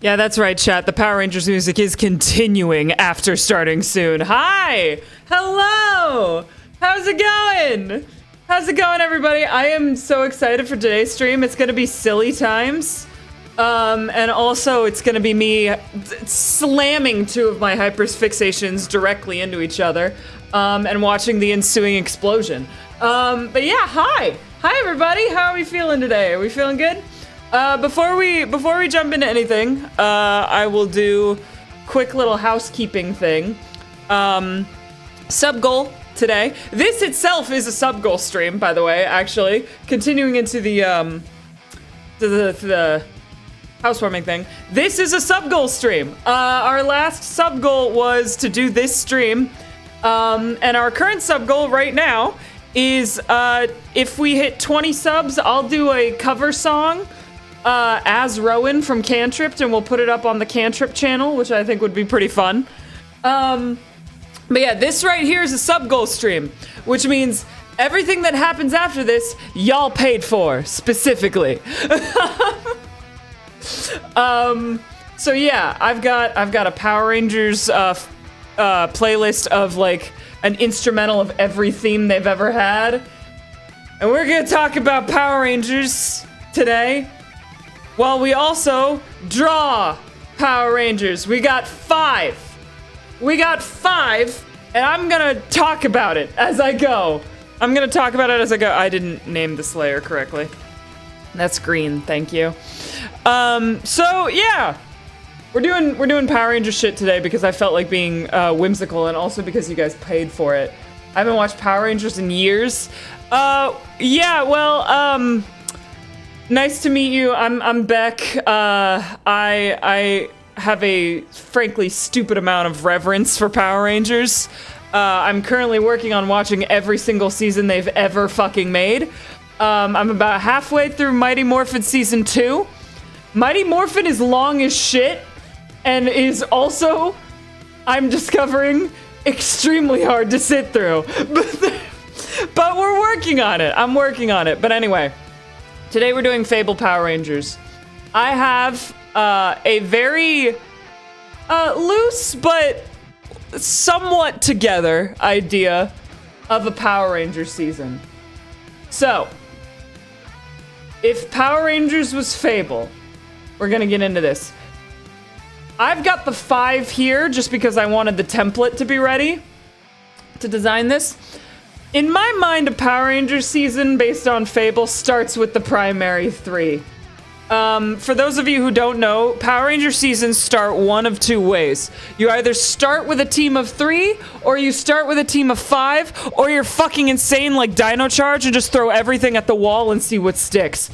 Yeah, that's right, chat. The Power Rangers music is continuing after starting soon. Hi! Hello! How's it going? How's it going, everybody? I am so excited for today's stream. It's gonna be silly times. And also it's gonna be me slamming two of my hypers fixations directly into each other, and watching the ensuing explosion. But yeah, hi! Hi, everybody! How are we feeling today? Are we feeling good? Before we jump into anything, I will do quick little housekeeping thing. Sub goal today. This itself is a sub goal stream, by the way, actually. Continuing into the housewarming thing. This is a sub goal stream. Our last sub goal was to do this stream. And our current sub goal right now is, if we hit 20 subs, I'll do a cover song as Rowan from Cantripped, and we'll put it up on the Cantrip channel, which I think would be pretty fun. But yeah, this right here is a sub goal stream, which means everything that happens after this, y'all paid for, specifically. So yeah, I've got a Power Rangers playlist of like an instrumental of every theme they've ever had. And we're gonna talk about Power Rangers today. While we also draw Power Rangers. We got 5. And I'm gonna talk about it as I go. I didn't name the Slayer correctly. That's green, thank you. So yeah. We're doing Power Ranger shit today because I felt like being whimsical, and also because you guys paid for it. I haven't watched Power Rangers in years. Yeah, well, nice to meet you. I'm Beck. I have a frankly stupid amount of reverence for Power Rangers. I'm currently working on watching every single season they've ever fucking made. I'm about halfway through Mighty Morphin Season 2. Mighty Morphin is long as shit, and is also, I'm discovering, extremely hard to sit through. But we're working on it. I'm working on it. But anyway, today we're doing Fable Power Rangers. I have a very loose but somewhat together idea of a Power Ranger season. So, if Power Rangers was Fable, we're gonna get into this. I've got the 5 here just because I wanted the template to be ready to design this. In my mind, a Power Rangers season based on Fable starts with the primary 3. For those of you who don't know, Power Ranger seasons start one of 2 ways. You either start with a team of 3, or you start with a team of 5, or you're fucking insane like Dino Charge and just throw everything at the wall and see what sticks.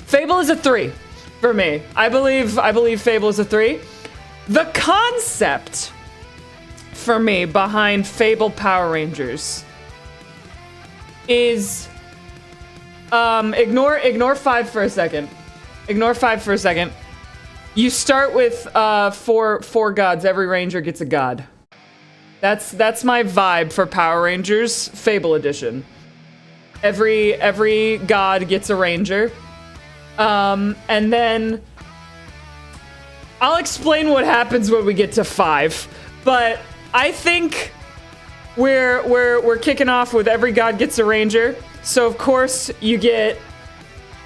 Fable is a 3 for me. I believe Fable is a 3. The concept for me behind Fable Power Rangers is ignore 5 for a second. Ignore 5 for a second. You start with four gods. Every ranger gets a god. That's my vibe for Power Rangers Fable Edition. Every god gets a ranger. And then I'll explain what happens when we get to 5. But I think we're kicking off with every god gets a ranger. So of course you get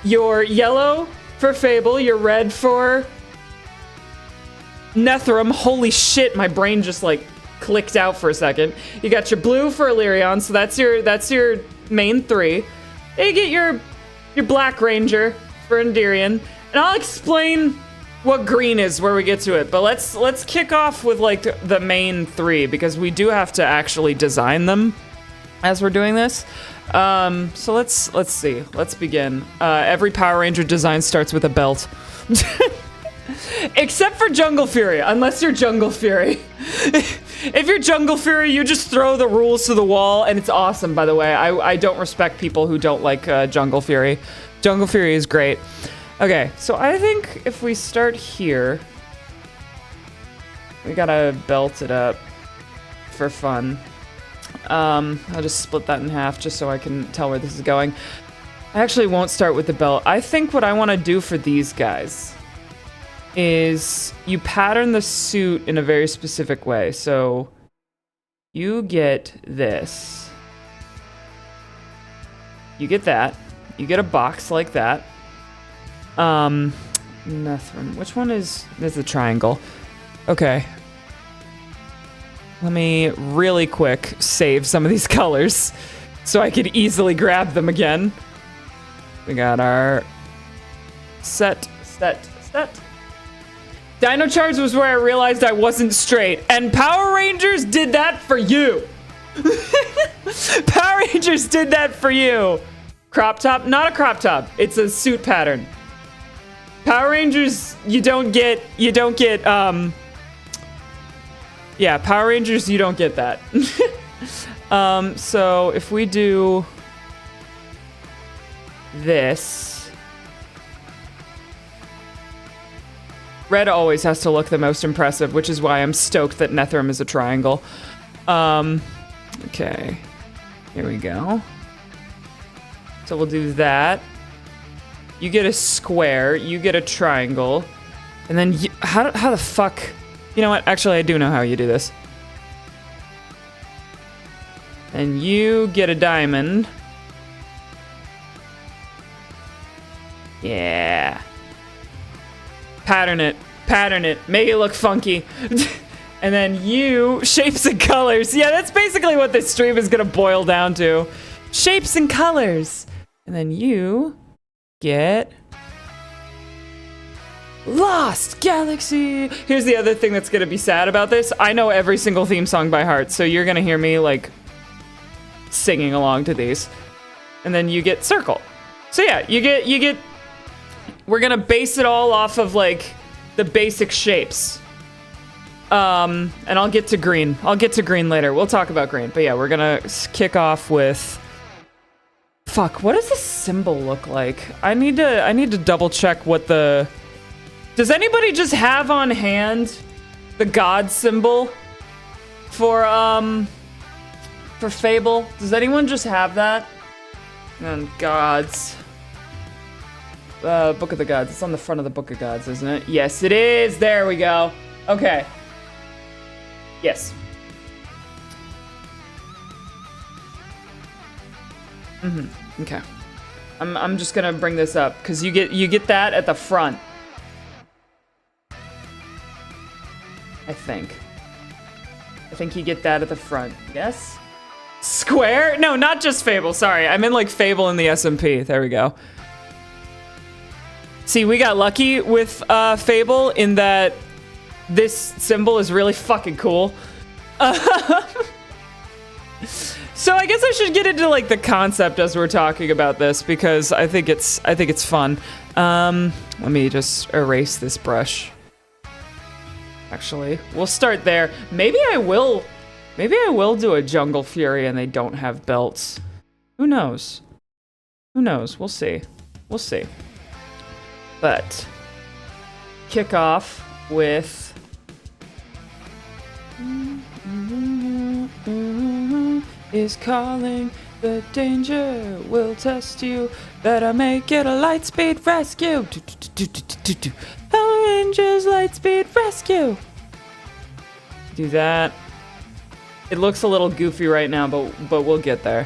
your yellow for Fable, your red for Nethrum. Holy shit, my brain just like clicked out for a second. You got your blue for Illyrion, so that's your main 3. Then you get your black ranger for Endirion, and I'll explain what green is where we get to it. But let's kick off with like the main 3, because we do have to actually design them as we're doing this. So let's see. Let's begin. Every Power Ranger design starts with a belt. Except for Jungle Fury, unless you're Jungle Fury. If you're Jungle Fury, you just throw the rules to the wall, and it's awesome, by the way. I don't respect people who don't like Jungle Fury. Jungle Fury is great. Okay, so I think if we start here, we gotta belt it up for fun. I'll just split that in half just so I can tell where this is going. I actually won't start with the belt. I think what I want to do for these guys is you pattern the suit in a very specific way. So you get this. You get that. You get a box like that. Nothing. Which one is... There's a triangle. Okay. Let me really quick save some of these colors so I could easily grab them again. We got our set. Dino Charge was where I realized I wasn't straight, and Power Rangers did that for you. Power Rangers did that for you. Crop top? Not a crop top. It's a suit pattern. Power Rangers, you don't get, yeah, Power Rangers, you don't get that. So if we do this, red always has to look the most impressive, which is why I'm stoked that Netherim is a triangle. Okay, here we go. So we'll do that. You get a square, you get a triangle, and then how the fuck? You know what? Actually, I do know how you do this. And you get a diamond. Yeah. Pattern it, make it look funky. And then you, shapes and colors. Yeah, that's basically what this stream is gonna boil down to. Shapes and colors. And then you get Lost Galaxy. Here's the other thing that's gonna be sad about this. I know every single theme song by heart, so you're gonna hear me like singing along to these. And then you get circle. So yeah, you get we're gonna base it all off of like the basic shapes. And I'll get to green. I'll get to green later. We'll talk about green. But yeah, we're gonna kick off with... Fuck, what does this symbol look like? I need to double check what the... Does anybody just have on hand the god symbol for Fable? Does anyone just have that? And gods. Book of the Gods. It's on the front of the Book of Gods, isn't it? Yes, it is. There we go. Okay. Yes. Okay. I'm just gonna bring this up because you get that at the front. I think you get that at the front. Yes? Square? No, not just Fable. Sorry, I meant like Fable in the SMP. There we go. See, we got lucky with Fable in that this symbol is really fucking cool. So I guess I should get into like the concept as we're talking about this because I think it's fun. Let me just erase this brush. Actually, we'll start there. Maybe I will do a Jungle Fury and they don't have belts. Who knows? Who knows? We'll see. We'll see. But kick off with is calling, the danger will test you. Better make it a lightspeed rescue. Power Rangers lightspeed rescue. Do that. It looks a little goofy right now, but we'll get there.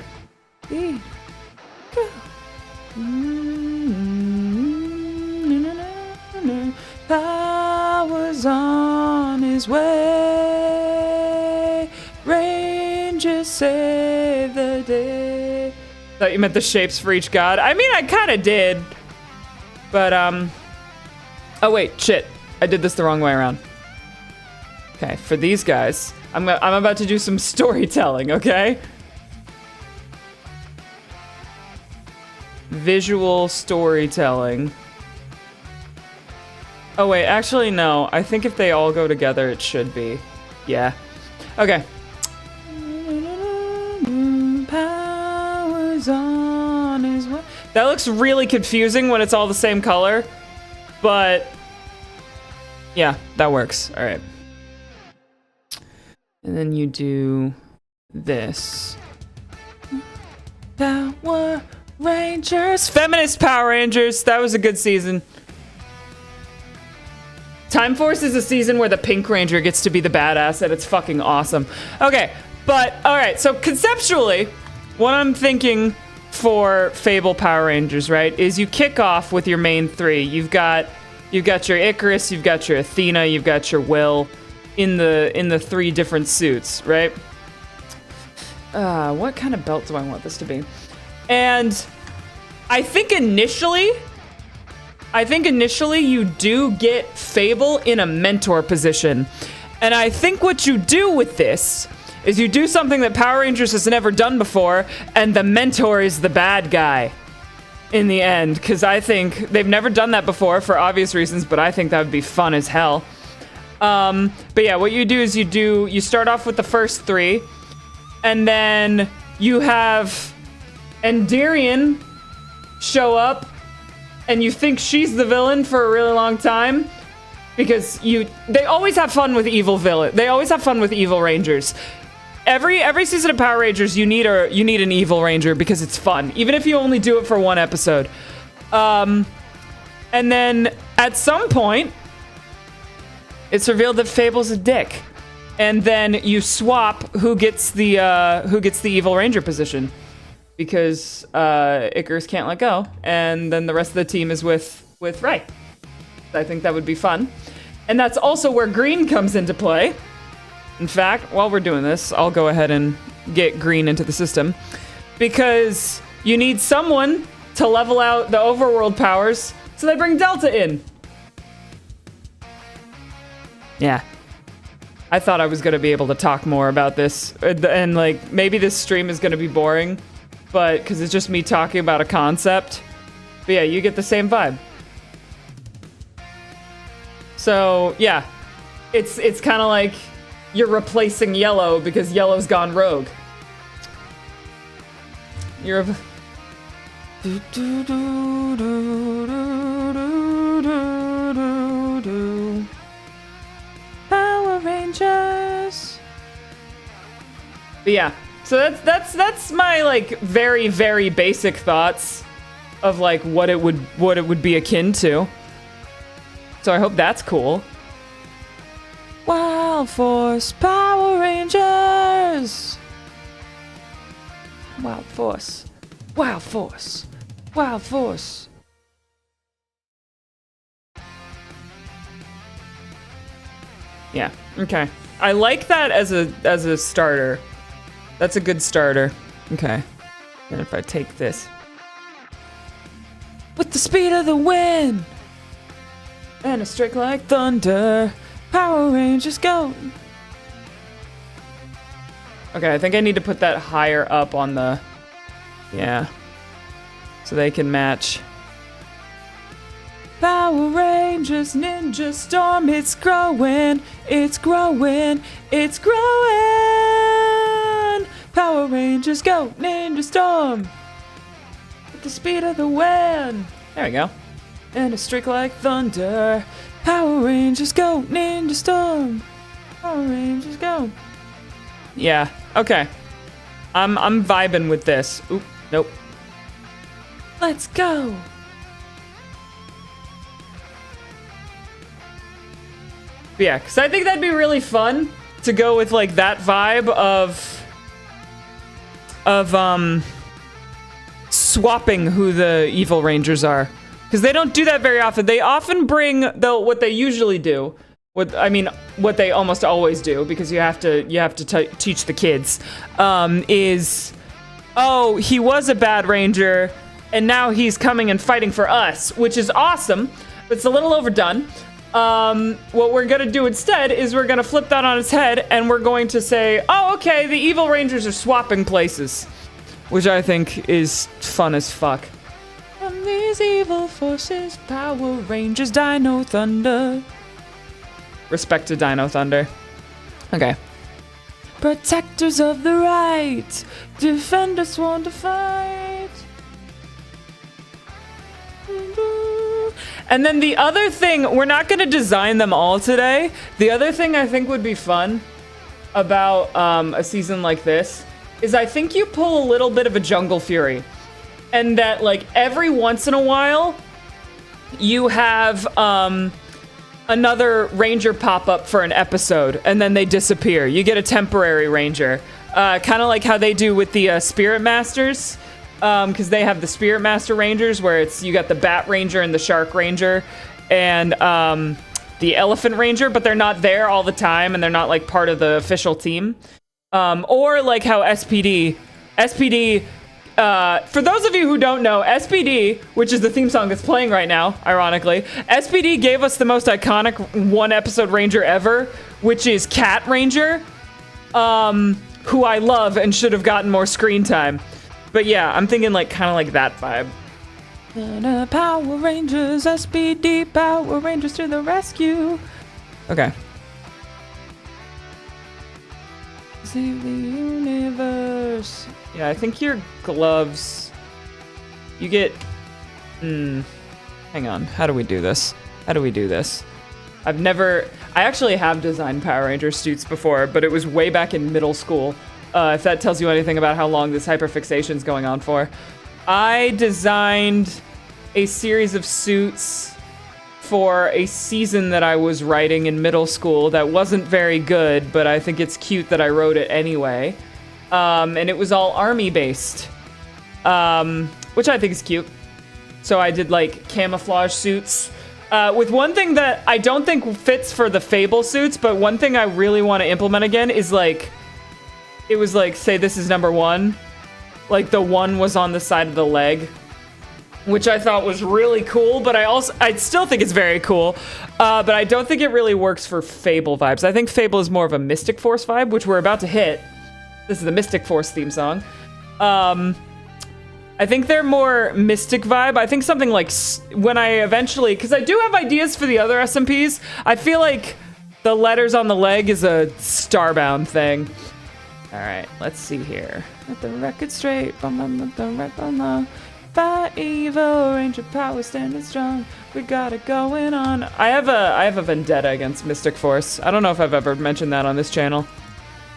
Power's on his way. Rangers save the day. Thought you meant the shapes for each god. I mean, I kind of did. But, oh wait, shit. I did this the wrong way around. Okay, for these guys, I'm about to do some storytelling, okay? Visual storytelling. Oh wait, actually no. I think if they all go together, it should be. Yeah. Okay. Power's on his way. That looks really confusing when it's all the same color, but yeah, that works. All right. And then you do this. Power Rangers. Feminist Power Rangers. That was a good season. Time Force is a season where the Pink Ranger gets to be the badass, and it's fucking awesome. Okay, but all right. So conceptually, what I'm thinking for Fable Power Rangers, right, is you kick off with your main three. You've got your Icarus, you've got your Athena, you've got your Will in the three different suits, right? What kind of belt do I want this to be? And I think initially you do get Fable in a mentor position. And I think what you do with this is you do something that Power Rangers has never done before, and the mentor is the bad guy in the end. Because I think they've never done that before for obvious reasons, but I think that would be fun as hell. But yeah, what you do is you start off with the first three, and then you have Endirian show up, and you think she's the villain for a really long time because they always have fun with evil villain. They always have fun with evil rangers. Every season of Power Rangers, you need an evil ranger because it's fun, even if you only do it for one episode. And then at some point, it's revealed that Fable's a dick, and then you swap who gets the evil ranger position, because Icarus can't let go, and then the rest of the team is with Ray. I think that would be fun, and that's also where Green comes into play. In fact, while we're doing this, I'll go ahead and get Green into the system, because you need someone to level out the overworld powers, so they bring Delta in. Yeah. I thought I was going to be able to talk more about this, and like maybe this stream is going to be boring, but because it's just me talking about a concept. But yeah, you get the same vibe. So yeah, it's kind of like you're replacing Yellow because Yellow's gone rogue. You're Power Rangers. But yeah, so that's my like very, very basic thoughts of like what it would be akin to. So I hope that's cool. Wild Force Power Rangers. Wild Force. Wild Force. Wild Force. Yeah, okay. I like that as a starter. That's a good starter. Okay. And if I take this. With the speed of the wind and a strike like thunder, Power Rangers go. Okay, I think I need to put that higher up on the... Yeah. So they can match. Power Rangers Ninja Storm, it's growing, it's growing, it's growing. Power Rangers go, Ninja Storm. At the speed of the wind. There we go. And a streak like thunder. Power Rangers go, Ninja Storm. Power Rangers go. Yeah, okay. I'm vibing with this. Oop, nope. Let's go. But yeah, because I think that'd be really fun to go with like that vibe of swapping who the evil rangers are, because they don't do that very often. They often bring what they usually do, what they almost always do, because you have to teach the kids, is, oh, he was a bad ranger and now he's coming and fighting for us, which is awesome, but it's a little overdone. What we're gonna do instead is we're gonna flip that on its head, and we're going to say, oh, okay, the evil rangers are swapping places, which I think is fun as fuck. From these evil forces, Power Rangers, Dino Thunder. Respect to Dino Thunder. Okay. Protectors of the right, defenders sworn to fight. And then the other thing, we're not going to design them all today. The other thing I think would be fun about a season like this is I think you pull a little bit of a Jungle Fury. And that, like, every once in a while, you have another ranger pop up for an episode, and then they disappear. You get a temporary ranger, kind of like how they do with the Spirit Masters, because they have the Spirit Master Rangers, where you got the Bat Ranger and the Shark Ranger, and the Elephant Ranger, but they're not there all the time, and they're not like part of the official team. Or like how SPD, for those of you who don't know, SPD, which is the theme song that's playing right now, ironically, SPD gave us the most iconic one-episode Ranger ever, which is Cat Ranger, who I love and should have gotten more screen time. But yeah, I'm thinking like kind of like that vibe. Power Rangers, SPD, Power Rangers to the rescue. Okay. Save the universe. Yeah, I think your gloves, you get, hang on, how do we do this? I actually have designed Power Ranger suits before, but it was way back in middle school, if that tells you anything about how long this hyperfixation's going on for. I designed a series of suits for a season that I was writing in middle school that wasn't very good, but I think it's cute that I wrote it anyway. And it was all army based, which I think is cute. So I did like camouflage suits, with one thing that I don't think fits for the Fable suits, but one thing I really want to implement again is like, it was like, say this is number 1, like the 1 was on the side of the leg, which I thought was really cool, but I still think it's very cool, but I don't think it really works for Fable vibes. I think Fable is more of a Mystic Force vibe, which we're about to hit. This is the Mystic Force theme song. I think they're more Mystic vibe. I think something like when I eventually, because I do have ideas for the other SMPs, I feel like the letters on the leg is a Starbound thing. All right, let's see here. Let the record straight. Evil Ranger power standing strong. We got it going on. I have a vendetta against Mystic Force. I don't know if I've ever mentioned that on this channel.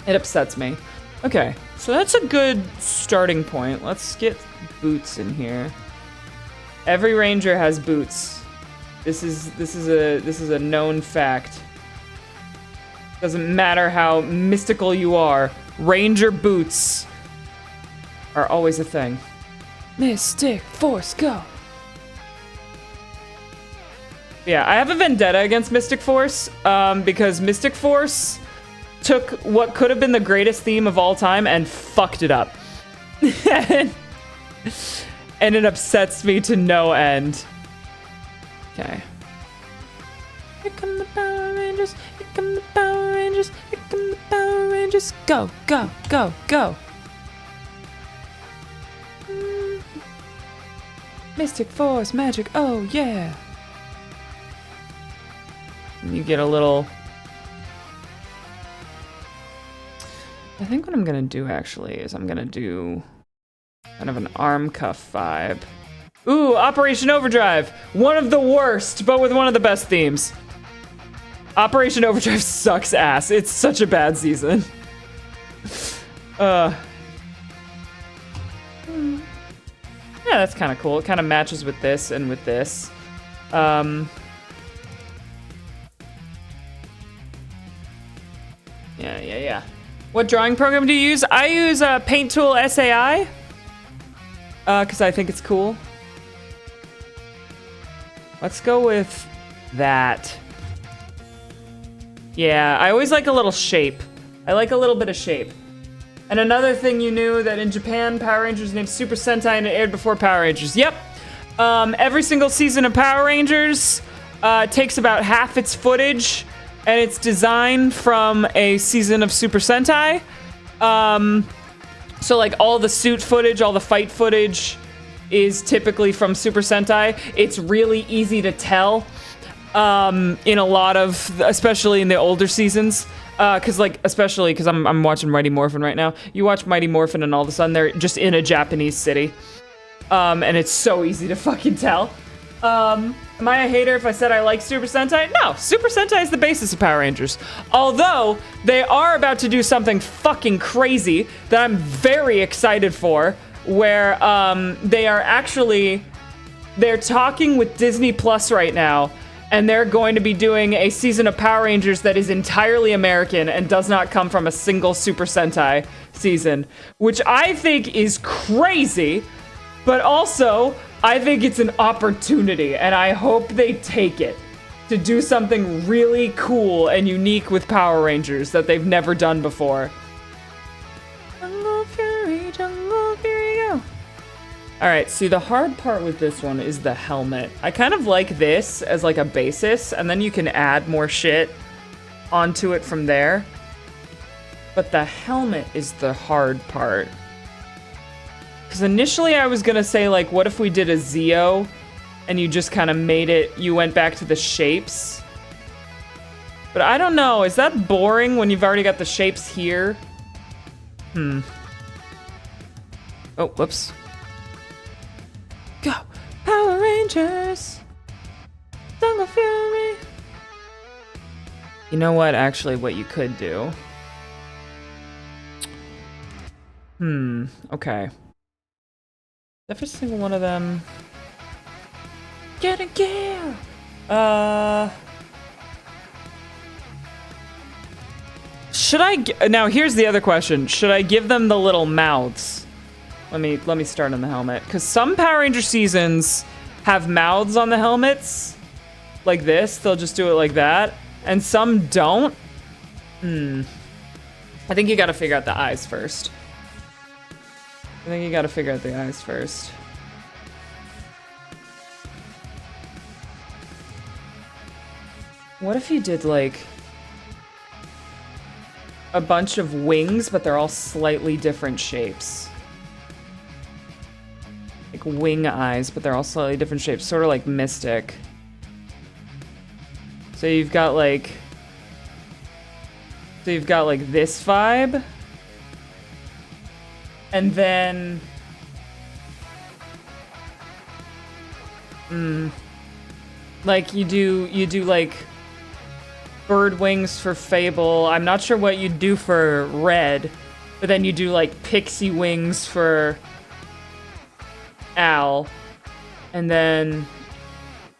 It upsets me. Okay, so that's a good starting point. Let's get boots in here. Every ranger has boots. This is a known fact. Doesn't matter how mystical you are, ranger boots are always a thing. Mystic Force, go! Yeah, I have a vendetta against Mystic Force, because Mystic Force took what could have been the greatest theme of all time and fucked it up. And it upsets me to no end. Okay. Here come the Power Rangers, here come the Power Rangers, here come the Power Rangers. Go, go, go, go. Mystic Force magic, oh yeah. And you get a little... I think what I'm gonna do actually is I'm gonna do kind of an arm cuff vibe. Ooh, Operation Overdrive! One of the worst, but with one of the best themes. Operation Overdrive sucks ass. It's such a bad season. Yeah, that's kind of cool. It kind of matches with this and with this. Yeah. What drawing program do you use? I use Paint Tool SAI, because I think it's cool. Let's go with that. Yeah, I always like a little shape. I like a little bit of shape. And another thing you knew, that in Japan, Power Rangers named Super Sentai and it aired before Power Rangers. Yep. Every single season of Power Rangers takes about half its footage, and it's designed from a season of Super Sentai. So like all the suit footage, all the fight footage is typically from Super Sentai. It's really easy to tell in a lot of, especially in the older seasons. Especially because I'm watching Mighty Morphin right now. You watch Mighty Morphin and all of a sudden they're just in a Japanese city. And it's so easy to fucking tell. Am I a hater if I said I like Super Sentai? No, Super Sentai is the basis of Power Rangers. Although, they are about to do something fucking crazy that I'm very excited for, where they're talking with Disney Plus right now, And they're going to be doing a season of Power Rangers that is entirely American and does not come from a single Super Sentai season, which I think is crazy, but also I think it's an opportunity, and I hope they take it to do something really cool and unique with Power Rangers that they've never done before. Jungle Fury, go. All right, see, the hard part with this one is the helmet. I kind of like this as like a basis, and then you can add more shit onto it from there. But the helmet is the hard part. Because initially I was gonna say, like, what if we did a Zeo and you just kind of made it, you went back to the shapes? But I don't know, is that boring when you've already got the shapes here? Oh, whoops. Go! Power Rangers! Jungle Fury! You know what, actually, what you could do? Okay. Every single one of them... Get a gear! Should I... Now, here's the other question. Should I give them the little mouths? Let me start on the helmet. Because some Power Ranger seasons have mouths on the helmets. Like this. They'll just do it like that. And some don't. I think you gotta figure out the eyes first. What if you did, like, a bunch of wings, but they're all slightly different shapes? Like wing eyes, but they're all slightly different shapes. Sort of like Mystic. So you've got like... this vibe. And then... like you do like bird wings for Fable. I'm not sure what you'd do for Red, but then you do like pixie wings for Al, and then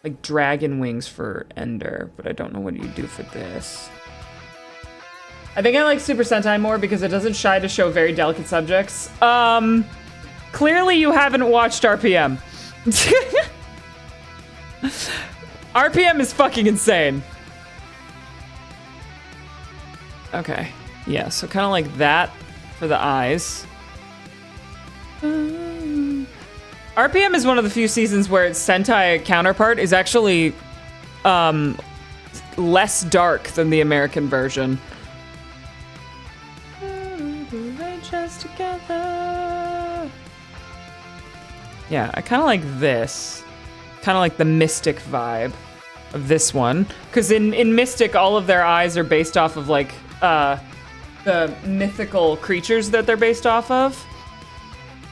like dragon wings for Ender, but I don't know what you do for this. I think I like Super Sentai more because it doesn't shy to show very delicate subjects. Clearly you haven't watched RPM. RPM is fucking insane. Okay, yeah, so kind of like that for the eyes. RPM is one of the few seasons where its Sentai counterpart is actually less dark than the American version. Yeah, I kind of like this. Kind of like the Mystic vibe of this one. Because in Mystic, all of their eyes are based off of, like, the mythical creatures that they're based off of.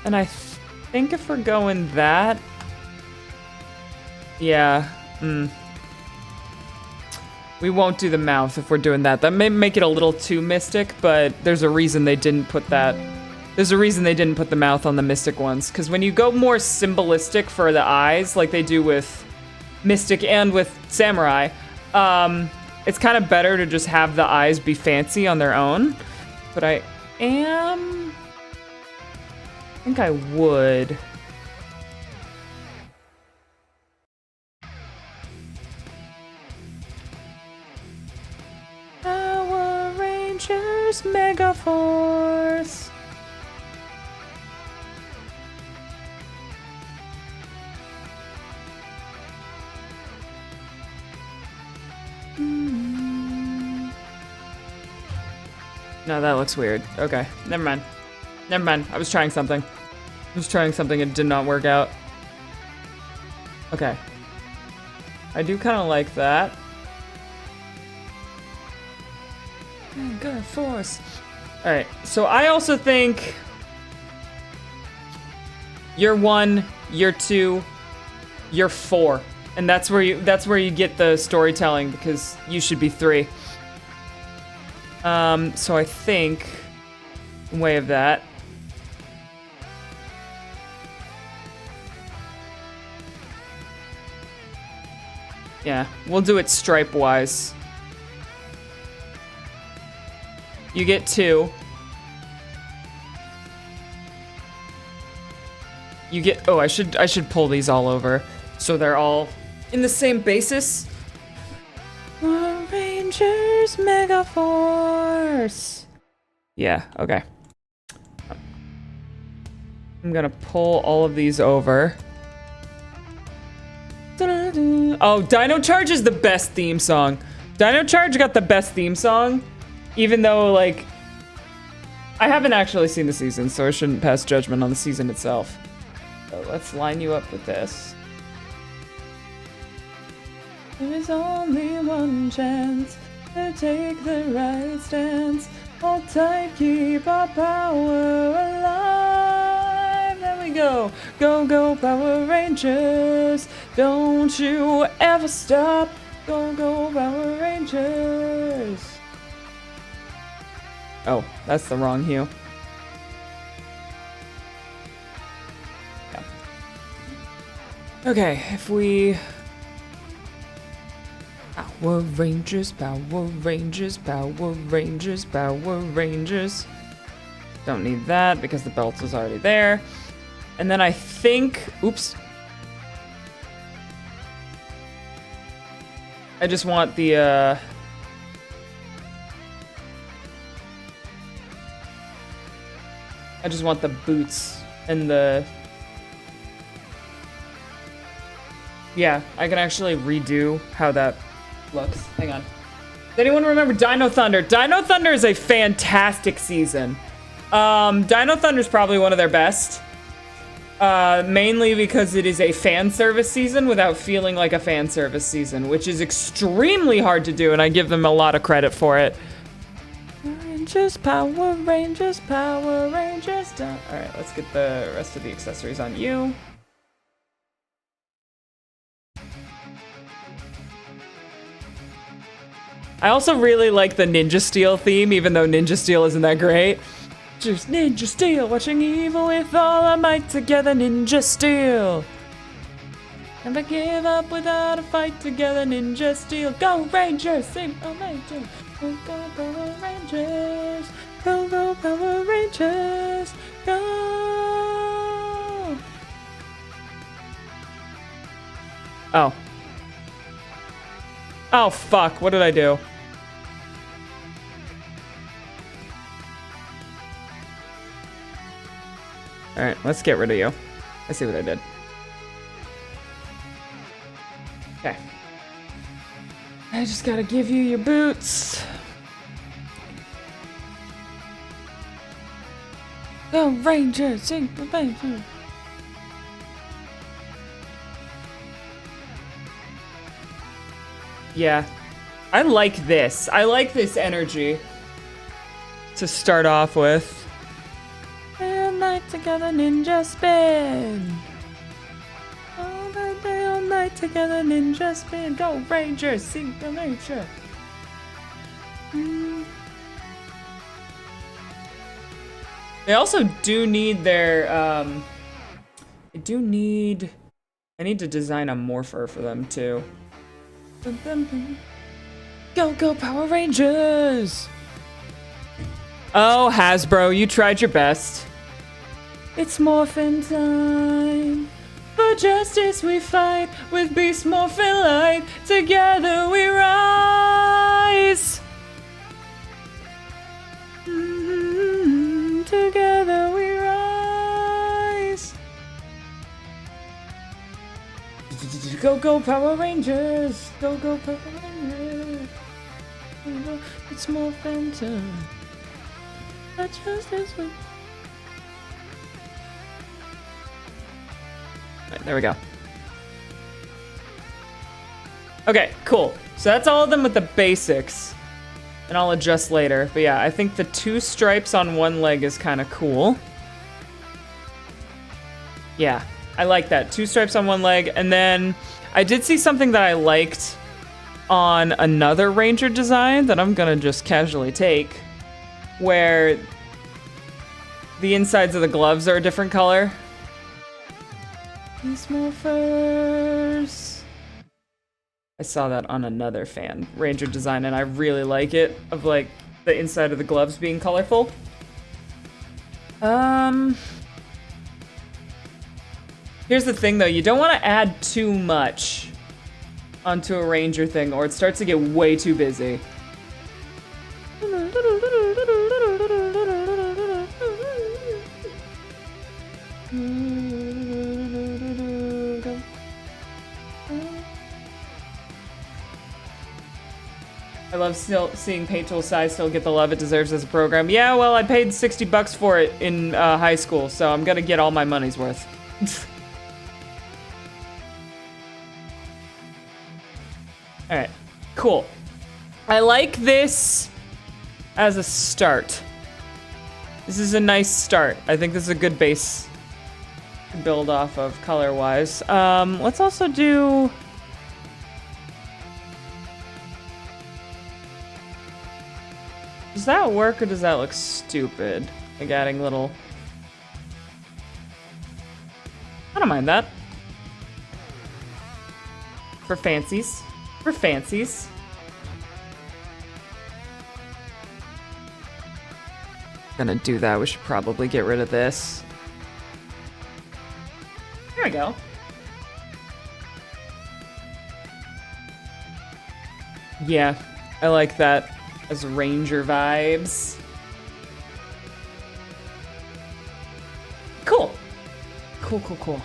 And I think if we're going that... Yeah. We won't do the mouth if we're doing that. That may make it a little too Mystic, but there's a reason they didn't put that... There's a reason they didn't put the mouth on the Mystic ones, because when you go more symbolistic for the eyes, like they do with Mystic and with Samurai, it's kind of better to just have the eyes be fancy on their own. But I think I would. Power Rangers Mega Force. No, that looks weird. Okay, never mind. Never mind. I was trying something. It did not work out. Okay. I do kind of like that. Good force. All right. So I also think you're 1, you're 2, you're 4, and that's where you get the storytelling, because you should be 3. So I think, in way of that, Yeah, we'll do it stripe-wise. You get 2. You get, oh, I should pull these all over so they're all in the same basis. Power Rangers Mega Force. Yeah, okay. I'm gonna pull all of these over. Oh, Dino Charge is the best theme song. Dino Charge got the best theme song, even though, like, I haven't actually seen the season, so I shouldn't pass judgment on the season itself. So let's line you up with this. There is only one chance to take the right stance. Hold tight, keep our power alive. There we go. Go, go, Power Rangers. Don't you ever stop. Go, go, Power Rangers. Oh, that's the wrong hue. Okay, if we... Power Rangers, Power Rangers, Power Rangers, Power Rangers. Don't need that because the belt is already there. And then I think... Oops. I just want the, I just want the boots and the... Yeah, I can actually redo how that looks. Hang on. Does anyone remember Dino Thunder? Dino Thunder is a fantastic season. Dino Thunder is probably one of their best. Mainly because it is a fan service season without feeling like a fan service season, which is extremely hard to do, and I give them a lot of credit for it. Rangers, Power Rangers, Power Rangers. Alright, let's get the rest of the accessories on you. I also really like the Ninja Steel theme, even though Ninja Steel isn't that great. Just Ninja Steel, watching evil with all our might together, Ninja Steel. Never give up without a fight together, Ninja Steel. Go Rangers, sing a Ranger. Go, go, Power Rangers. Go, go, Power Rangers. Go. Oh. Oh, fuck. What did I do? Alright, let's get rid of you. I see what I did. Okay. I just gotta give you your boots. Go Rangers, sing the Ranger. Yeah, I like this. I like this energy to start off with. All night together, ninja spin. All night together, ninja spin. Go Rangers, sing the Ranger. They also do need their, I need to design a morpher for them too. Go, go, Power Rangers! Oh, Hasbro, you tried your best. It's morphin' time. For justice we fight, with beast morphin' light. Together we rise. Together we rise. Go, go, Power Rangers! Go, go, Power Rangers! It's more phantom. But just as we... Right, there we go. Okay, cool. So that's all of them with the basics. And I'll adjust later. But yeah, I think the 2 stripes on one leg is kind of cool. Yeah. I like that. 2 stripes on one leg. And then I did see something that I liked on another Ranger design that I'm gonna just casually take, where the insides of the gloves are a different color. These morphers. I saw that on another fan Ranger design, and I really like it, of like the inside of the gloves being colorful. Here's the thing though, you don't want to add too much onto a Ranger thing or it starts to get way too busy. I love still seeing Paint Tool size still get the love it deserves as a program. Yeah, well, I paid $60 for it in high school, so I'm gonna get all my money's worth. Alright, cool. I like this as a start. This is a nice start. I think this is a good base to build off of color-wise. Let's also do... Does that work or does that look stupid? Like adding little... I don't mind that. For fancies. For fancies. Gonna do that. We should probably get rid of this. There we go. Yeah, I like that as Ranger vibes. Cool. Cool, cool, cool.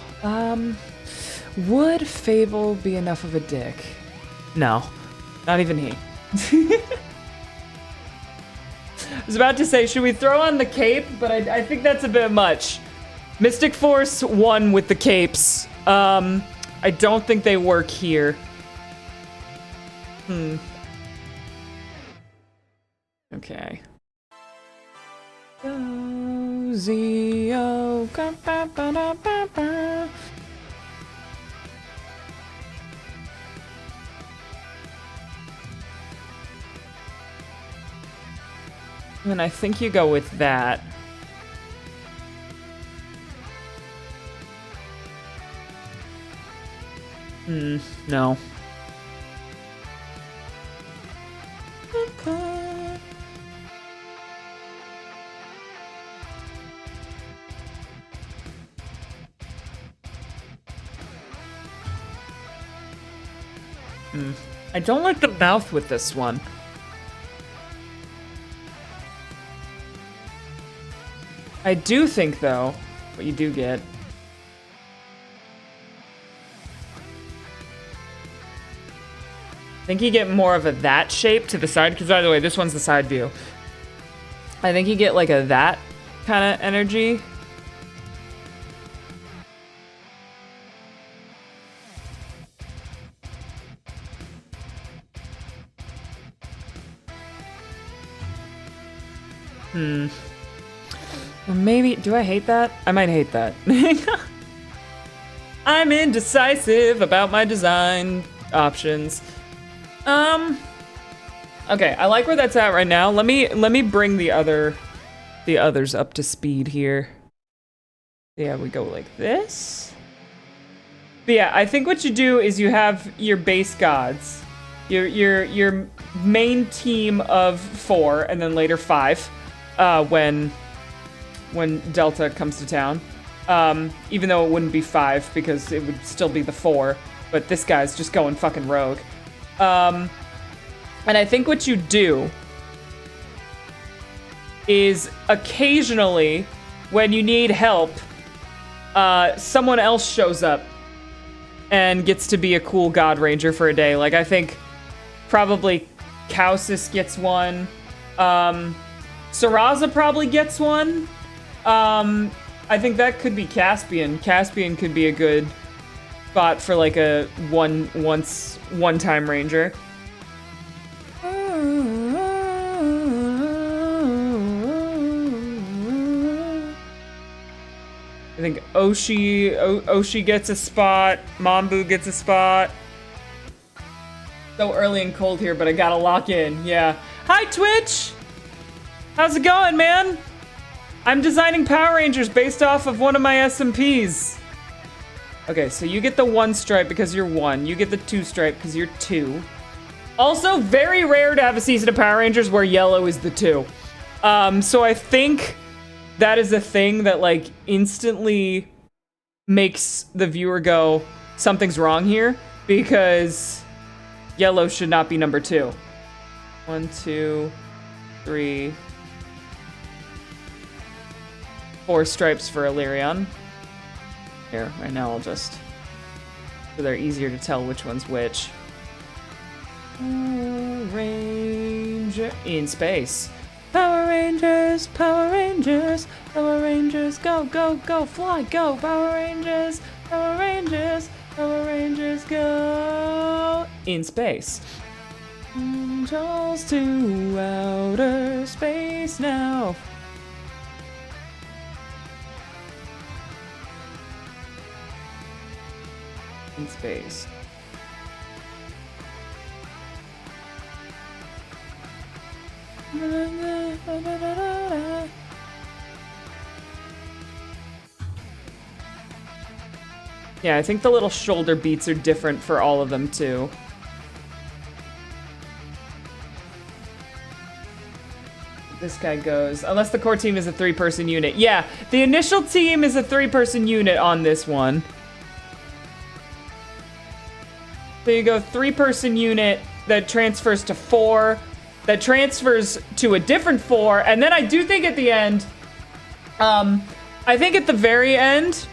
Would Fable be enough of a dick? No, not even he. I was about to say, should we throw on the cape? But I think that's a bit much. Mystic Force won with the capes. I don't think they work here. Okay. And I think you go with that. No. Okay. I don't like the mouth with this one. I do think, though, what you do get... I think you get more of a that shape to the side, because by the way, this one's the side view. I think you get like a that kind of energy. Maybe, do I hate that? I might hate that. I'm indecisive about my design options. Okay, I like where that's at right now. Let me bring the others up to speed here. Yeah, we go like this. But yeah, I think what you do is you have your base gods, your main team of 4, and then later 5, when Delta comes to town. Even though it wouldn't be 5 because it would still be the 4, but this guy's just going fucking rogue. And I think what you do is occasionally, when you need help, someone else shows up and gets to be a cool God Ranger for a day. Like, I think probably Kausis gets one. Saraza probably gets one. I think that could be Caspian. Caspian could be a good spot for like a one-time Ranger. I think Oshi gets a spot. Mambu gets a spot. So early and cold here, but I gotta lock in. Yeah. Hi, Twitch! How's it going, man? I'm designing Power Rangers based off of one of my SMPs. Okay, so you get the 1 stripe because you're 1. You get the 2 stripe because you're 2. Also, very rare to have a season of Power Rangers where yellow is the 2. So I think that is a thing that, like, instantly makes the viewer go, something's wrong here, because yellow should not be number 2. 1, 2, 3, 4 stripes for Illyrion. Here, right now I'll just, so they're easier to tell which one's which. Power Ranger in space. Power Rangers, Power Rangers, Power Rangers, go, go, go, fly, go, Power Rangers, Power Rangers, Power Rangers, go in space. Angels to outer space now. In space. Yeah, I think the little shoulder beats are different for all of them too. This guy goes, unless the core team is a 3-person unit. Yeah, the initial team is a 3-person unit on this one. So you go 3-person unit that transfers to 4, that transfers to a different 4, and then I do think at the end, I think at the very end,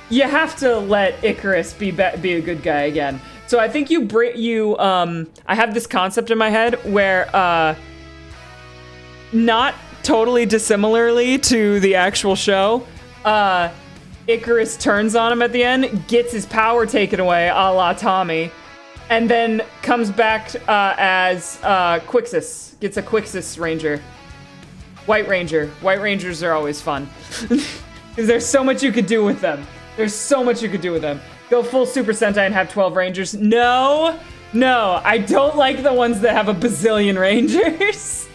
you have to let Icarus be a good guy again. So I think I have this concept in my head where, not totally dissimilarly to the actual show, Icarus turns on him at the end, gets his power taken away, a la Tommy, and then comes back as Quixis. Gets a Quixis Ranger. White Ranger. White Rangers are always fun. Because there's so much you could do with them. There's so much you could do with them. Go full Super Sentai and have 12 Rangers. No, I don't like the ones that have a bazillion Rangers.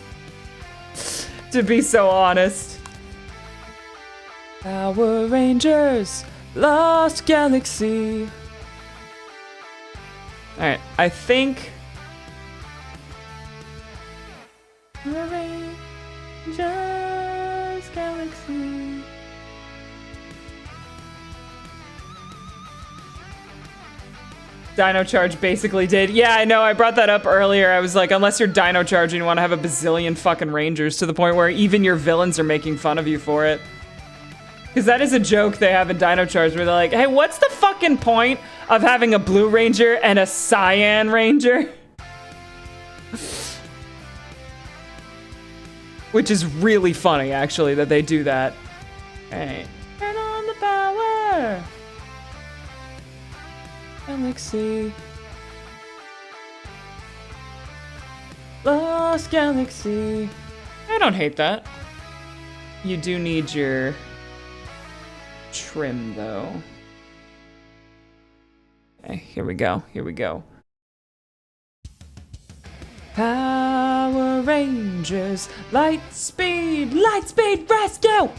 To be so honest. Power Rangers, Lost Galaxy. Alright, I think... Power Rangers, Galaxy. Dino Charge basically did. Yeah, I know, I brought that up earlier. I was like, unless you're Dino Charging, you want to have a bazillion fucking Rangers to the point where even your villains are making fun of you for it. Because that is a joke they have in Dino Charge where they're like, hey, what's the fucking point of having a Blue Ranger and a Cyan Ranger? Which is really funny, actually, that they do that. Hey, turn on the power! Galaxy. Lost Galaxy. I don't hate that. You do need your trim, though. Okay, here we go. Here we go. Power Rangers, light speed, rescue!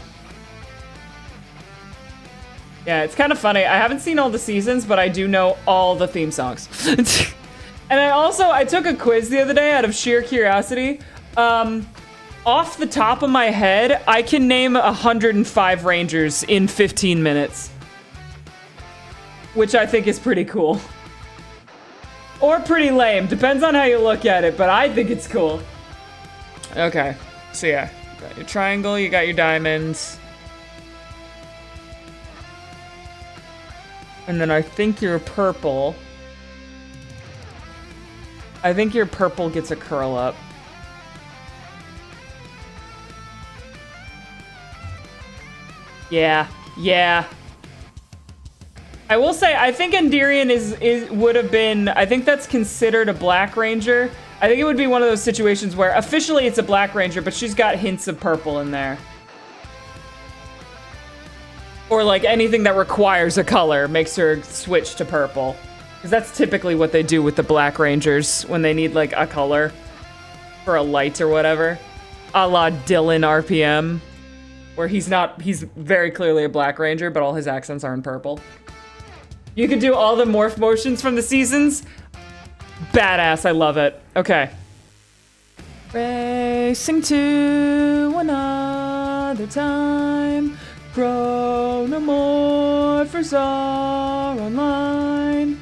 Yeah, it's kind of funny. I haven't seen all the seasons, but I do know all the theme songs. And I took a quiz the other day out of sheer curiosity. Off the top of my head, I can name 105 Rangers in 15 minutes. Which I think is pretty cool. Or pretty lame, depends on how you look at it, but I think it's cool. Okay, so yeah, you got your triangle, you got your diamonds. And then I think your purple. I think your purple gets a curl up. Yeah. I will say, I think Endirion would have been, I think that's considered a Black Ranger. I think it would be one of those situations where officially it's a Black Ranger, but she's got hints of purple in there. Or like anything that requires a color makes her switch to purple. Because that's typically what they do with the Black Rangers when they need like a color for a light or whatever. A la Dylan RPM, where he's very clearly a Black Ranger, but all his accents are in purple. You can do all the morph motions from the seasons. Badass, I love it. Okay. Racing to another time. Chronomorphers are online.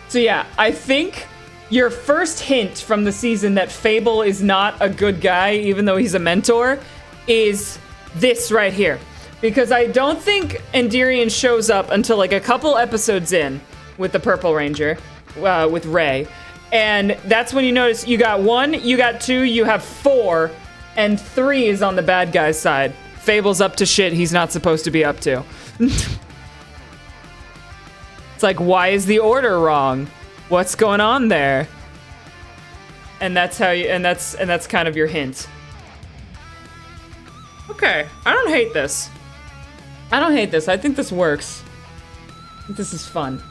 So yeah, I think your first hint from the season that Fable is not a good guy, even though he's a mentor, is this right here. Because I don't think Endirian shows up until like a couple episodes in with the Purple Ranger, with Ray. And that's when you notice you got 1, you got 2, you have 4, and 3 is on the bad guy's side. Fable's up to shit he's not supposed to be up to. It's like, why is the order wrong? What's going on there? And that's how you, and that's kind of your hint. Okay, I don't hate this. I don't hate this. I think this works. I think this is fun.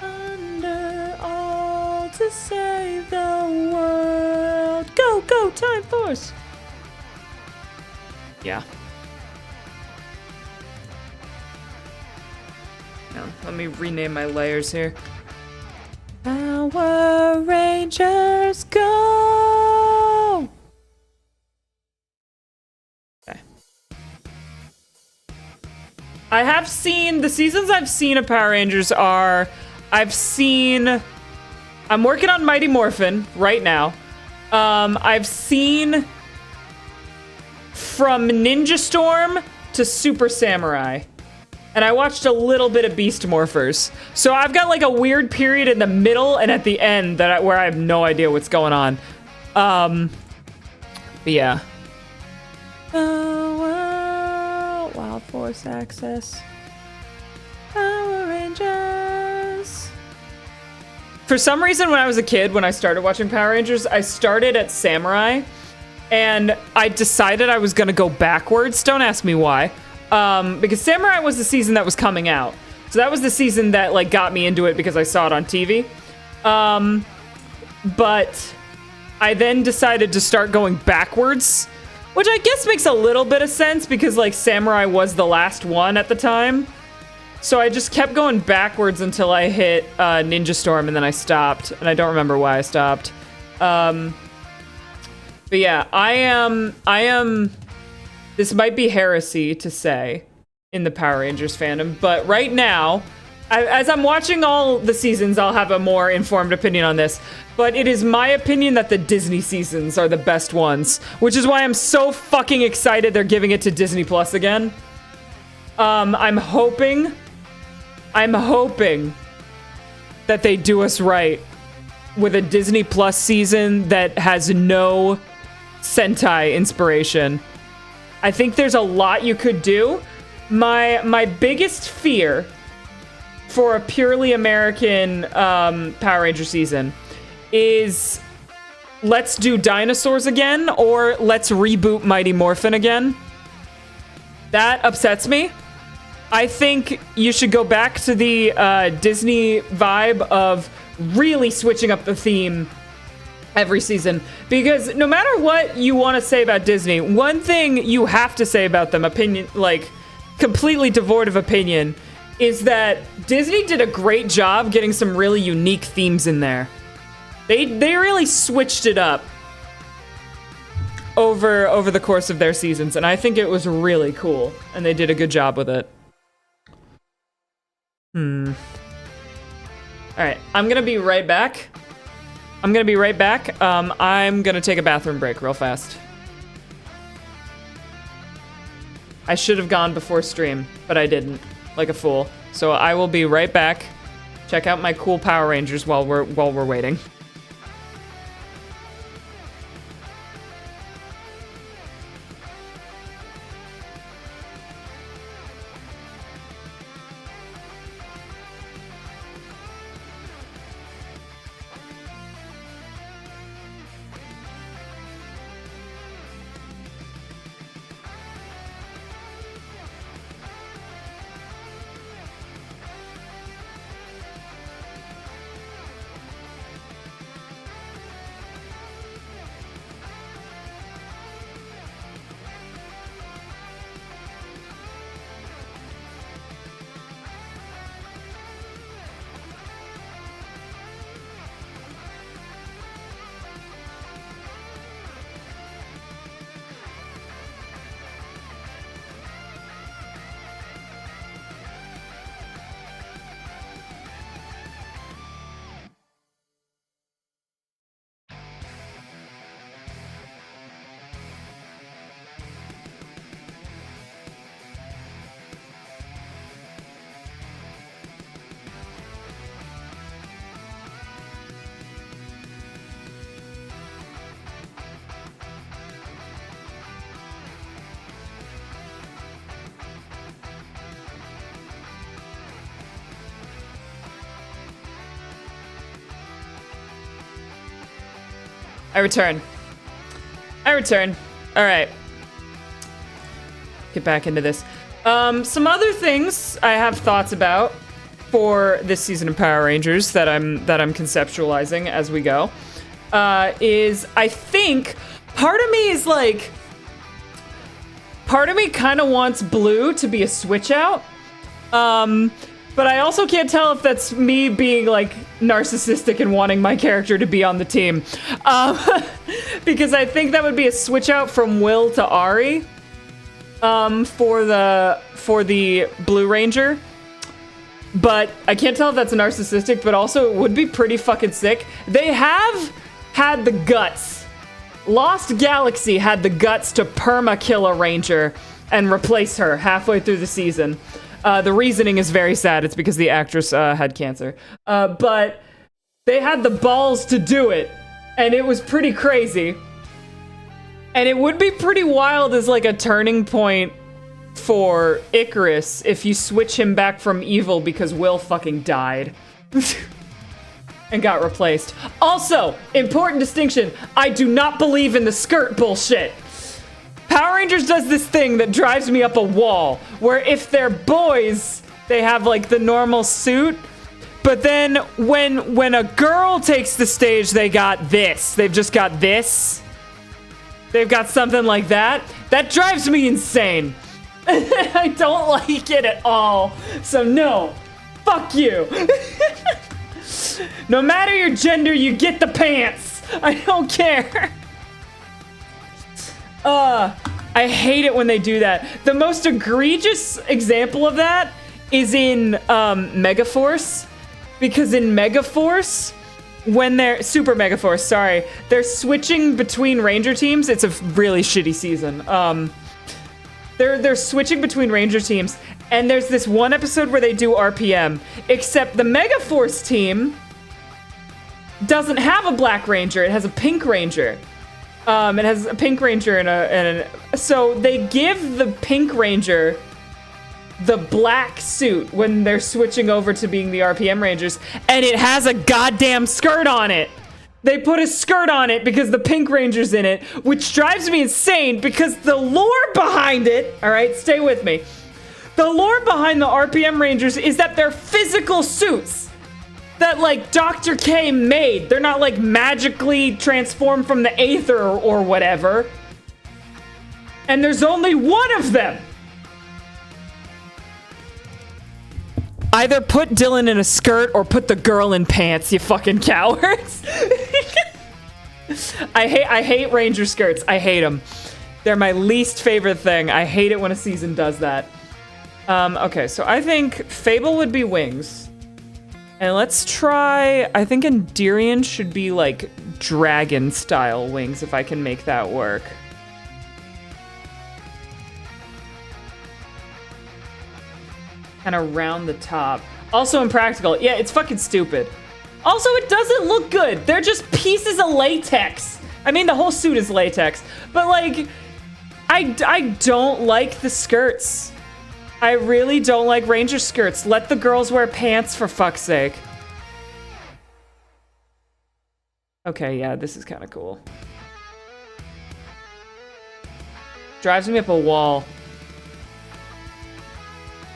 Under all to save the world. Go, go, Time Force. Yeah. Now, let me rename my layers here. Power Rangers, go! Okay. I have seen, the seasons I've seen of Power Rangers are, I'm working on Mighty Morphin right now. I've seen from Ninja Storm to Super Samurai. And I watched a little bit of Beast Morphers. So I've got like a weird period in the middle and at the end where I have no idea what's going on. But yeah. Wild Force Access. Power Rangers. For some reason, when I was a kid, when I started watching Power Rangers, I started at Samurai. And I decided I was gonna go backwards. Don't ask me why. Because Samurai was the season that was coming out. So that was the season that like got me into it because I saw it on TV. But I then decided to start going backwards, which I guess makes a little bit of sense because like Samurai was the last one at the time. So I just kept going backwards until I hit Ninja Storm and then I stopped. And I don't remember why I stopped. But yeah, I am, this might be heresy to say in the Power Rangers fandom, but right now, as I'm watching all the seasons, I'll have a more informed opinion on this, but it is my opinion that the Disney seasons are the best ones, which is why I'm so fucking excited they're giving it to Disney Plus again. I'm hoping that they do us right with a Disney Plus season that has no Sentai inspiration. I think there's a lot you could do. My biggest fear for a purely American Power Ranger season is let's do dinosaurs again or let's reboot Mighty Morphin again. That upsets me. I think you should go back to the Disney vibe of really switching up the theme every season, because no matter what you want to say about Disney, one thing you have to say about them, opinion, like completely devoid of opinion, is that Disney did a great job getting some really unique themes in there. They really switched it up over the course of their seasons, and I think it was really cool, and they did a good job with it. All right, I'm gonna be right back. I'm gonna take a bathroom break real fast. I should have gone before stream, but I didn't, like a fool. So I will be right back. Check out my cool Power Rangers while we're waiting. I return. All right. Get back into this. Some other things I have thoughts about for this season of Power Rangers that I'm conceptualizing as we go. Is I think part of me kind of wants Blue to be a switch out. But I also can't tell if that's me being like narcissistic and wanting my character to be on the team. Because I think that would be a switch out from Will to Ari. For the Blue Ranger. But I can't tell if that's narcissistic, but also it would be pretty fucking sick. They have had the guts. Lost Galaxy had the guts to perma-kill a Ranger and replace her halfway through the season. The reasoning is very sad. It's because the actress had cancer. But they had the balls to do it, and it was pretty crazy. And it would be pretty wild as like a turning point for Icarus if you switch him back from evil because Will fucking died. And got replaced. Also, important distinction, I do not believe in the skirt bullshit. Power Rangers does this thing that drives me up a wall, where if they're boys, they have like the normal suit, but then when a girl takes the stage, they got this. They've just got this. They've got something like that. That drives me insane. I don't like it at all. So no, fuck you. No matter your gender, you get the pants. I don't care. I hate it when they do that. The most egregious example of that is in Megaforce. Because in Megaforce, when they're Super Megaforce, sorry, they're switching between Ranger teams. It's a really shitty season. They're switching between Ranger teams, and there's this one episode where they do RPM, except the Megaforce team doesn't have a Black Ranger. It has a Pink Ranger. It has a Pink Ranger so they give the Pink Ranger the black suit when they're switching over to being the RPM Rangers, and it has a goddamn skirt on it. They put a skirt on it because the Pink Ranger's in it, which drives me insane because the lore behind it, all right, stay with me. The lore behind the RPM Rangers is that they're physical suits that like Dr. K made. They're not like magically transformed from the aether or whatever. And there's only one of them. Either put Dylan in a skirt or put the girl in pants, you fucking cowards. I hate Ranger skirts. I hate them. They're my least favorite thing. I hate it when a season does that. Okay, so I think Fable would be wings. And let's try, I think Endirian should be like dragon style wings if I can make that work. Kind of round the top. Also impractical. Yeah, it's fucking stupid. Also, it doesn't look good. They're just pieces of latex. I mean, the whole suit is latex. But, like, I don't like the skirts. I really don't like Ranger skirts. Let the girls wear pants, for fuck's sake. Okay, yeah, this is kind of cool. Drives me up a wall.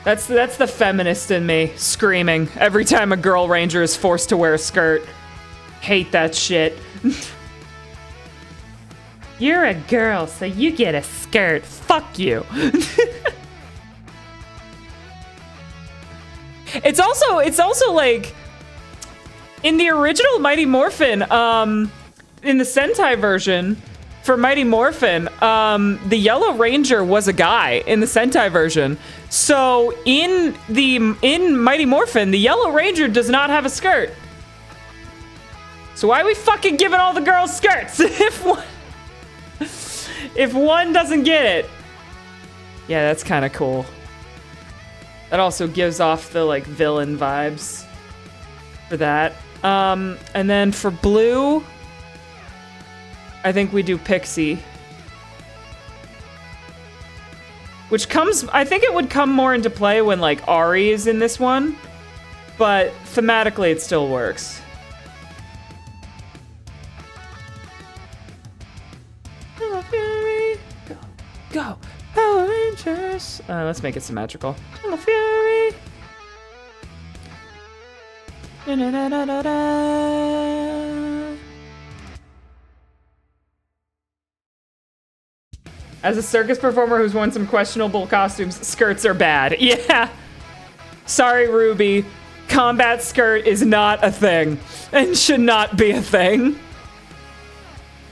That's the feminist in me, screaming every time a girl ranger is forced to wear a skirt. Hate that shit. You're a girl, so you get a skirt. Fuck you. It's also like, in the original Mighty Morphin, in the Sentai version, for Mighty Morphin, the Yellow Ranger was a guy in the Sentai version. So in Mighty Morphin, the Yellow Ranger does not have a skirt. So why are we fucking giving all the girls skirts if one doesn't get it? Yeah, that's kind of cool. That also gives off the like villain vibes for that. And then for Blue, I think we do Pixie. Which comes, I think it would come more into play when like Ari is in this one, but thematically it still works. Let's make it symmetrical. Jungle Fury. As a circus performer who's worn some questionable costumes, skirts are bad. Yeah. Sorry, Ruby. Combat skirt is not a thing and should not be a thing.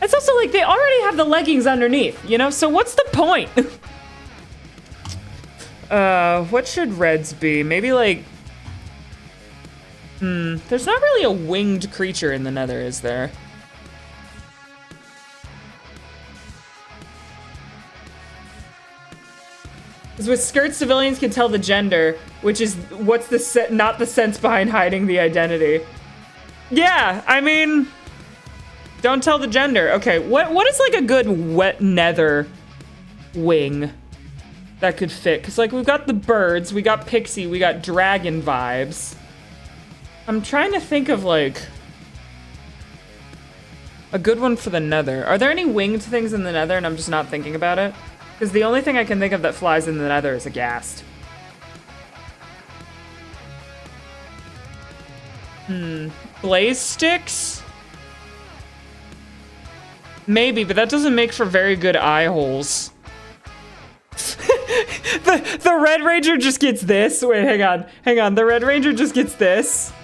It's also like they already have the leggings underneath, you know? So what's the point? What should reds be? Maybe like... there's not really a winged creature in the Nether, is there? Because with skirts, civilians can tell the gender, which is what's the not the sense behind hiding the identity. Yeah, I mean, don't tell the gender. Okay, what is like a good wet Nether wing that could fit? Because like we've got the birds, we got pixie, we got dragon vibes. I'm trying to think of like a good one for the Nether. Are there any winged things in the Nether and I'm just not thinking about it? Because the only thing I can think of that flies in the Nether is a ghast. Blaze sticks? Maybe, but that doesn't make for very good eye holes. the Red Ranger just gets this. Wait, hang on. The Red Ranger just gets this.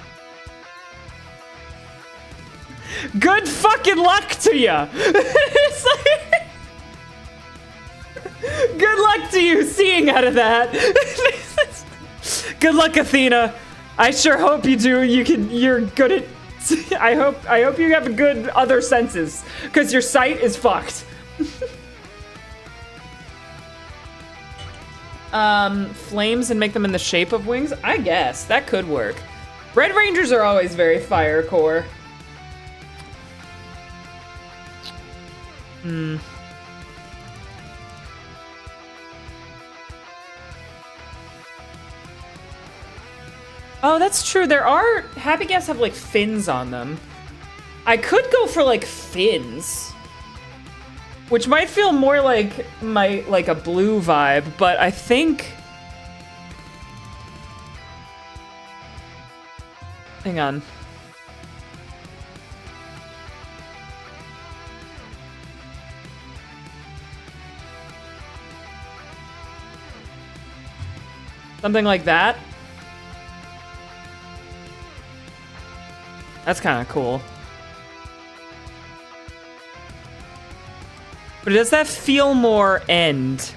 Good fucking luck to ya! It's like... Good luck to you seeing out of that. Good luck, Athena. I sure hope you do. You're good at... I hope you have good other senses, because your sight is fucked. Flames and make them in the shape of wings? I guess. That could work. Red Rangers are always very fire core. Oh, that's true. There are... Happy Gas have, like, fins on them. I could go for, like, fins. Which might feel more like a blue vibe, but I think... Hang on. Something like that. That's kind of cool. But does that feel more end?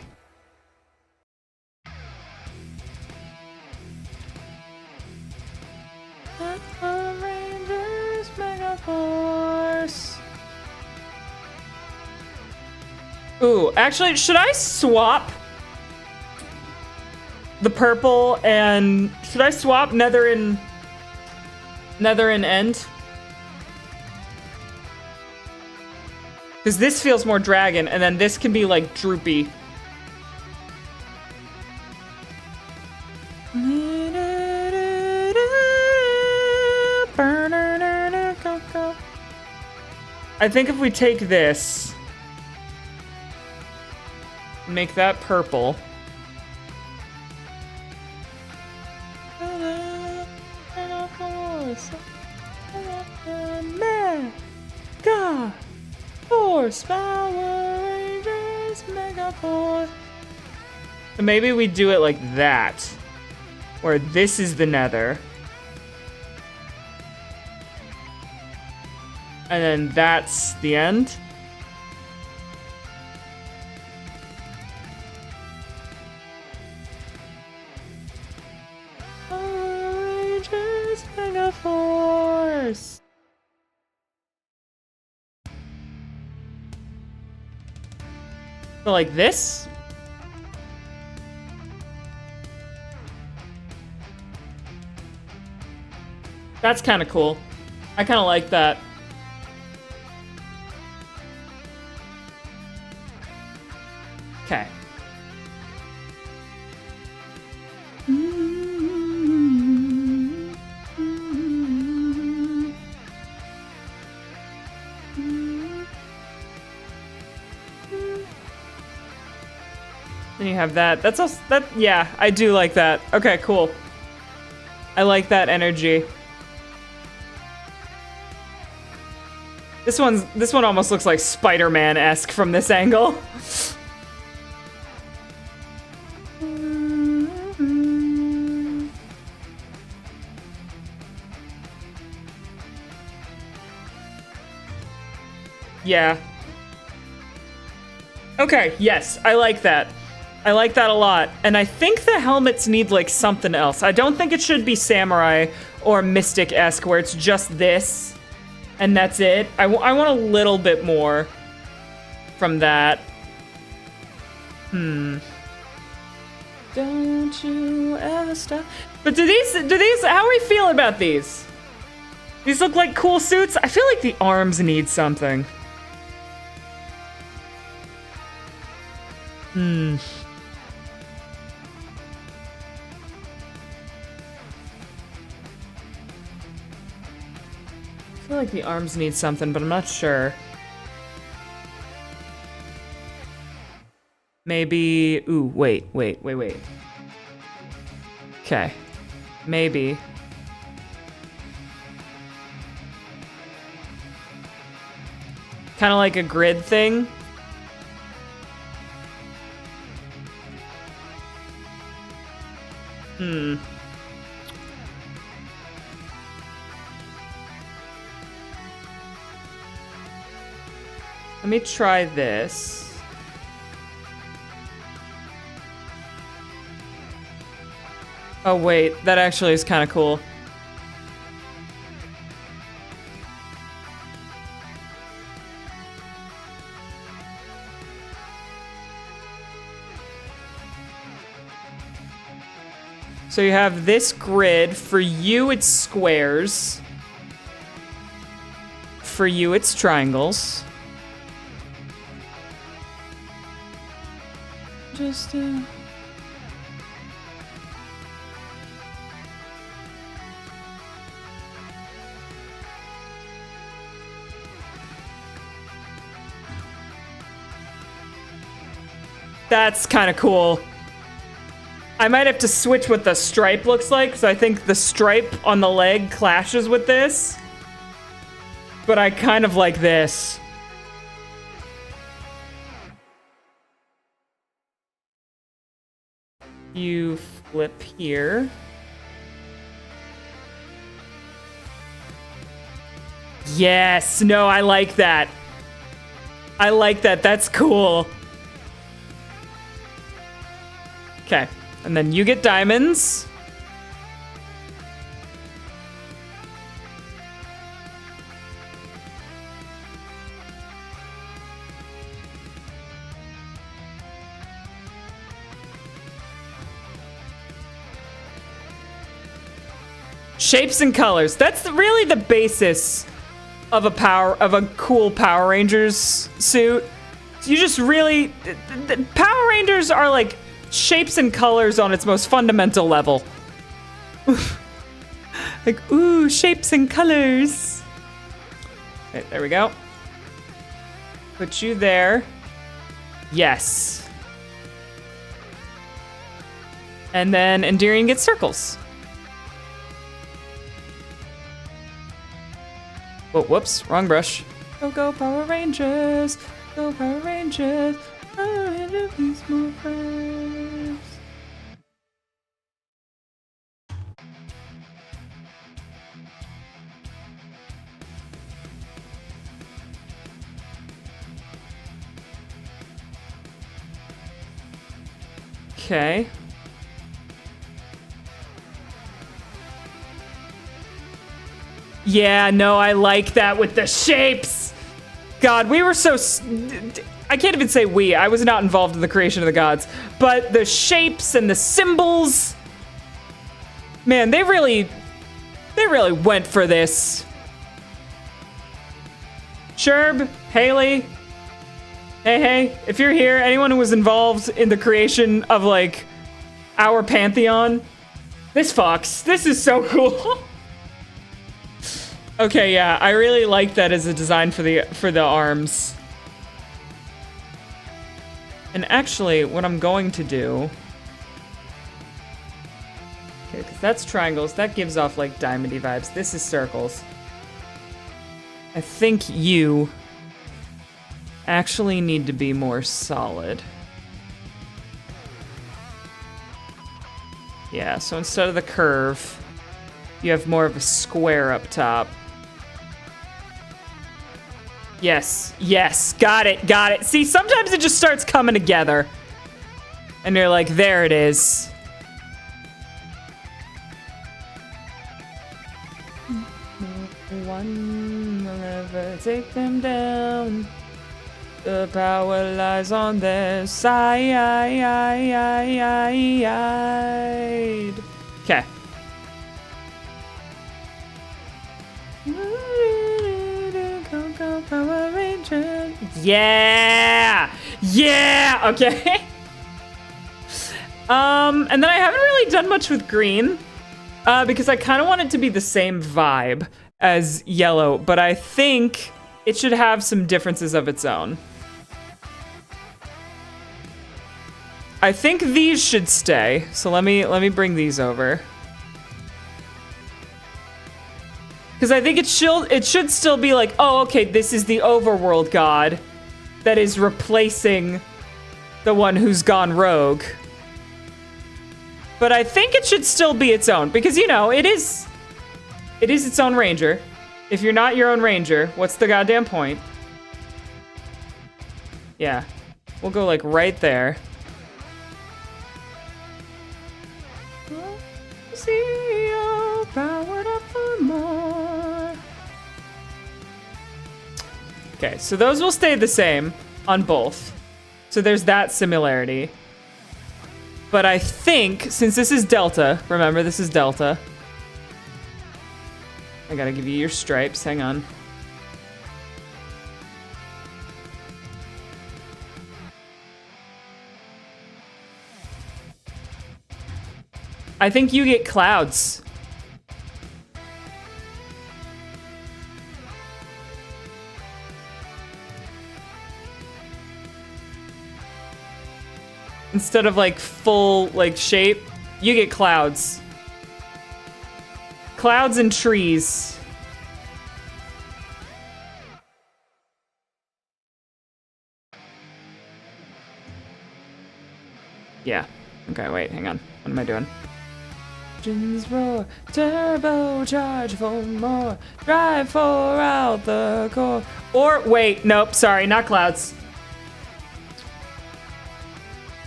Rangers, Mega Force. Ooh, actually, should I swap the purple and should I swap Nether and End? Because this feels more dragon, and then this can be like droopy. I think if we take this, make that purple. Mega Force, Power Rangers, Mega Force. So maybe we do it like that, where this is the Nether, and then that's the end. Power Rangers, Mega Force. So like this? That's kind of cool. I kind of like that. Okay. Then you you have that. That's also, yeah, I do like that. Okay, cool. I like that energy. This one almost looks like Spider-Man-esque from this angle. Yeah. Okay, yes, I like that. I like that a lot. And I think the helmets need, like, something else. I don't think it should be samurai or mystic-esque where it's just this and that's it. I want a little bit more from that. Don't you ever stop. But do these, how are we feeling about these? These look like cool suits. I feel like the arms need something. I feel like the arms need something, but I'm not sure. Maybe... Ooh, wait. Okay. Maybe. Kind of like a grid thing. Let me try this. Oh wait, that actually is kind of cool. So you have this grid. For you, it's squares. For you, it's triangles. Just, That's kind of cool. I might have to switch what the stripe looks like, because I think the stripe on the leg clashes with this. But I kind of like this. You flip here. Yes, no, I like that. I like that, that's cool. Okay, and then you get diamonds. Shapes and colors. That's really the basis of a cool Power Rangers suit. You just really... Power Rangers are like shapes and colors on its most fundamental level. Like, ooh, shapes and colors. Okay, there we go. Put you there. Yes. And then Endearing gets circles. Oh, whoops, wrong brush. Go, go, Power Rangers. Go, Power Rangers. Power Rangers, please, more friends. Okay. Yeah, no, I like that with the shapes. God, we were so... I can't even say we. I was not involved in the creation of the gods. But the shapes and the symbols... Man, they really went for this. Sherb, Haley, hey, if you're here, anyone who was involved in the creation of, like, our pantheon, this fucks. This is so cool. Okay, yeah, I really like that as a design for the arms. And actually, what I'm going to do... Okay, because that's triangles. That gives off, like, diamondy vibes. This is circles. I think you actually need to be more solid. Yeah, so instead of the curve, you have more of a square up top. Yes, yes, got it, got it. See, sometimes it just starts coming together. And you're like, there it is. One will ever take them down. The power lies on their side. Okay. Power Ranger. Yeah! Yeah! Okay. And then I haven't really done much with green. Because I kind of want it to be the same vibe as yellow, but I think it should have some differences of its own. I think these should stay, so let me bring these over. Because I think it should still be like, oh, okay, this is the overworld god that is replacing the one who's gone rogue. But I think it should still be its own, because, you know, it is its own ranger. If you're not your own ranger, what's the goddamn point? Yeah, we'll go, like, right there. See you powered up for more. Okay, so those will stay the same on both. So there's that similarity. But I think, since this is Delta, remember this is Delta. I gotta give you your stripes, hang on. I think you get clouds. Instead of like full like shape, you get clouds. Clouds and trees. Yeah. Okay, wait, hang on. What am I doing? Engines roar, turbocharge for more, drive for out the core. Or wait, nope, sorry, not clouds.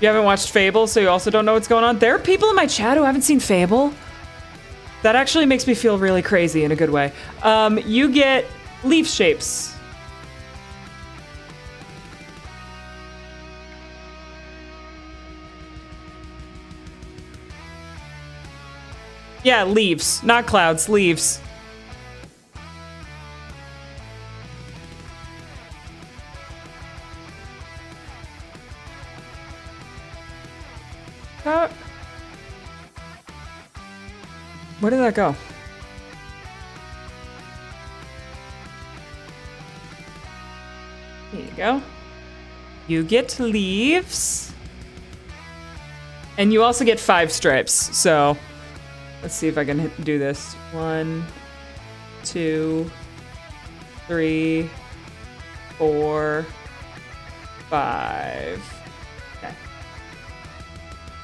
You haven't watched Fable, so you also don't know what's going on? There are people in my chat who haven't seen Fable. That actually makes me feel really crazy in a good way. You get leaf shapes. Yeah, leaves, not clouds, leaves. Where did that go? There you go. You get leaves. And you also get 5 stripes, so let's see if I can do this. 1, 2, 3, 4, 5. Okay.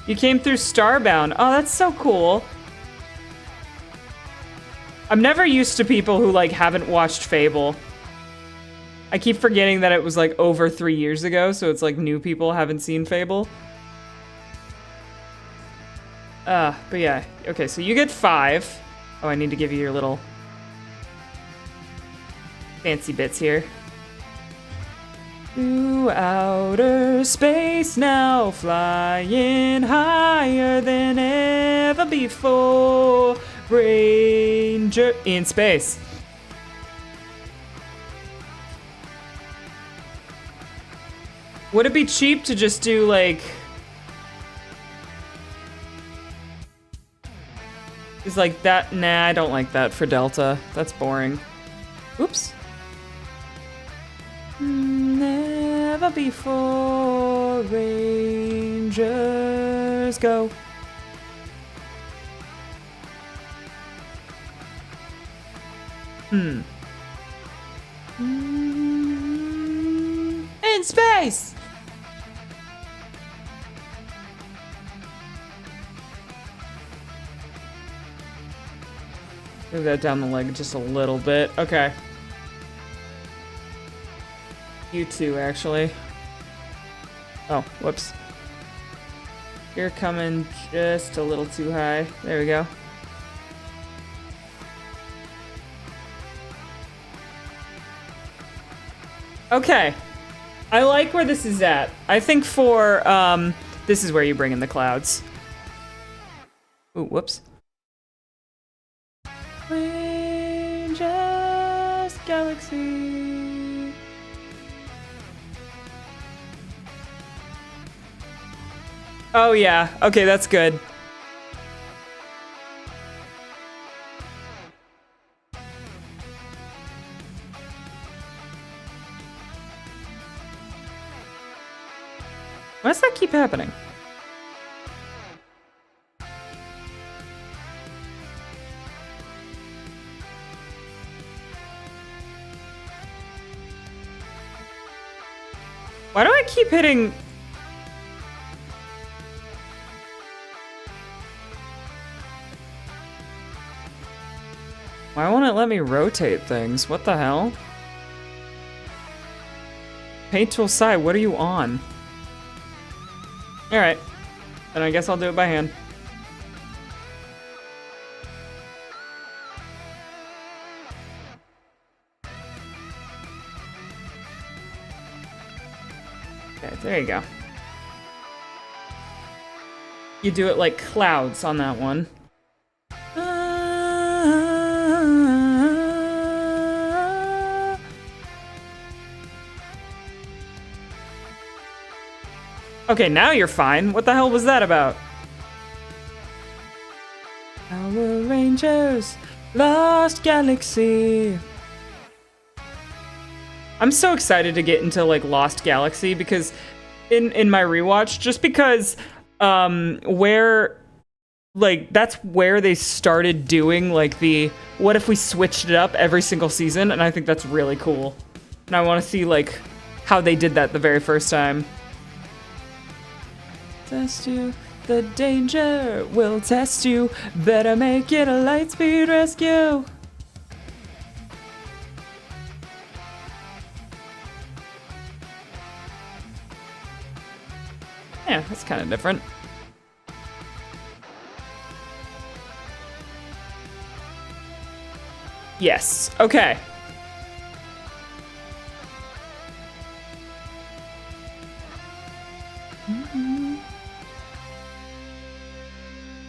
You came through Starbound. Oh, that's so cool. I'm never used to people who, like, haven't watched Fable. I keep forgetting that it was, like, over 3 years ago, so it's like new people haven't seen Fable. But yeah. Okay, so you get 5. Oh, I need to give you your little fancy bits here. To outer space now, flying higher than ever before. Ranger in space. Would it be cheap to just do like... Is like that? Nah, I don't like that for Delta. That's boring. Oops. Never before Power Rangers, go. In space! Move that down the leg just a little bit. Okay. You too, actually. Oh, whoops. You're coming just a little too high. There we go. Okay. I like where this is at. I think for, this is where you bring in the clouds. Ooh, whoops. Rangers Galaxy. Oh yeah, okay, that's good. Why does that keep happening? Why do I keep hitting? Why won't it let me rotate things? What the hell? Paint tool side, what are you on? Alright. Then I guess I'll do it by hand. Okay, there you go. You do it like clouds on that one. Okay, now you're fine. What the hell was that about? Power Rangers, Lost Galaxy. I'm so excited to get into like Lost Galaxy because in my rewatch, just because where like that's where they started doing like the what if we switched it up every single season, and I think that's really cool. And I want to see like how they did that the very first time. Test you, the danger will test you. Better make it a Lightspeed rescue. Yeah, that's kind of different. Yes, okay.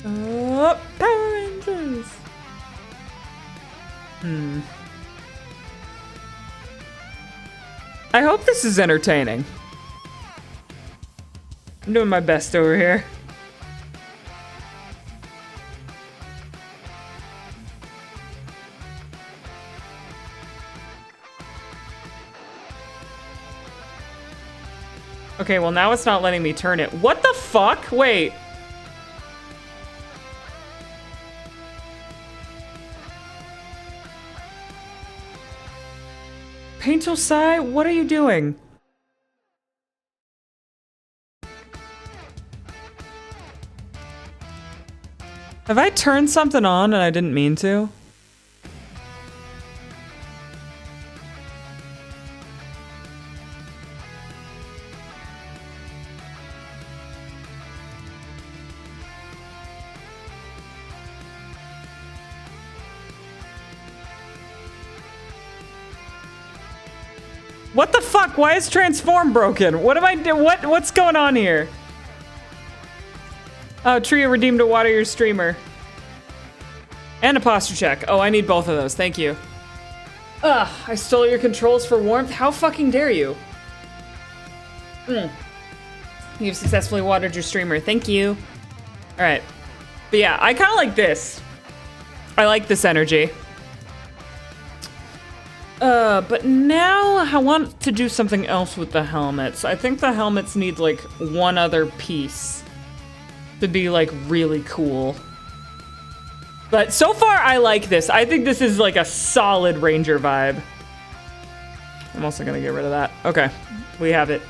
Oh, Power Rangers! I hope this is entertaining. I'm doing my best over here. Okay, well now it's not letting me turn it. What the fuck? Wait. Paintel Sai, what are you doing? Have I turned something on and I didn't mean to? What the fuck? Why is transform broken? What am I do? What's going on here? Oh, Tria redeemed a water your streamer. And a posture check. Oh, I need both of those. Thank you. Ugh, I stole your controls for warmth. How fucking dare you? You've successfully watered your streamer. Thank you. All right. But yeah, I kind of like this. I like this energy. But now I want to do something else with the helmets. I think the helmets need like one other piece to be like really cool. But so far I like this. I think this is like a solid Ranger vibe. I'm also gonna get rid of that. Okay, we have it.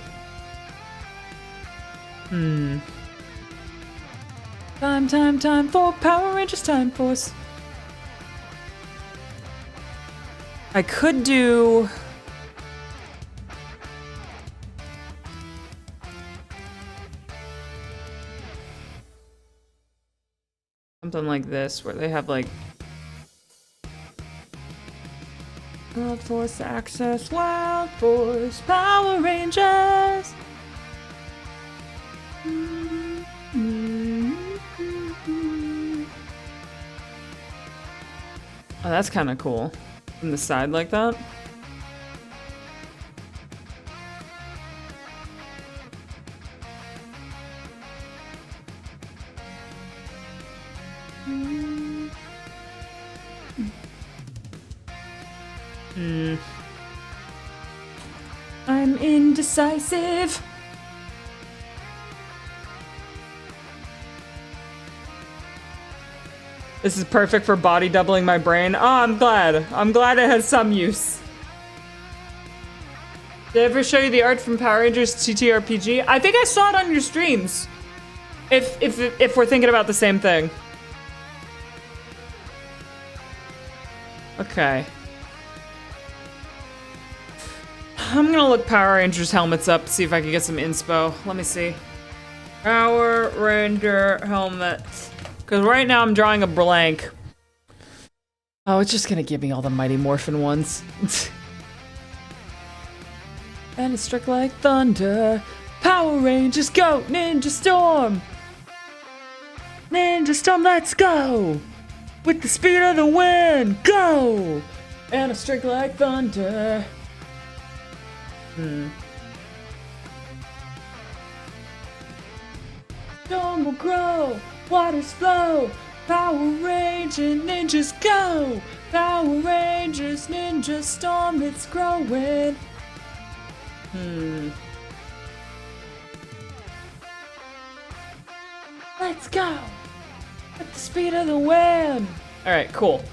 Time for Power Rangers Time Force. I could do... something like this, where they have like... Wild Force Access, Wild Force Power Rangers! Oh, that's kind of cool. From the side like that. I'm indecisive. This is perfect for body doubling my brain. Oh, I'm glad. I'm glad it has some use. Did I ever show you the art from Power Rangers TTRPG? I think I saw it on your streams. If we're thinking about the same thing. Okay. I'm gonna look Power Rangers helmets up, see if I can get some inspo. Let me see. Power Ranger helmets. Because right now I'm drawing a blank. Oh, it's just gonna give me all the Mighty Morphin ones. And it's struck like thunder. Power Rangers go! Ninja Storm! Ninja Storm, let's go! With the speed of the wind, go! And a strike like thunder. Storm will grow, waters flow, Power Ranger ninjas go! Power Rangers Ninja Storm, it's growing. Let's go! At the speed of the wind! Alright, cool.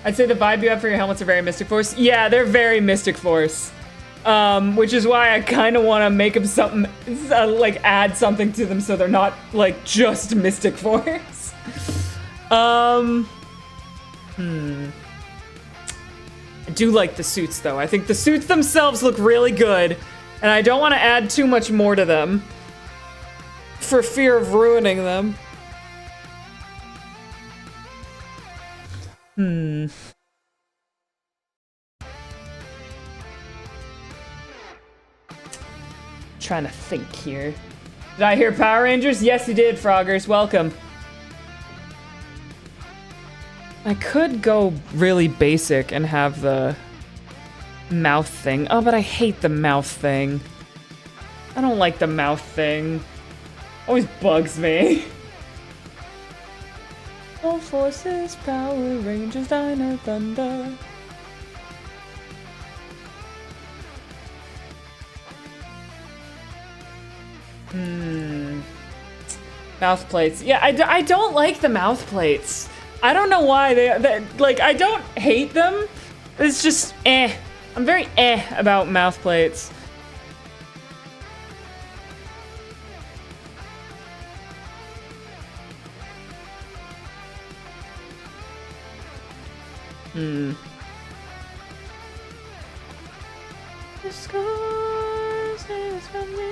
I'd say the vibe you have for your helmets are very Mystic Force. Yeah, they're very Mystic Force. Which is why I kind of want to make them something, like add something to them so they're not like just Mystic Force. I do like the suits though. I think the suits themselves look really good, and I don't want to add too much more to them for fear of ruining them. Trying to think here. Did I hear Power Rangers? Yes, you did, Froggers. Welcome. I could go really basic and have the mouth thing. Oh, but I hate the mouth thing. I don't like the mouth thing. Always bugs me. All forces, Power Rangers, Dino Thunder. Mouth plates. Yeah, I don't like the mouth plates. I don't know why they like, I don't hate them. It's just eh. I'm very eh about mouth plates. The scars is from me.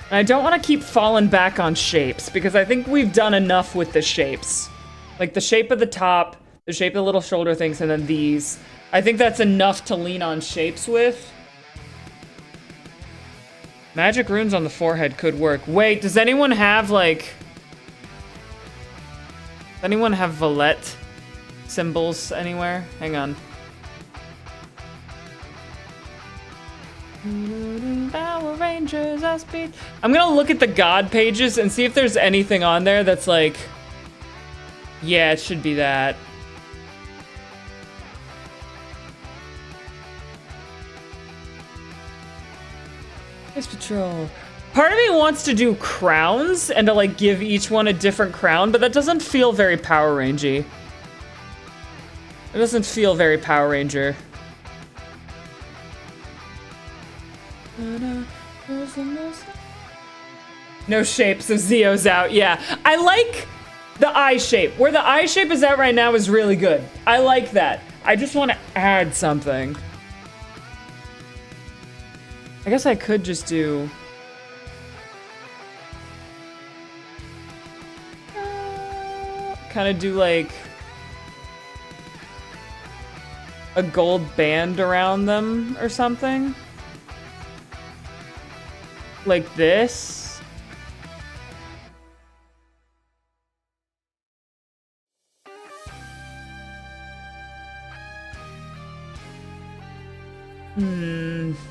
I don't want to keep falling back on shapes because I think we've done enough with the shapes. Like the shape of the top, the shape of the little shoulder things, and then these. I think that's enough to lean on shapes with. Magic runes on the forehead could work. Wait, does anyone have like... Does anyone have Valette symbols anywhere? Hang on. Power Rangers are speed. I'm gonna look at the God pages and see if there's anything on there that's like, yeah, it should be that. Space Patrol. Part of me wants to do crowns and to like give each one a different crown, but that doesn't feel very Power Rangey. It doesn't feel very Power Ranger. No shape, so Zio's out. Yeah, I like the eye shape. Where the eye shape is at right now is really good. I like that. I just want to add something. I guess I could just do... kind of do like... a gold band around them or something. Like this.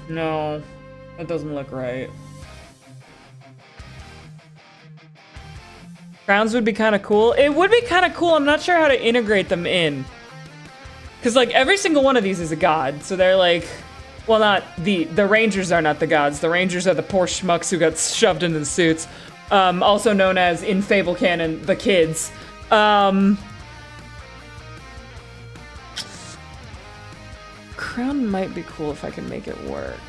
No. That doesn't look right. Crowns would be kind of cool. It would be kind of cool. I'm not sure how to integrate them in. Because, like, every single one of these is a god. So they're like... Well, not the Rangers are not the gods. The Rangers are the poor schmucks who got shoved into the suits. Also known as, in Fable canon, the kids. Crown might be cool if I can make it work.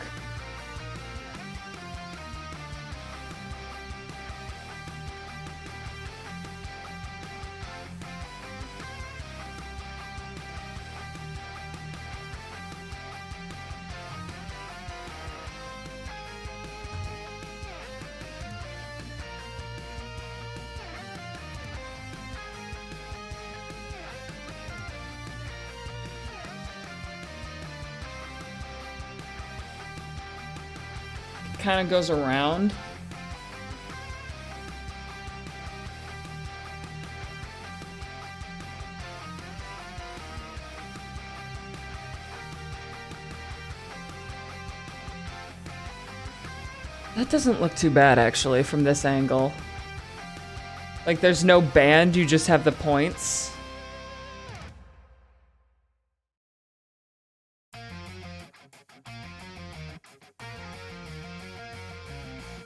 Kind of goes around. That doesn't look too bad actually from this angle. Like there's no band, you just have the points.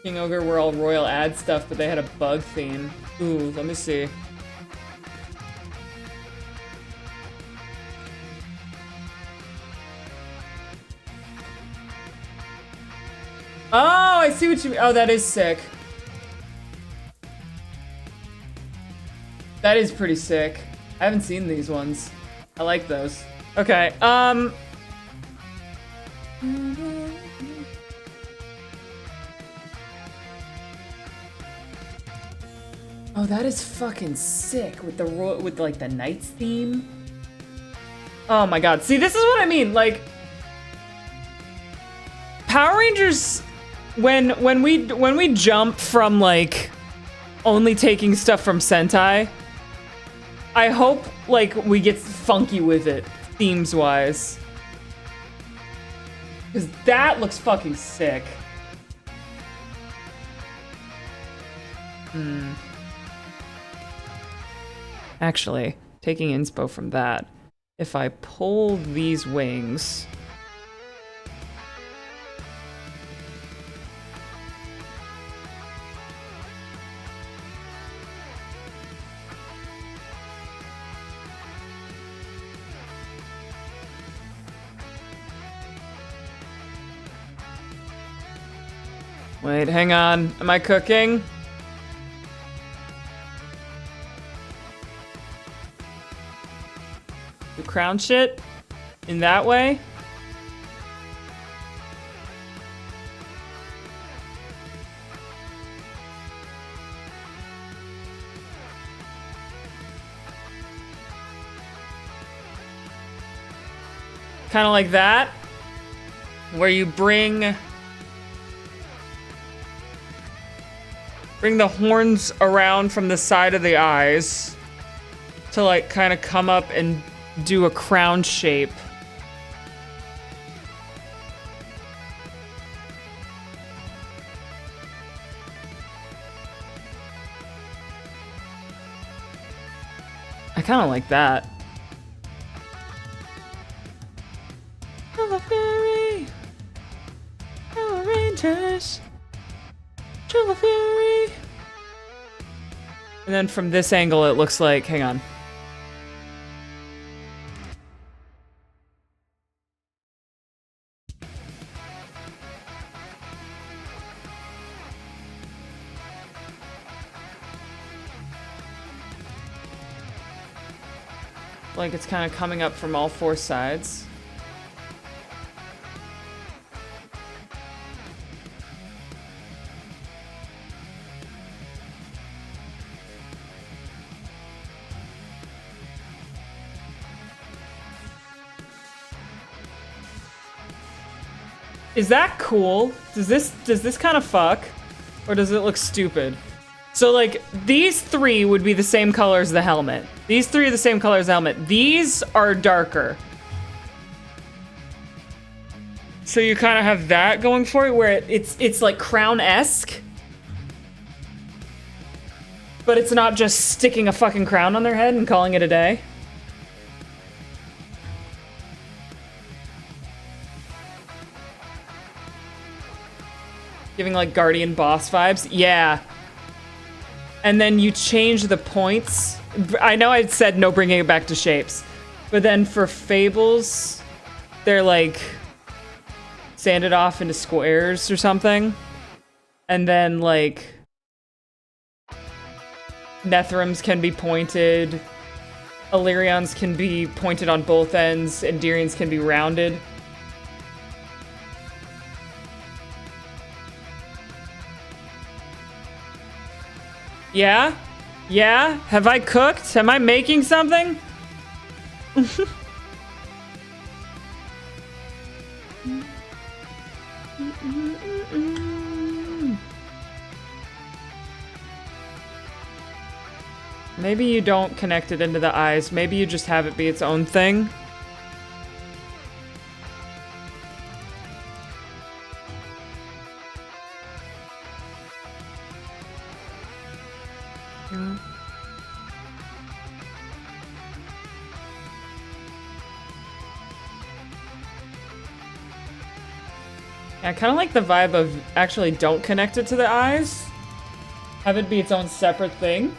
King Ogre were all royal ad stuff, but they had a bug theme. Ooh, let me see. Oh, I see what you mean. Oh, that is sick. That is pretty sick. I haven't seen these ones. I like those. Okay, oh, that is fucking sick with the like the Knights theme. Oh my god. See, this is what I mean. Like Power Rangers when we jump from like only taking stuff from Sentai, I hope like we get funky with it themes wise. Cuz that looks fucking sick. Actually, taking inspo from that, if I pull these wings... Wait, hang on. Am I cooking? Do crown shit in that way? Kind of like that, where you bring the horns around from the side of the eyes to like kind of come up and do a crown shape. kind of like that. Fury, Power Rangers, Fury. And then from this angle, it looks like, hang on. Like it's kind of coming up from all four sides. Is that cool? Does this kind of fuck? Or does it look stupid? So like these three would be the same color as the helmet. These three are the same color as the helmet. These are darker. So you kind of have that going for it where it's like crown-esque. But it's not just sticking a fucking crown on their head and calling it a day. Giving like Guardian boss vibes. Yeah. And then you change the points. I know I said no bringing it back to shapes. But then for Fables, they're like sanded off into squares or something. And then like Nethrum's can be pointed. Illyrions can be pointed on both ends. And Endurians can be rounded. Yeah? Yeah? Have I cooked? Am I making something? Maybe you don't connect it into the eyes. Maybe you just have it be its own thing. I kind of like the vibe of actually don't connect it to the eyes. Have it be its own separate thing.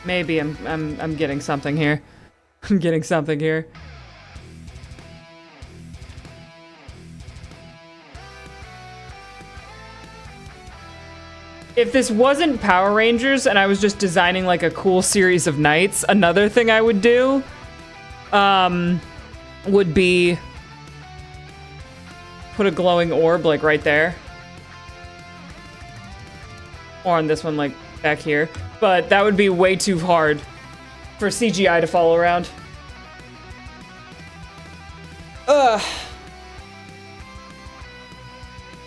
Maybe I'm getting something here. I'm getting something here. If this wasn't Power Rangers and I was just designing like a cool series of knights, another thing I would do would be put a glowing orb like right there. Or on this one like back here. But that would be way too hard for CGI to follow around. Ugh.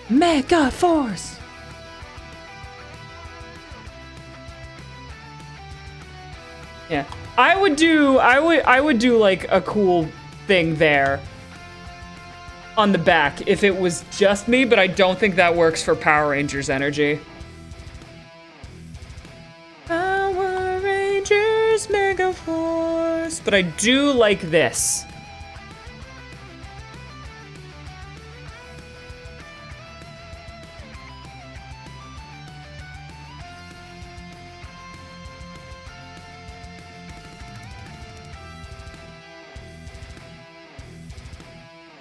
Mega Force. Yeah. I would do like a cool thing there on the back if it was just me, but I don't think that works for Power Rangers energy. Power Rangers Mega Force. But I do like this.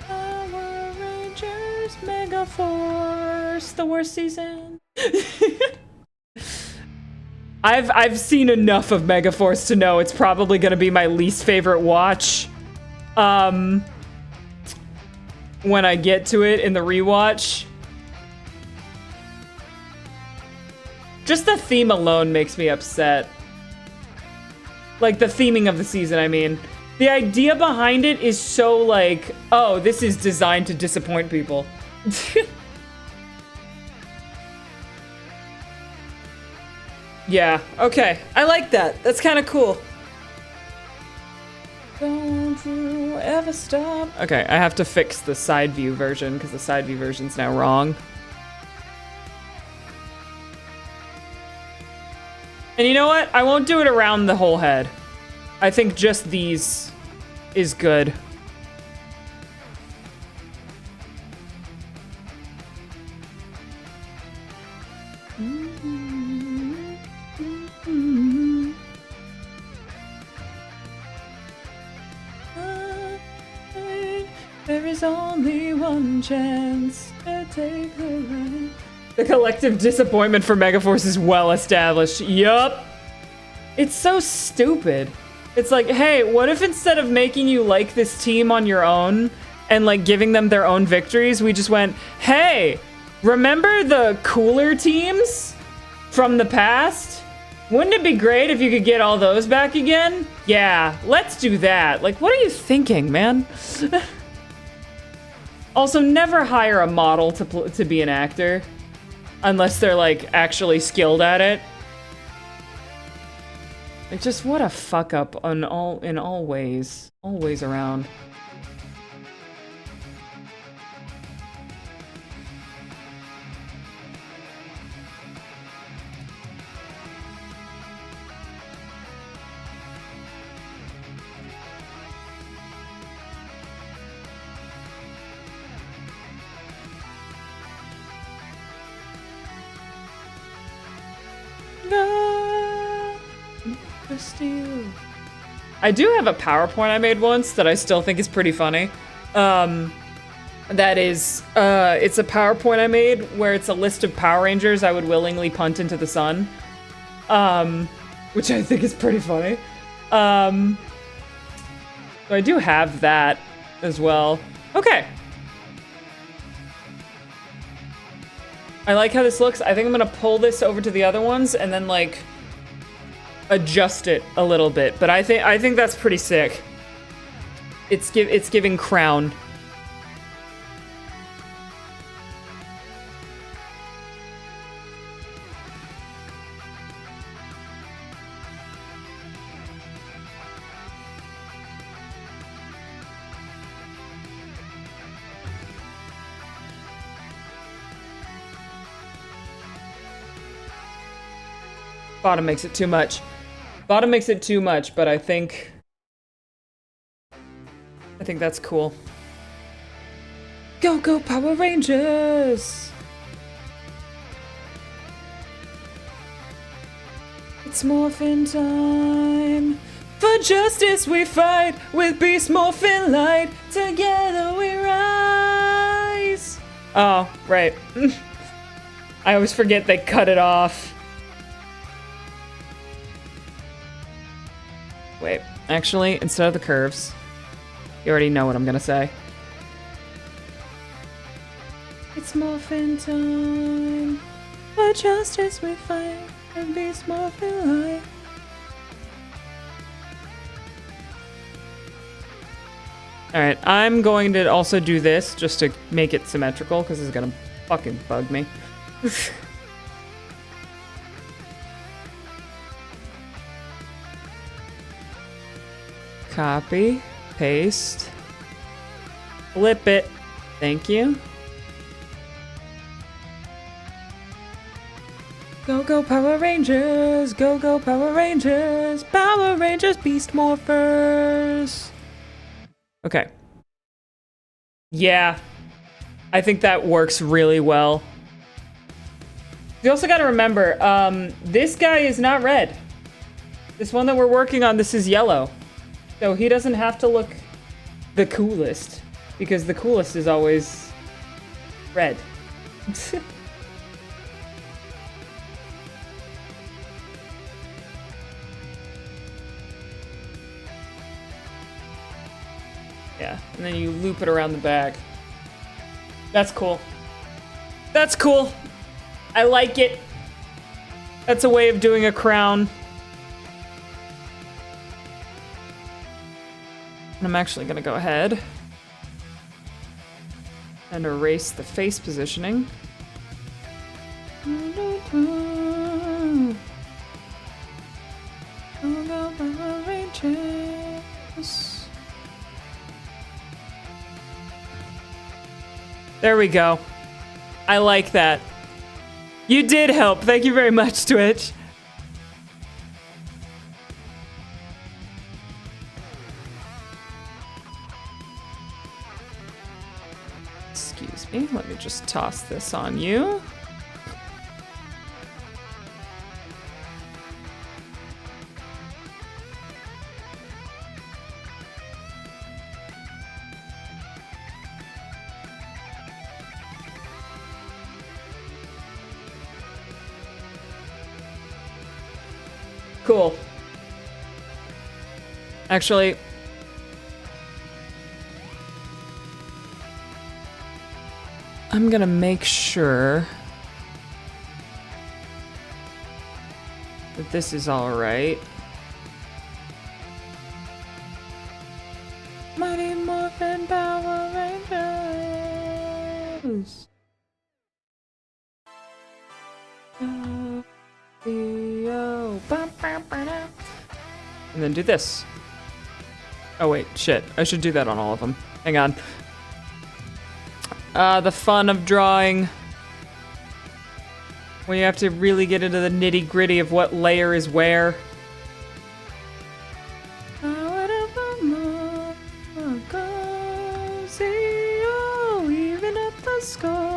Power Rangers Mega Force. The worst season. I've seen enough of Megaforce to know it's probably gonna be my least favorite watch. When I get to it in the rewatch. Just the theme alone makes me upset. Like the theming of the season, I mean. The idea behind it is so like, oh, this is designed to disappoint people. Yeah, okay. I like that. That's kind of cool. Don't you ever stop. Okay, I have to fix the side view version because the side view version's now wrong. And you know what? I won't do it around the whole head. I think just these is good. There is only one chance to take the ride. The collective disappointment for Megaforce is well established. Yup. It's so stupid. It's like, hey, what if instead of making you like this team on your own and like giving them their own victories, we just went, hey, remember the cooler teams from the past? Wouldn't it be great if you could get all those back again? Yeah, let's do that. Like, what are you thinking, man? Also, never hire a model to be an actor unless they're like actually skilled at it. Like, just what a fuck up in all ways around. I do have a PowerPoint I made once that I still think is pretty funny. That is, it's a PowerPoint I made where it's a list of Power Rangers I would willingly punt into the sun. Which I think is pretty funny. So I do have that as well. Okay. I like how this looks. I think I'm gonna pull this over to the other ones and then like adjust it a little bit, but I think that's pretty sick. It's giving crown. Bottom makes it too much. Bottom makes it too much, but I think that's cool. Go, go, Power Rangers! It's morphin' time. For justice we fight, with beast morphin' light. Together we rise. Oh, right. I always forget they cut it off. Wait, actually, instead of the curves, you already know what I'm gonna say. It's morphin' time. For justice we fight, and beast morphin' light. Alright, I'm going to also do this just to make it symmetrical, because it's gonna fucking bug me. Copy, paste, flip it. Thank you. Go, go, Power Rangers! Go, go, Power Rangers! Power Rangers Beast Morphers! Okay. Yeah. I think that works really well. You also gotta remember, this guy is not red. This one that we're working on, this is yellow. So he doesn't have to look the coolest, because the coolest is always red. Yeah, and then you loop it around the back. That's cool. That's cool. I like it. That's a way of doing a crown. And I'm actually gonna go ahead and erase the face positioning. There we go. I like that. You did help. Thank you very much, Twitch. Excuse me. Let me just toss this on you. Cool. Actually, I'm gonna make sure that this is all right. Mighty Morphin Power Rangers. And then do this. Oh wait, shit. I should do that on all of them. Hang on. The fun of drawing. When you have to really get into the nitty-gritty of what layer is where. Even at the score.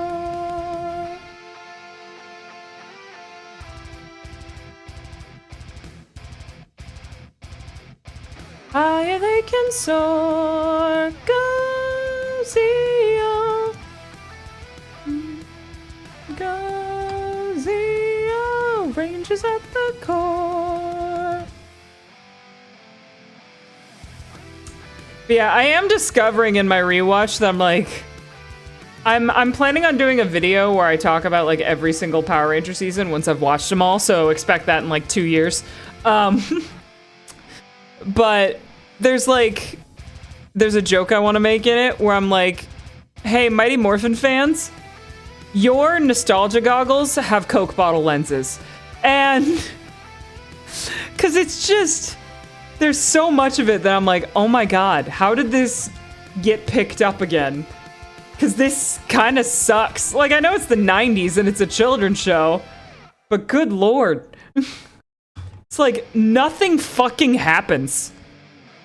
Higher they can soar, go Zeo, go Zeo, Rangers at the core. But yeah, I am discovering in my rewatch that I'm like, I'm planning on doing a video where I talk about like every single Power Ranger season once I've watched them all, so expect that in like 2 years. But there's a joke I want to make in it where I'm like, hey, Mighty Morphin fans, your nostalgia goggles have Coke bottle lenses. And because it's just, there's so much of it that I'm like, oh my God, how did this get picked up again? Because this kind of sucks. Like, I know it's the 90s and it's a children's show, but good Lord. It's like nothing fucking happens.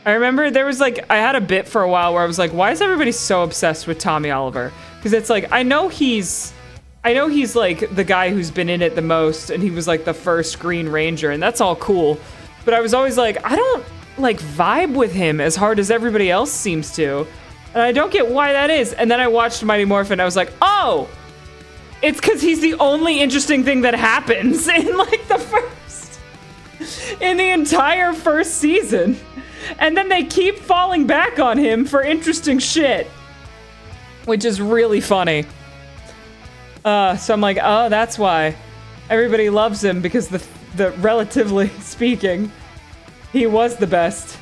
I remember there was like, I had a bit for a while where I was like, why is everybody so obsessed with Tommy Oliver? Because it's like, I know he's like the guy who's been in it the most, and he was like the first Green Ranger, and that's all cool. But I was always like, I don't like vibe with him as hard as everybody else seems to. And I don't get why that is. And then I watched Mighty Morphin and I was like, oh, it's because he's the only interesting thing that happens in like in the entire first season. And then they keep falling back on him for interesting shit, which is really funny. So I'm like, oh, that's why everybody loves him, because the relatively speaking, he was the best.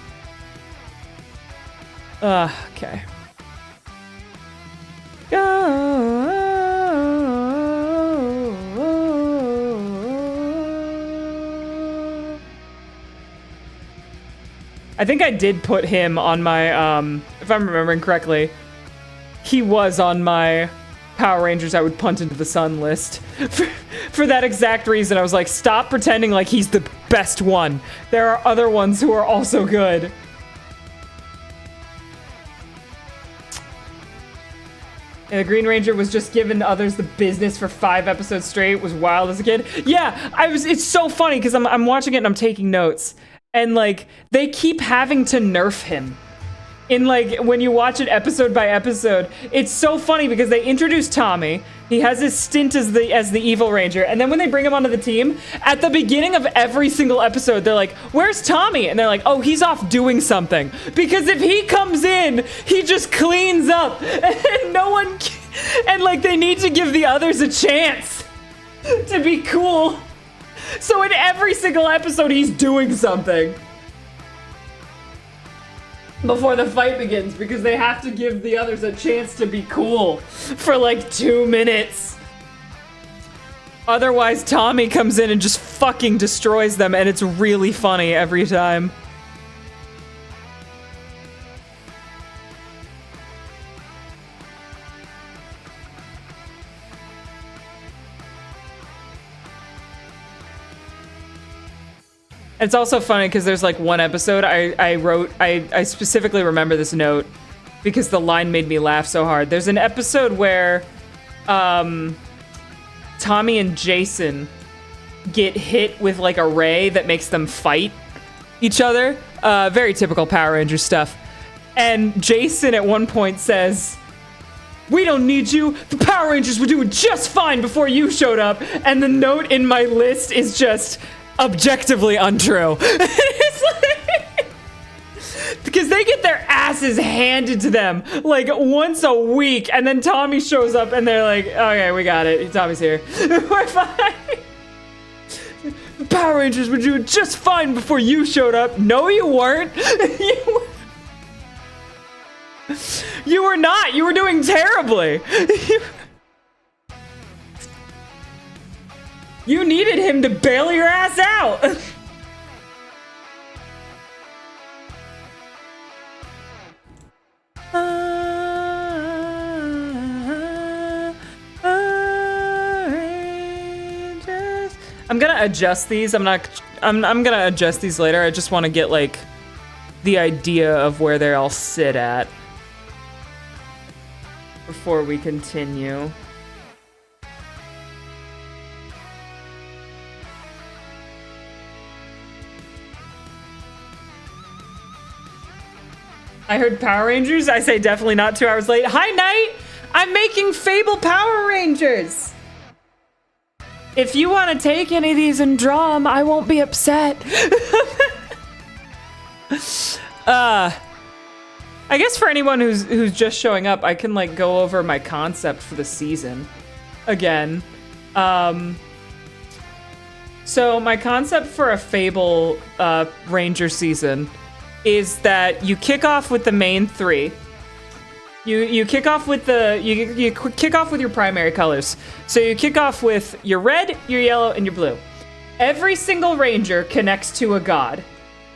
Okay. Go. I think I did put him on my, if I'm remembering correctly, he was on my Power Rangers I would punt into the sun list. For that exact reason, I was like, stop pretending like he's the best one. There are other ones who are also good. And the Green Ranger was just giving others the business for 5 episodes straight. Was wild as a kid. Yeah, it's so funny because I'm watching it and I'm taking notes. And like, they keep having to nerf him. In like, when you watch it episode by episode, it's so funny because they introduce Tommy. He has his stint as the evil ranger. And then when they bring him onto the team, at the beginning of every single episode, they're like, where's Tommy? And they're like, oh, he's off doing something. Because if he comes in, he just cleans up. And no one, and like, they need to give the others a chance to be cool. So in every single episode, he's doing something before the fight begins, because they have to give the others a chance to be cool for like 2 minutes. Otherwise, Tommy comes in and just fucking destroys them, and it's really funny every time. It's also funny because there's like one episode I specifically remember this note because the line made me laugh so hard. There's an episode where Tommy and Jason get hit with like a ray that makes them fight each other. Very typical Power Ranger stuff. And Jason at one point says, "We don't need you. The Power Rangers were doing just fine before you showed up." And the note in my list is just objectively untrue. It's like, because they get their asses handed to them like once a week, and then Tommy shows up and they're like, "Okay, we got it. Tommy's here. We're fine. The Power Rangers were doing just fine before you showed up." No, you weren't. You were not. You were doing terribly. You needed him to bail your ass out. I'm gonna adjust these. I'm gonna adjust these later. I just want to get like the idea of where they all sit at before we continue. I heard Power Rangers. I say definitely not 2 hours late. Hi, Knight. I'm making Fable Power Rangers. If you want to take any of these and draw them, I won't be upset. I guess for anyone who's just showing up, I can like go over my concept for the season again. So my concept for a Fable Ranger season is that you kick off with the main three. You kick off with you kick off with your primary colors. So you kick off with your red, your yellow, and your blue. Every single ranger connects to a god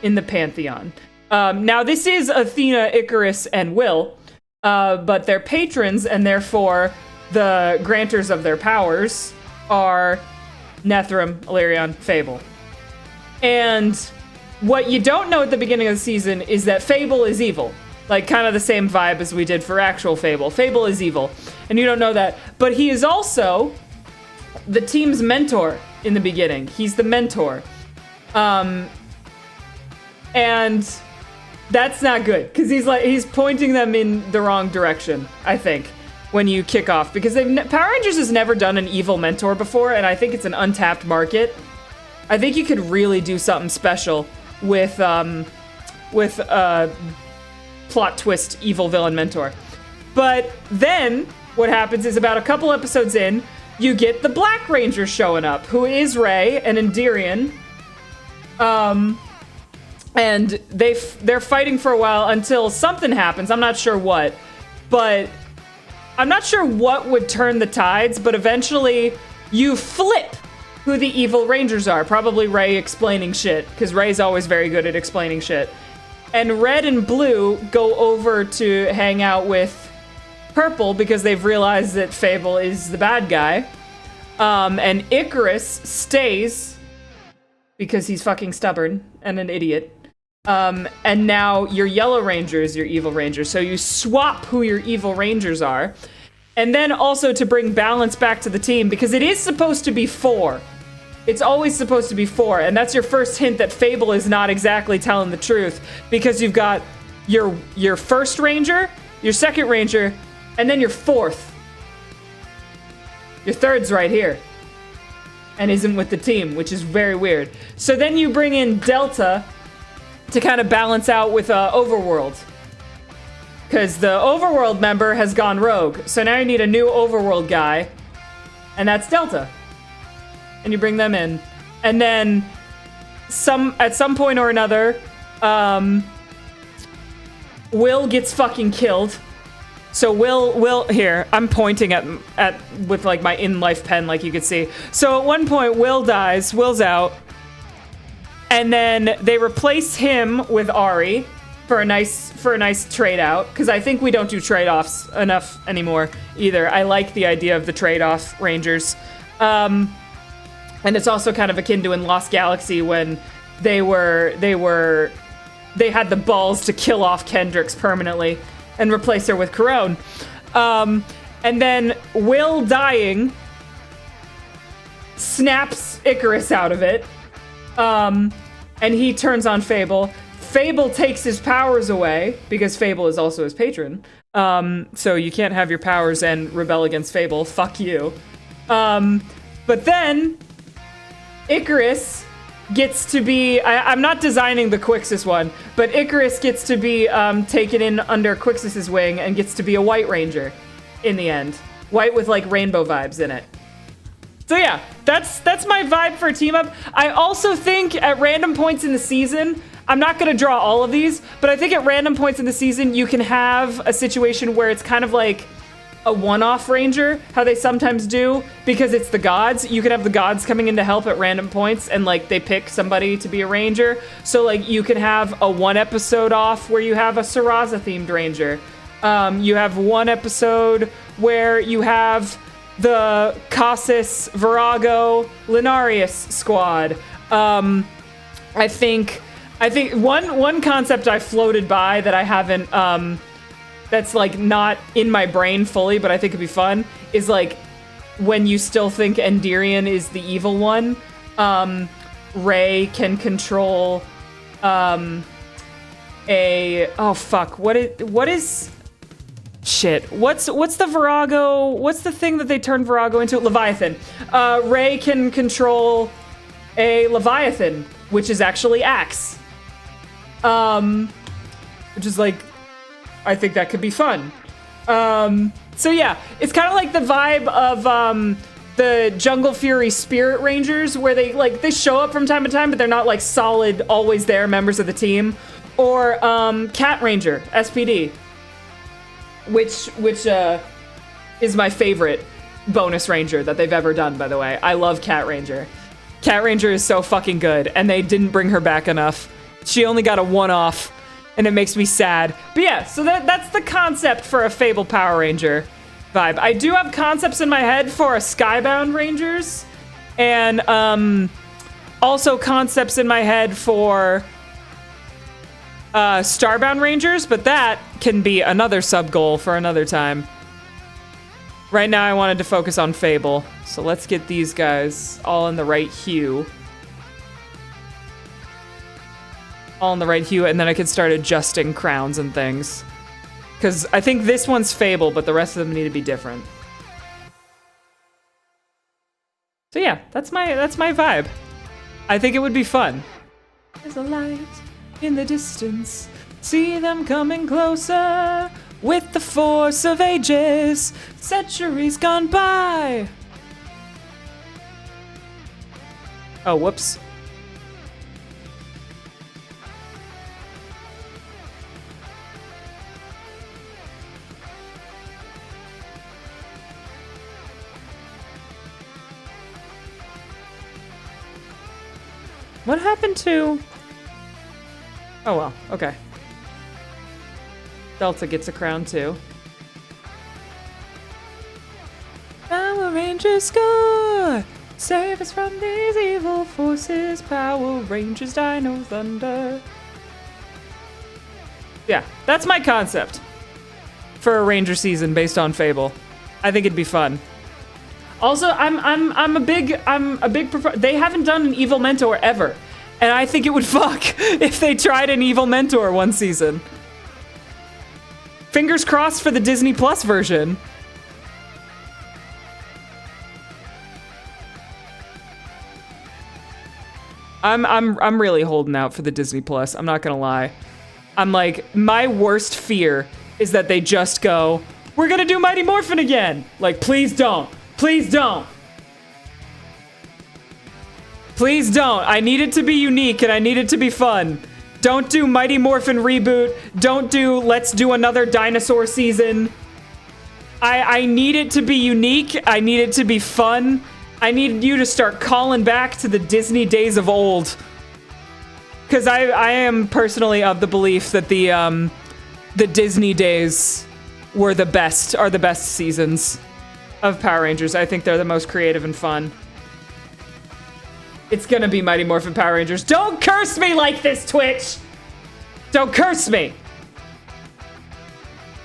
in the pantheon. Now this is Athena, Icarus, and Will, but their patrons and therefore the grantors of their powers are Nethrum, Illyrion, Fable. And what you don't know at the beginning of the season is that Fable is evil. Like, kind of the same vibe as we did for actual Fable. Fable is evil, and you don't know that. But he is also the team's mentor in the beginning. He's the mentor. And that's not good, because he's pointing them in the wrong direction, I think, when you kick off. Because Power Rangers has never done an evil mentor before, and I think it's an untapped market. I think you could really do something special with plot twist evil villain mentor. But then what happens is about a couple episodes in, you get the Black Ranger showing up, who is Ray, an Endirian. And they're fighting for a while until something happens. I'm not sure what, but I'm not sure what would turn the tides, but eventually you flip who the evil Rangers are. Probably Ray explaining shit, because Ray's always very good at explaining shit. And Red and Blue go over to hang out with Purple because they've realized that Fable is the bad guy. And Icarus stays because he's fucking stubborn and an idiot. And now your Yellow Ranger is your evil Ranger. So you swap who your evil Rangers are. And then also to bring balance back to the team, because it is supposed to be 4. It's always supposed to be 4, and that's your first hint that Fable is not exactly telling the truth, because you've got your first Ranger, your second Ranger, and then your fourth. Your third's right here, and isn't with the team, which is very weird. So then you bring in Delta to kind of balance out with Overworld, because the Overworld member has gone rogue, so now you need a new Overworld guy, and that's Delta. And you bring them in. And then at some point or another, Will gets fucking killed. So Will here, I'm pointing at with like my in-life pen, like you could see. So at one point Will dies, Will's out. And then they replace him with Ari for a nice trade out, because I think we don't do trade-offs enough anymore either. I like the idea of the trade-off Rangers. And it's also kind of akin to in Lost Galaxy when they had the balls to kill off Kendrix permanently and replace her with Corone. And then Will dying snaps Icarus out of it. And he turns on Fable. Fable takes his powers away because Fable is also his patron. So you can't have your powers and rebel against Fable. Fuck you. But then Icarus gets to be, I'm not designing the Quixis one, but Icarus gets to be taken in under Quixis's wing and gets to be a White Ranger in the end. White with like rainbow vibes in it. So yeah, that's my vibe for a team up. I also think at random points in the season, I'm not gonna draw all of these, but I think at random points in the season, you can have a situation where it's kind of like a one-off ranger, how they sometimes do, because it's the gods. You can have the gods coming in to help at random points, and like they pick somebody to be a ranger. So like you can have a one episode off where you have a Saraza themed ranger. You have one episode where you have the Cassis, Virago, Linarius squad. I think one concept I floated by that I haven't that's like not in my brain fully, but I think it'd be fun, is like when you still think Endirion is the evil one, Ray can control oh fuck, what is shit, what's the Virago, what's the thing that they turn Virago into? Leviathan. Ray can control a Leviathan, which is actually Axe. Which is like, I think that could be fun. So yeah, it's kind of like the vibe of the Jungle Fury Spirit Rangers, where they show up from time to time, but they're not like solid, always there members of the team. Or Cat Ranger, SPD, which is my favorite bonus ranger that they've ever done, by the way. I love Cat Ranger. Cat Ranger is so fucking good, and they didn't bring her back enough. She only got a one-off, and it makes me sad. But yeah, so that's the concept for a Fable Power Ranger vibe. I do have concepts in my head for a Skybound Rangers, and also concepts in my head for Starbound Rangers, but that can be another sub-goal for another time. Right now I wanted to focus on Fable, so let's get these guys all in the right hue. All in the right hue, and then I can start adjusting crowns and things. Because I think this one's Fable, but the rest of them need to be different. So yeah, that's my vibe. I think it would be fun. There's a light in the distance, see them coming closer, with the force of ages, centuries gone by. Oh, whoops. What happened to... Oh well, okay. Delta gets a crown too. Power Rangers score! Save us from these evil forces, Power Rangers Dino Thunder. Yeah, that's my concept for a Ranger season based on Fable. I think it'd be fun. Also, I'm a big they haven't done an evil mentor ever. And I think it would fuck if they tried an evil mentor one season. Fingers crossed for the Disney Plus version. I'm really holding out for the Disney Plus. I'm not gonna lie. I'm like, my worst fear is that they just go, we're gonna do Mighty Morphin again. Like, please don't. Please don't. Please don't. I need it to be unique and I need it to be fun. Don't do Mighty Morphin reboot. Don't do let's do another dinosaur season. I need it to be unique. I need it to be fun. I need you to start calling back to the Disney days of old. Because I am personally of the belief that the Disney days are the best seasons of Power Rangers. I think they're the most creative and fun. It's gonna be Mighty Morphin Power Rangers. Don't curse me like this, Twitch! Don't curse me!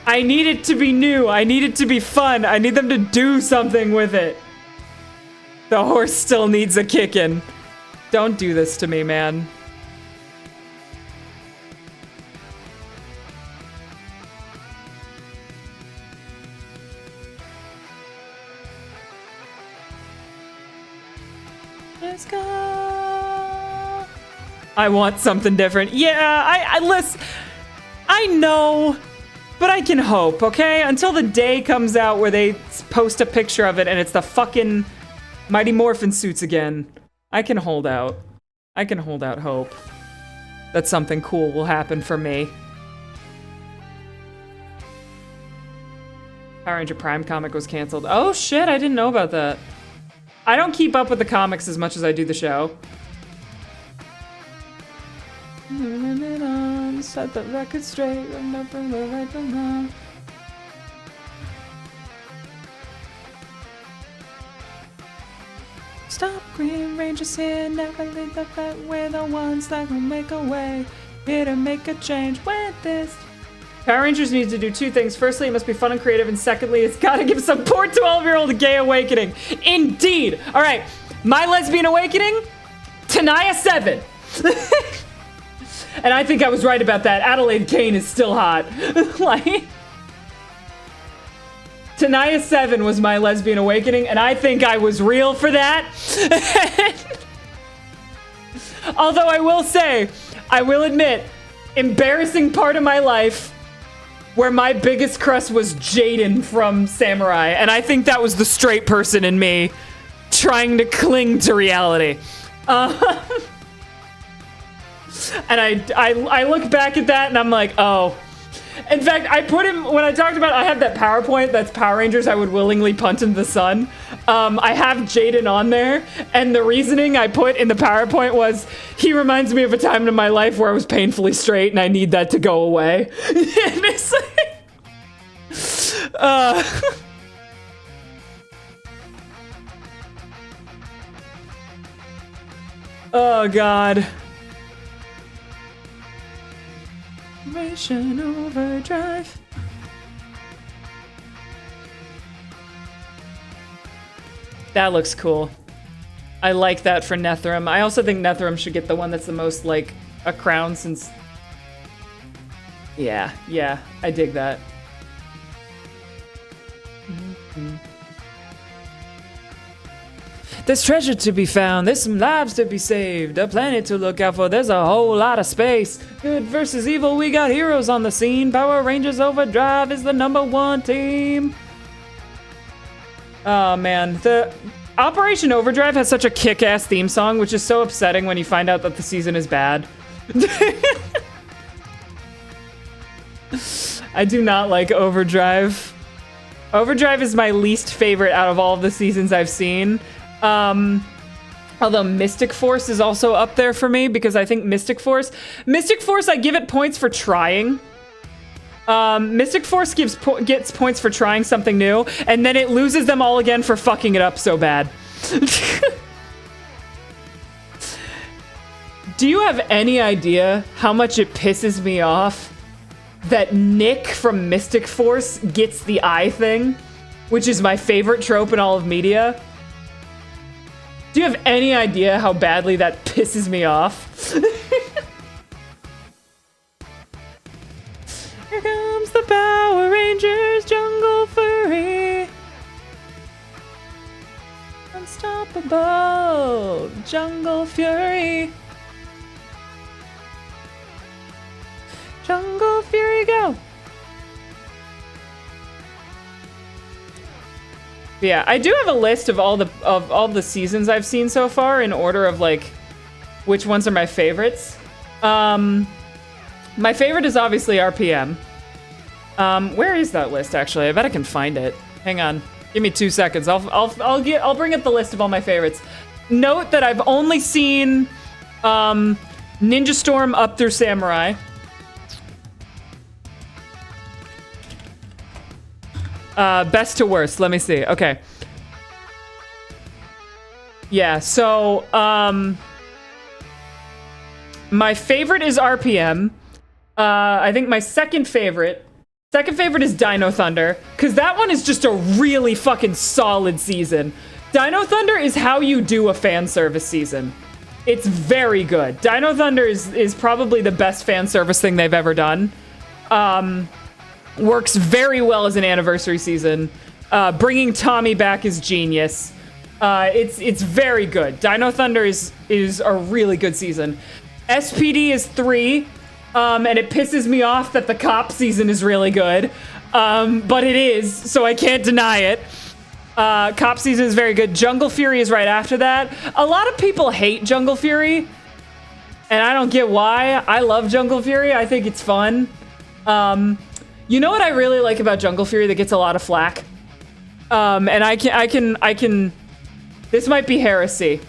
I need it to be new. I need it to be fun. I need them to do something with it. The horse still needs a kickin'. Don't do this to me, man. Let's go. I want something different. Yeah, I listen. I know, but I can hope, okay? Until the day comes out where they post a picture of it and it's the fucking Mighty Morphin suits again. I can hold out. I can hold out hope that something cool will happen for me. Power Ranger Prime comic was canceled. Oh shit, I didn't know about that. I don't keep up with the comics as much as I do the show. Set the record straight. Stop Green Rangers here, never leave the back. We're the ones that will make a way. Here to make a change with this. Power Rangers needs to do two things. Firstly, it must be fun and creative, and secondly, it's gotta give support to 12-year-old gay awakening. Indeed. All right, my lesbian awakening, Tanaya 7. And I think I was right about that. Adelaide Kane is still hot. Like, Tanaya 7 was my lesbian awakening, and I think I was real for that. Although I will say, I will admit, embarrassing part of my life where my biggest crush was Jaden from Samurai, and I think that was the straight person in me trying to cling to reality. And I look back at that and I'm like, oh. In fact, I put him, when I talked about, I have that PowerPoint that's Power Rangers I would willingly punt into the sun. I have Jaden on there, and the reasoning I put in the PowerPoint was, he reminds me of a time in my life where I was painfully straight and I need that to go away. And it's like, oh God. Ration Overdrive. That looks cool. I like that for Netherim. I also think Netherim should get the one that's the most like a crown since... Yeah, I dig that. There's treasure to be found, there's some lives to be saved, a planet to look out for, there's a whole lot of space. Good versus evil, we got heroes on the scene. Power Rangers Overdrive is the #1 team. Oh man, the Operation Overdrive has such a kick-ass theme song, which is so upsetting when you find out that the season is bad. I do not like Overdrive. Overdrive is my least favorite out of all of the seasons I've seen. Although Mystic Force is also up there for me because I think Mystic Force, I give it points for trying. Mystic Force gets points for trying something new, and then it loses them all again for fucking it up so bad. Do you have any idea how much it pisses me off that Nick from Mystic Force gets the eye thing, which is my favorite trope in all of media? Do you have any idea how badly that pisses me off? Here comes the Power Rangers, Jungle Fury. Unstoppable, Jungle Fury. Jungle Fury, go. Yeah, I do have a list of all the seasons I've seen so far in order of like which ones are my favorites. My favorite is obviously RPM. Where is that list actually? I bet I can find it. Hang on, give me 2 seconds. I'll bring up the list of all my favorites. Note that I've only seen Ninja Storm up through Samurai. Best to worst, let me see. Okay. Yeah, so, my favorite is RPM. I think my second favorite is Dino Thunder, because that one is just a really fucking solid season. Dino Thunder is how you do a fan service season. It's very good. Dino Thunder is probably the best fan service thing they've ever done. Works very well as an anniversary season. Bringing Tommy back is genius. It's very good. Dino Thunder is a really good season. SPD is 3, and it pisses me off that the cop season is really good. But it is, so I can't deny it. Cop season is very good. Jungle Fury is right after that. A lot of people hate Jungle Fury, and I don't get why. I love Jungle Fury. I think it's fun. You know what I really like about Jungle Fury that gets a lot of flack? And I can. This might be heresy.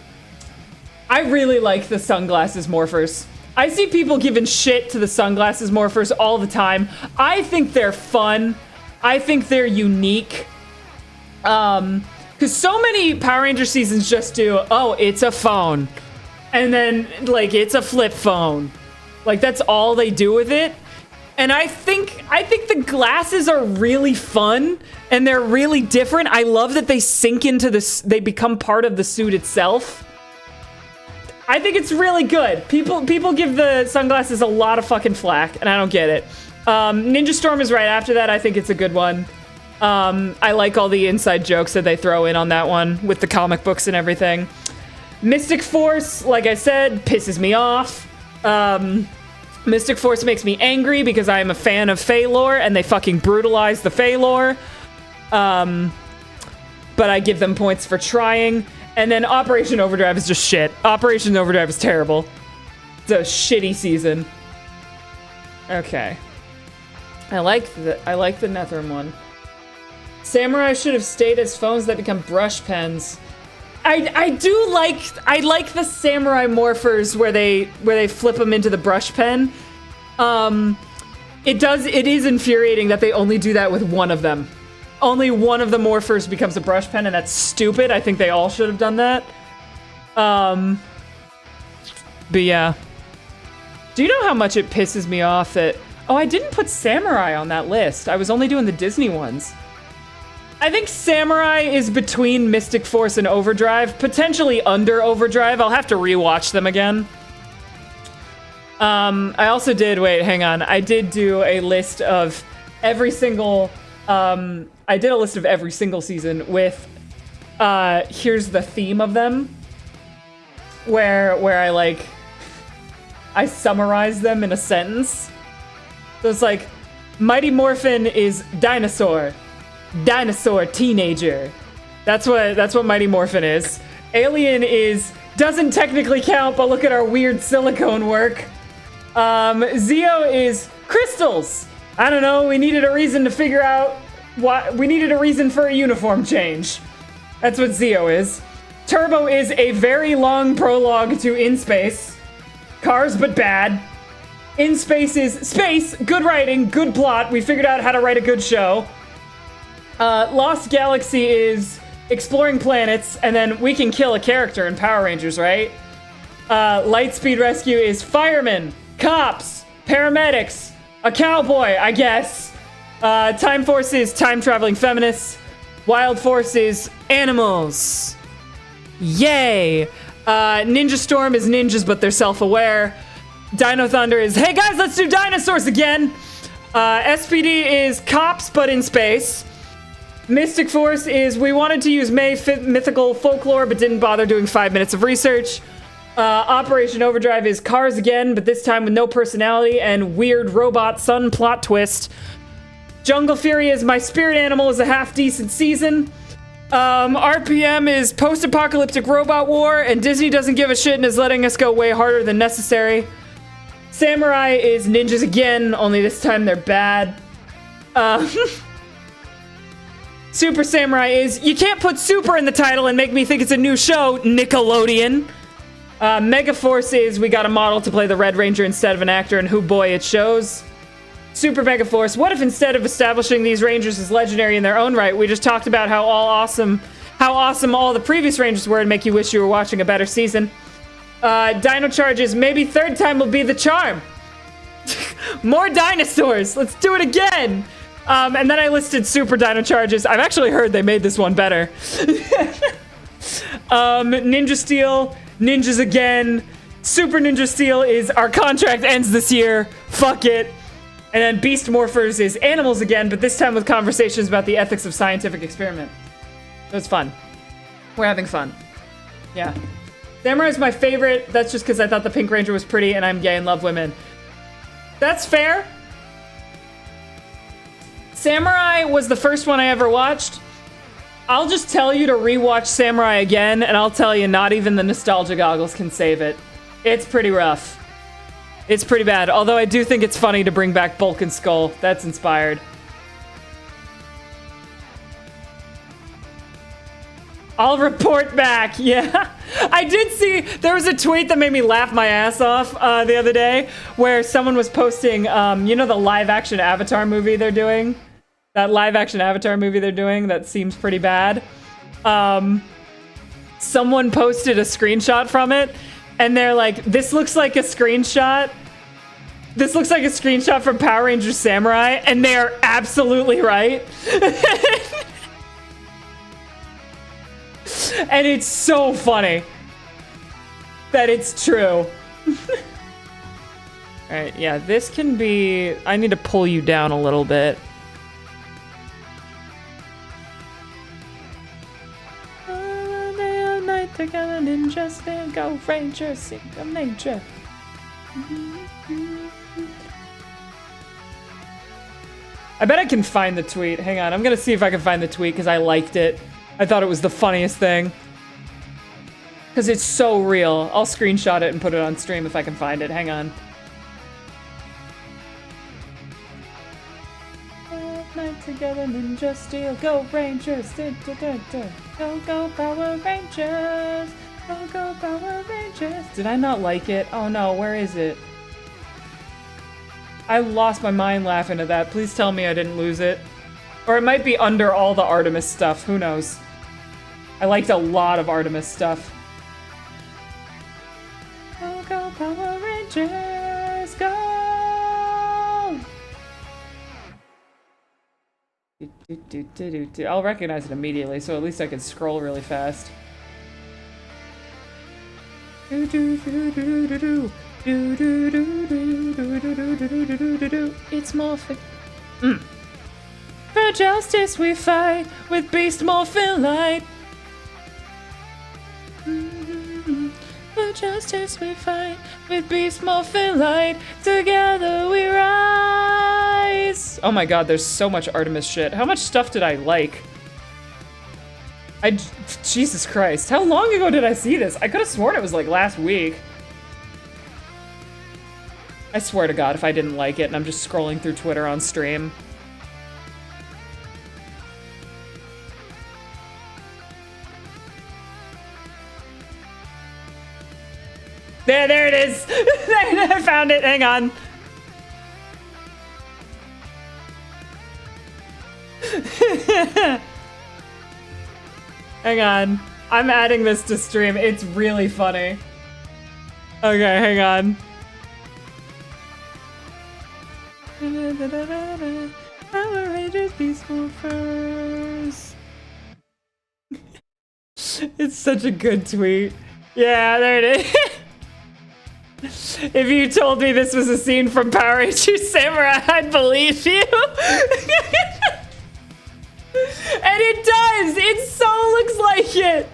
I really like the sunglasses morphers. I see people giving shit to the sunglasses morphers all the time. I think they're fun. I think they're unique. Because so many Power Ranger seasons just do, oh, it's a phone. And then, like, it's a flip phone. Like, that's all they do with it. And I think the glasses are really fun, and they're really different. I love that they sink into this, they become part of the suit itself. I think it's really good. People give the sunglasses a lot of fucking flack, and I don't get it. Ninja Storm is right after that. I think it's a good one. I like all the inside jokes that they throw in on that one with the comic books and everything. Mystic Force, like I said, pisses me off. Mystic Force makes me angry because I am a fan of Fae lore and they fucking brutalize the Fae lore. But I give them points for trying. And then Operation Overdrive is just shit. Operation Overdrive is terrible. It's a shitty season. Okay. I like the Netherm one. Samurai should have stayed as phones that become brush pens. I like the Samurai morphers where they flip them into the brush pen. It is infuriating that they only do that with one of them. Only one of the morphers becomes a brush pen, and that's stupid. I think they all should have done that. But yeah. Do you know how much it pisses me off that... Oh, I didn't put Samurai on that list. I was only doing the Disney ones. I think Samurai is between Mystic Force and Overdrive, potentially under Overdrive. I'll have to rewatch them again. I also did, wait, hang on. I did do a list of every single, I did a list of every single season with, here's the theme of them, where I summarize them in a sentence. So it's like, Mighty Morphin is dinosaur teenager. That's what Mighty Morphin is. Alien is doesn't technically count, but look at our weird silicone work. Zeo is crystals. I don't know, we needed a reason to figure out we needed a reason for a uniform change. That's what Zeo is. Turbo is a very long prologue to In Space. Cars but bad. In Space is space, good writing, good plot. We figured out how to write a good show. Lost Galaxy is exploring planets, and then we can kill a character in Power Rangers, right? Lightspeed Rescue is firemen, cops, paramedics, a cowboy, I guess. Time Force is time-traveling feminists. Wild Force is animals. Yay! Ninja Storm is ninjas, but they're self-aware. Dino Thunder is, hey guys, let's do dinosaurs again! SPD is cops, but in space. Mystic Force is, we wanted to use mythical folklore, but didn't bother doing 5 minutes of research. Operation Overdrive is cars again, but this time with no personality and weird robot sun plot twist. Jungle Fury is my spirit animal is a half-decent season. RPM is post-apocalyptic robot war, and Disney doesn't give a shit and is letting us go way harder than necessary. Samurai is ninjas again, only this time they're bad. Super Samurai is, you can't put super in the title and make me think it's a new show, Nickelodeon. Mega Force is, we got a model to play the Red Ranger instead of an actor, and hoo boy, it shows. Super Mega Force, what if instead of establishing these Rangers as legendary in their own right, we just talked about how how awesome all the previous Rangers were and make you wish you were watching a better season. Dino charges, maybe third time will be the charm. More dinosaurs, let's do it again. And then I listed super dino charges. I've actually heard they made this one better. Ninja Steel, ninjas again. Super Ninja Steel is our contract ends this year. Fuck it. And then Beast Morphers is animals again, but this time with conversations about the ethics of scientific experiment. It was fun. We're having fun. Yeah. Samurai's my favorite. That's just because I thought the Pink Ranger was pretty and I'm gay and love women. That's fair. Samurai was the first one I ever watched. I'll just tell you to rewatch Samurai again, and I'll tell you not even the nostalgia goggles can save it. It's pretty rough. It's pretty bad, although I do think it's funny to bring back Bulk and Skull. That's inspired. I'll report back, yeah. I did see, there was a tweet that made me laugh my ass off the other day, where someone was posting, you know the live-action Avatar movie they're doing? That live-action Avatar movie they're doing that seems pretty bad. Someone posted a screenshot from it, and they're like, this looks like a screenshot. This looks like a screenshot from Power Rangers Samurai, and they are absolutely right. And it's so funny that it's true. Alright, yeah, this can be... I need to pull you down a little bit. Together, ninjas, then go Rangers, sing a nature. I bet I can find the tweet. Hang on, I'm gonna see if I can find the tweet because I liked it. I thought it was the funniest thing. Because it's so real. I'll screenshot it and put it on stream if I can find it. Hang on. Night together, ninja steel, go Rangers, go Power Rangers, go Power Rangers. Did I not like it? Oh no, where is it? I lost my mind laughing at that. Please tell me I didn't lose it. Or it might be under all the Artemis stuff, who knows? I liked a lot of Artemis stuff. Go Power Rangers, go! I'll recognize it immediately, so at least I can scroll really fast. It's morphin'. For justice we fight with beast morphin' light. For justice we fight with beast morphin' light. Together we rise. Oh my god, there's so much Artemis shit. How much stuff did I like? Jesus Christ. How long ago did I see this? I could have sworn it was like last week. I swear to God if I didn't like it and I'm just scrolling through Twitter on stream. There it is! I found it, hang on. Hang on. I'm adding this to stream. It's really funny. Okay, hang on. Power Rangers peaceful first. It's such a good tweet. Yeah, there it is. If you told me this was a scene from Power Rangers Samurai, I'd believe you. And it does! It so looks like it!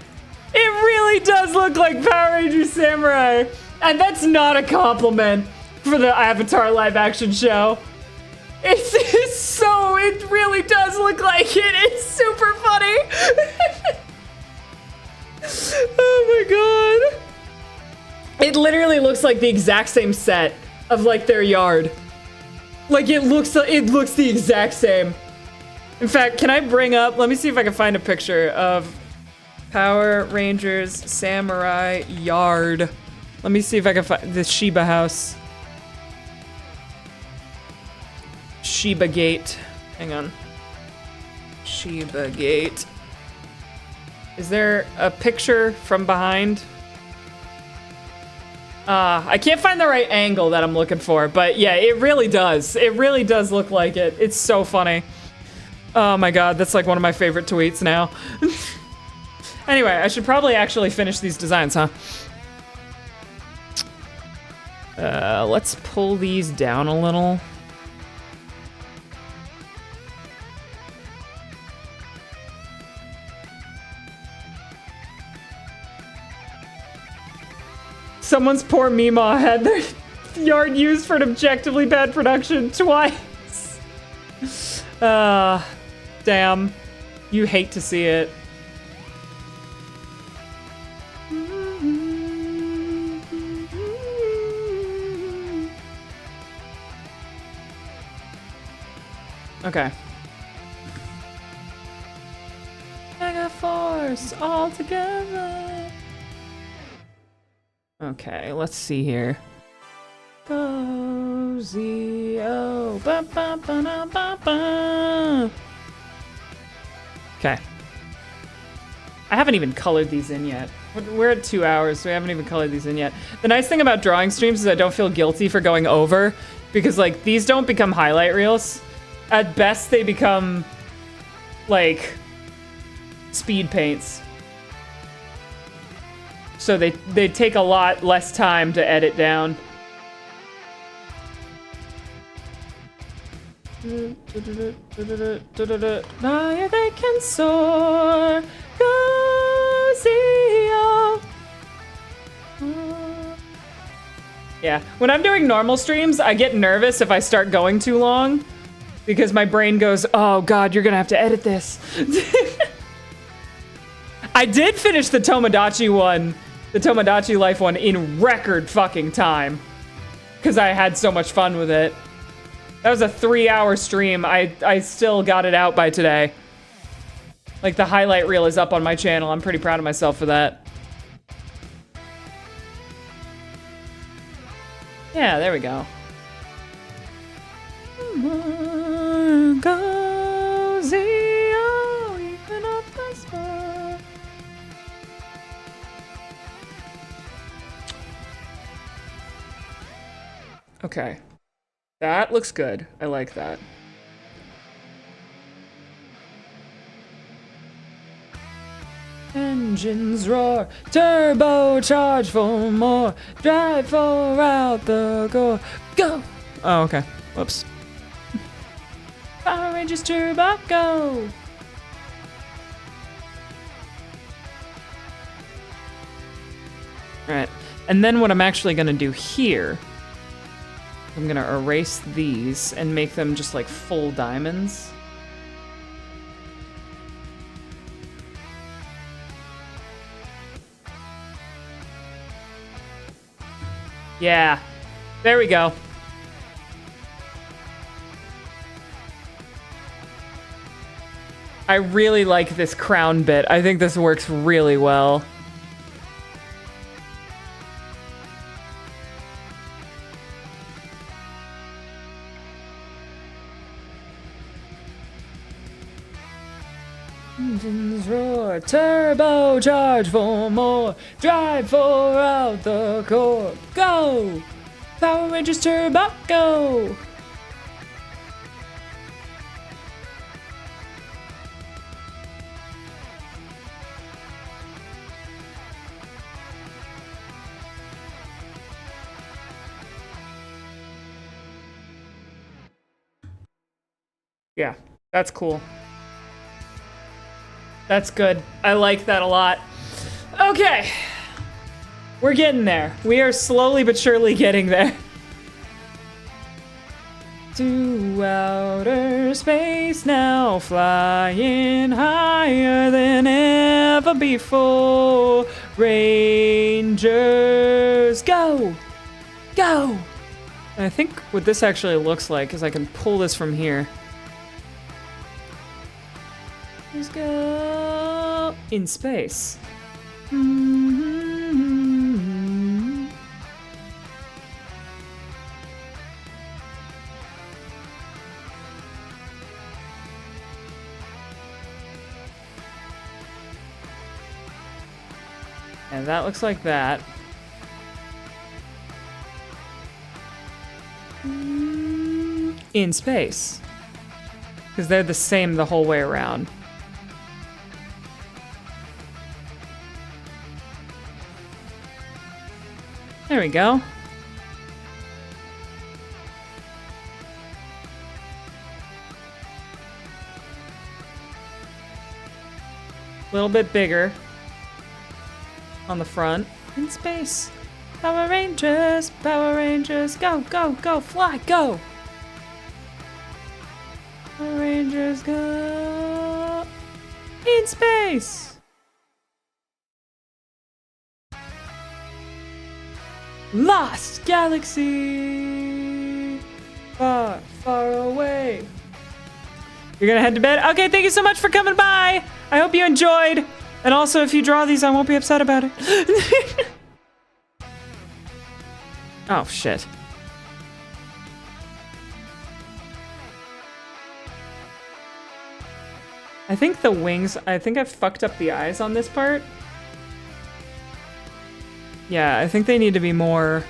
It really does look like Power Rangers Samurai. And that's not a compliment for the Avatar live action show. It's so, it really does look like it. It's super funny. Oh my god. It literally looks like the exact same set of like their yard. Like it looks the exact same. In fact, can I bring up, let me see if I can find a picture of Power Rangers Samurai yard. Let me see if I can find the Shiba house. Shiba Gate. Hang on. Shiba Gate. Is there a picture from behind? I can't find the right angle that I'm looking for, but yeah, it really does. It really does look like it. It's so funny. Oh my god, that's like one of my favorite tweets now. Anyway, I should probably actually finish these designs, huh? Let's pull these down a little. Someone's poor Meemaw had their yard used for an objectively bad production twice. Damn. You hate to see it. Okay. Mega Force all together. Okay, let's see here. Cozy, oh, ba ba ba na ba ba. Okay. I haven't even colored these in yet. We're at 2 hours, so we haven't even colored these in yet. The nice thing about drawing streams is I don't feel guilty for going over, because like these don't become highlight reels. At best, they become like speed paints. So they take a lot less time to edit down. Higher they can soar, go-zio. Yeah, when I'm doing normal streams, I get nervous if I start going too long, because my brain goes, oh god, you're gonna have to edit this. I did finish the Tomodachi one, the Tomodachi Life one, in record fucking time, because I had so much fun with it. That was a 3-hour stream. I still got it out by today. Like, the highlight reel is up on my channel. I'm pretty proud of myself for that. Yeah, there we go. Okay. That looks good. I like that. Engines roar, turbocharge for more, drive for out the gore, go! Oh, okay. Whoops. Power Rangers Turbo, go! Alright, and then what I'm actually gonna do here, I'm gonna erase these and make them just like full diamonds. Yeah, there we go. I really like this crown bit. I think this works really well. Engines roar, turbocharge for more, drive for out the core, go! Power Rangers Turbo, go! Yeah, that's cool. That's good. I like that a lot. Okay. We're getting there. We are slowly but surely getting there. To outer space now, flying higher than ever before. Rangers, go! Go! And I think what this actually looks like is I can pull this from here. Let's go in space. And that looks like that. In space. Because they're the same the whole way around. There we go. A little bit bigger on the front. In space. Power Rangers, go, go, go, fly, go. Power Rangers, go. In space. Lost galaxy. Far, far away. You're gonna head to bed? Okay, thank you so much for coming by. I hope you enjoyed. And also, if you draw these, I won't be upset about it. Oh, shit. I think the wings, I think I fucked up the eyes on this part. Yeah, I think they need to be more...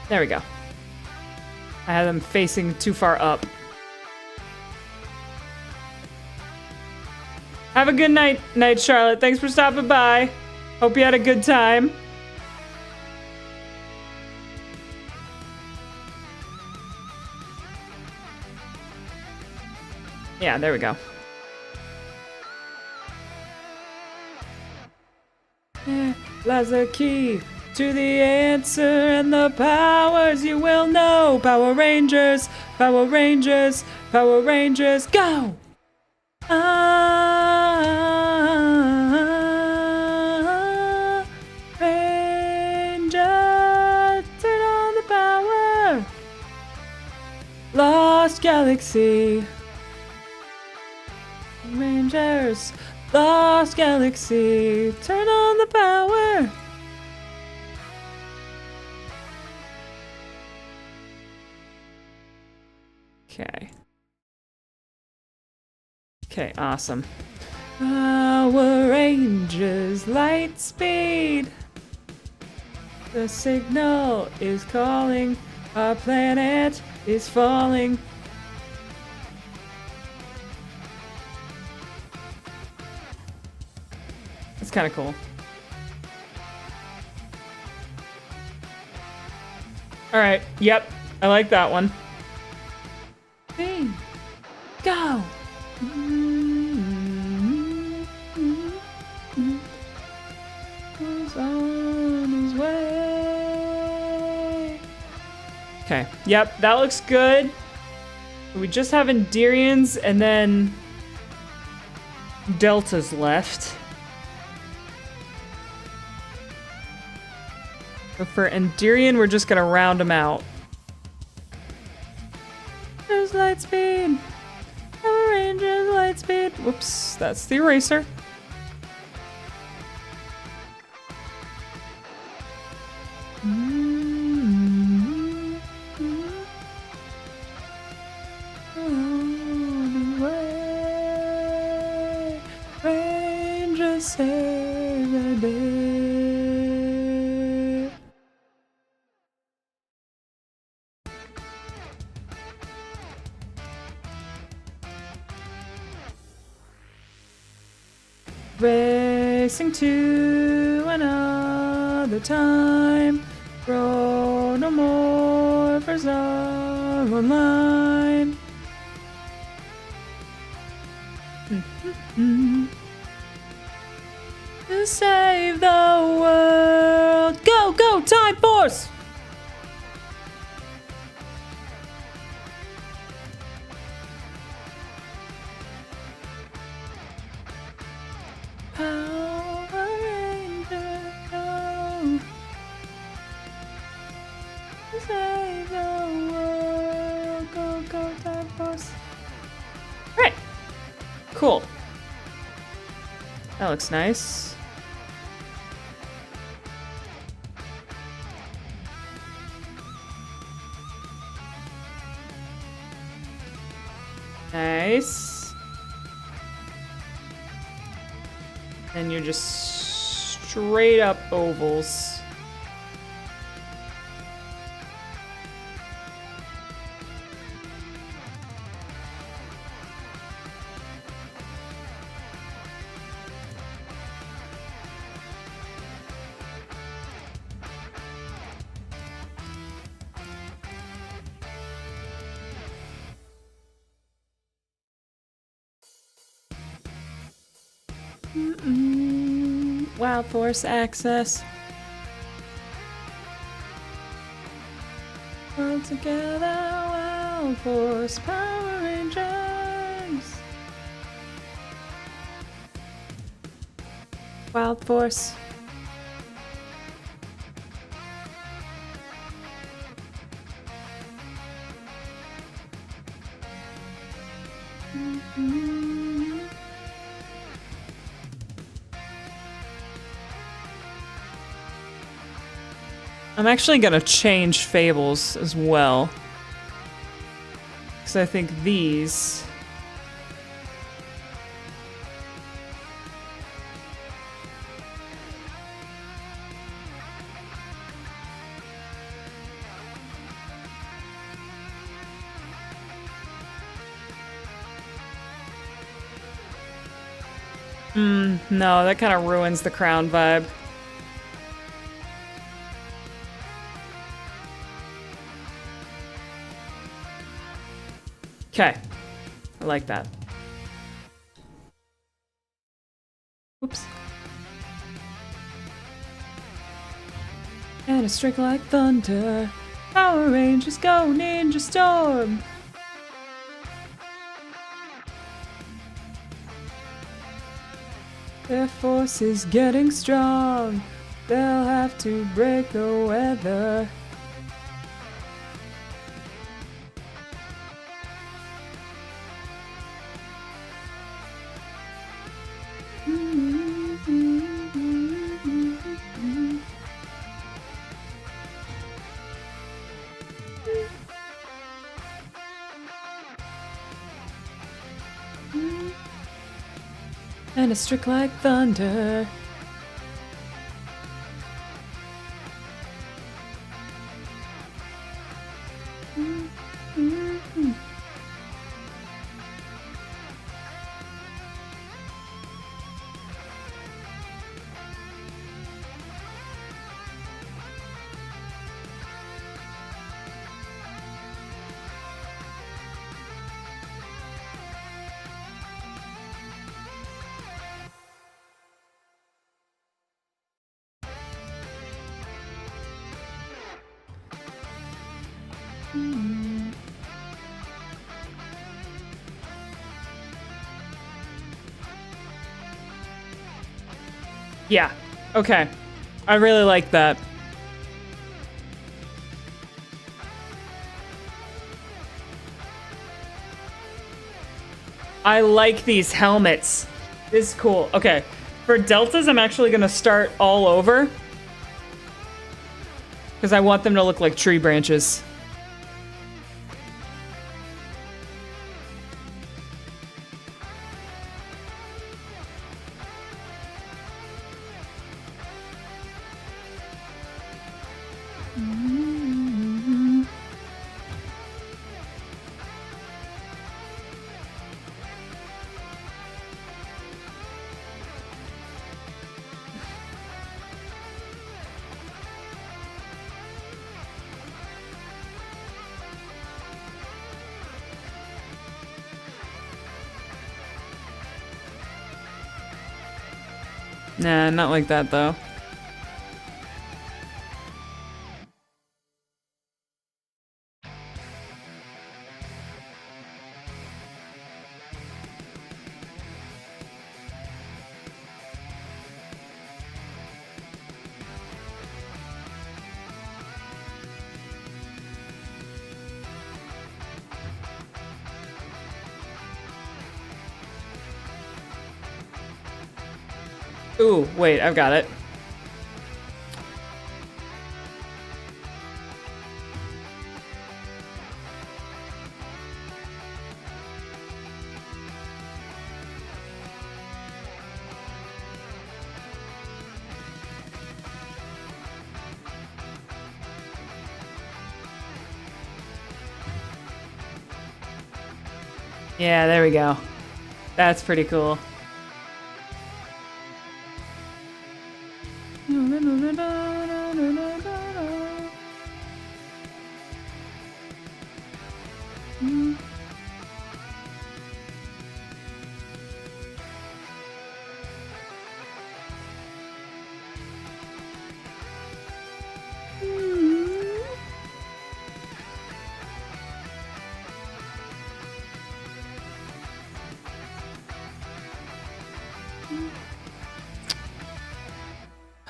There we go. I had them facing too far up. Have a good night, Charlotte. Thanks for stopping by. Hope you had a good time. Yeah, there we go. Yeah, lies the key to the answer and the powers you will know. Power Rangers, Power Rangers, Power Rangers, go! Ranger, turn on the power. Lost galaxy. Rangers, Lost galaxy, turn on the power. Okay. Okay, awesome. Power Rangers, light speed. The signal is calling. Our planet is falling. It's kind of cool. All right. Yep. I like that one. Bing. Go. He's on his way. Okay. Yep. That looks good. We just have Enderians and then Deltas left. But for Enderian, we're just gonna round them out. There's Lightspeed! Power Rangers, Lightspeed! Whoops, that's the eraser. Rangers save the day. Racing to another time. Grow no more for some online. To save the world. Go, go, Time Force! Power Ranger, go. To save the world. Go, go, Time Force. Alright. Cool. That looks nice. Nice. And you're just straight up ovals. Wild Force access. All together, Wild Force Power Rangers. Wild Force. I'm actually gonna change Fables as well. Because I think these... no, that kind of ruins the crown vibe. Okay, I like that. Oops. And a strike like thunder. Power Rangers go Ninja Storm. Their force is getting strong. They'll have to break the weather. And a strike like thunder. Yeah, okay. I really like that. I like these helmets. This is cool. Okay, for deltas, I'm actually gonna start all over. Because I want them to look like tree branches. Nah, not like that though. Ooh, wait, I've got it. Yeah, there we go. That's pretty cool.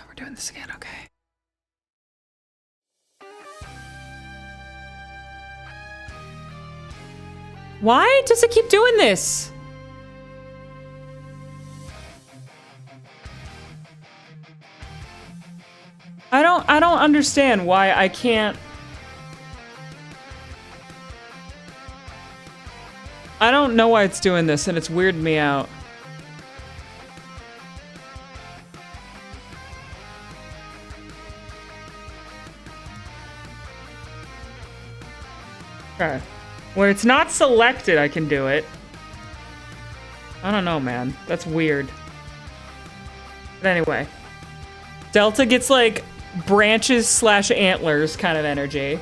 We're doing this again, okay. Why does it keep doing this? I don't understand why I can't. I don't know why it's doing this, and it's weirding me out. Okay. Where it's not selected, I can do it. I don't know, man. That's weird. But anyway. Delta gets, like, branches slash antlers kind of energy.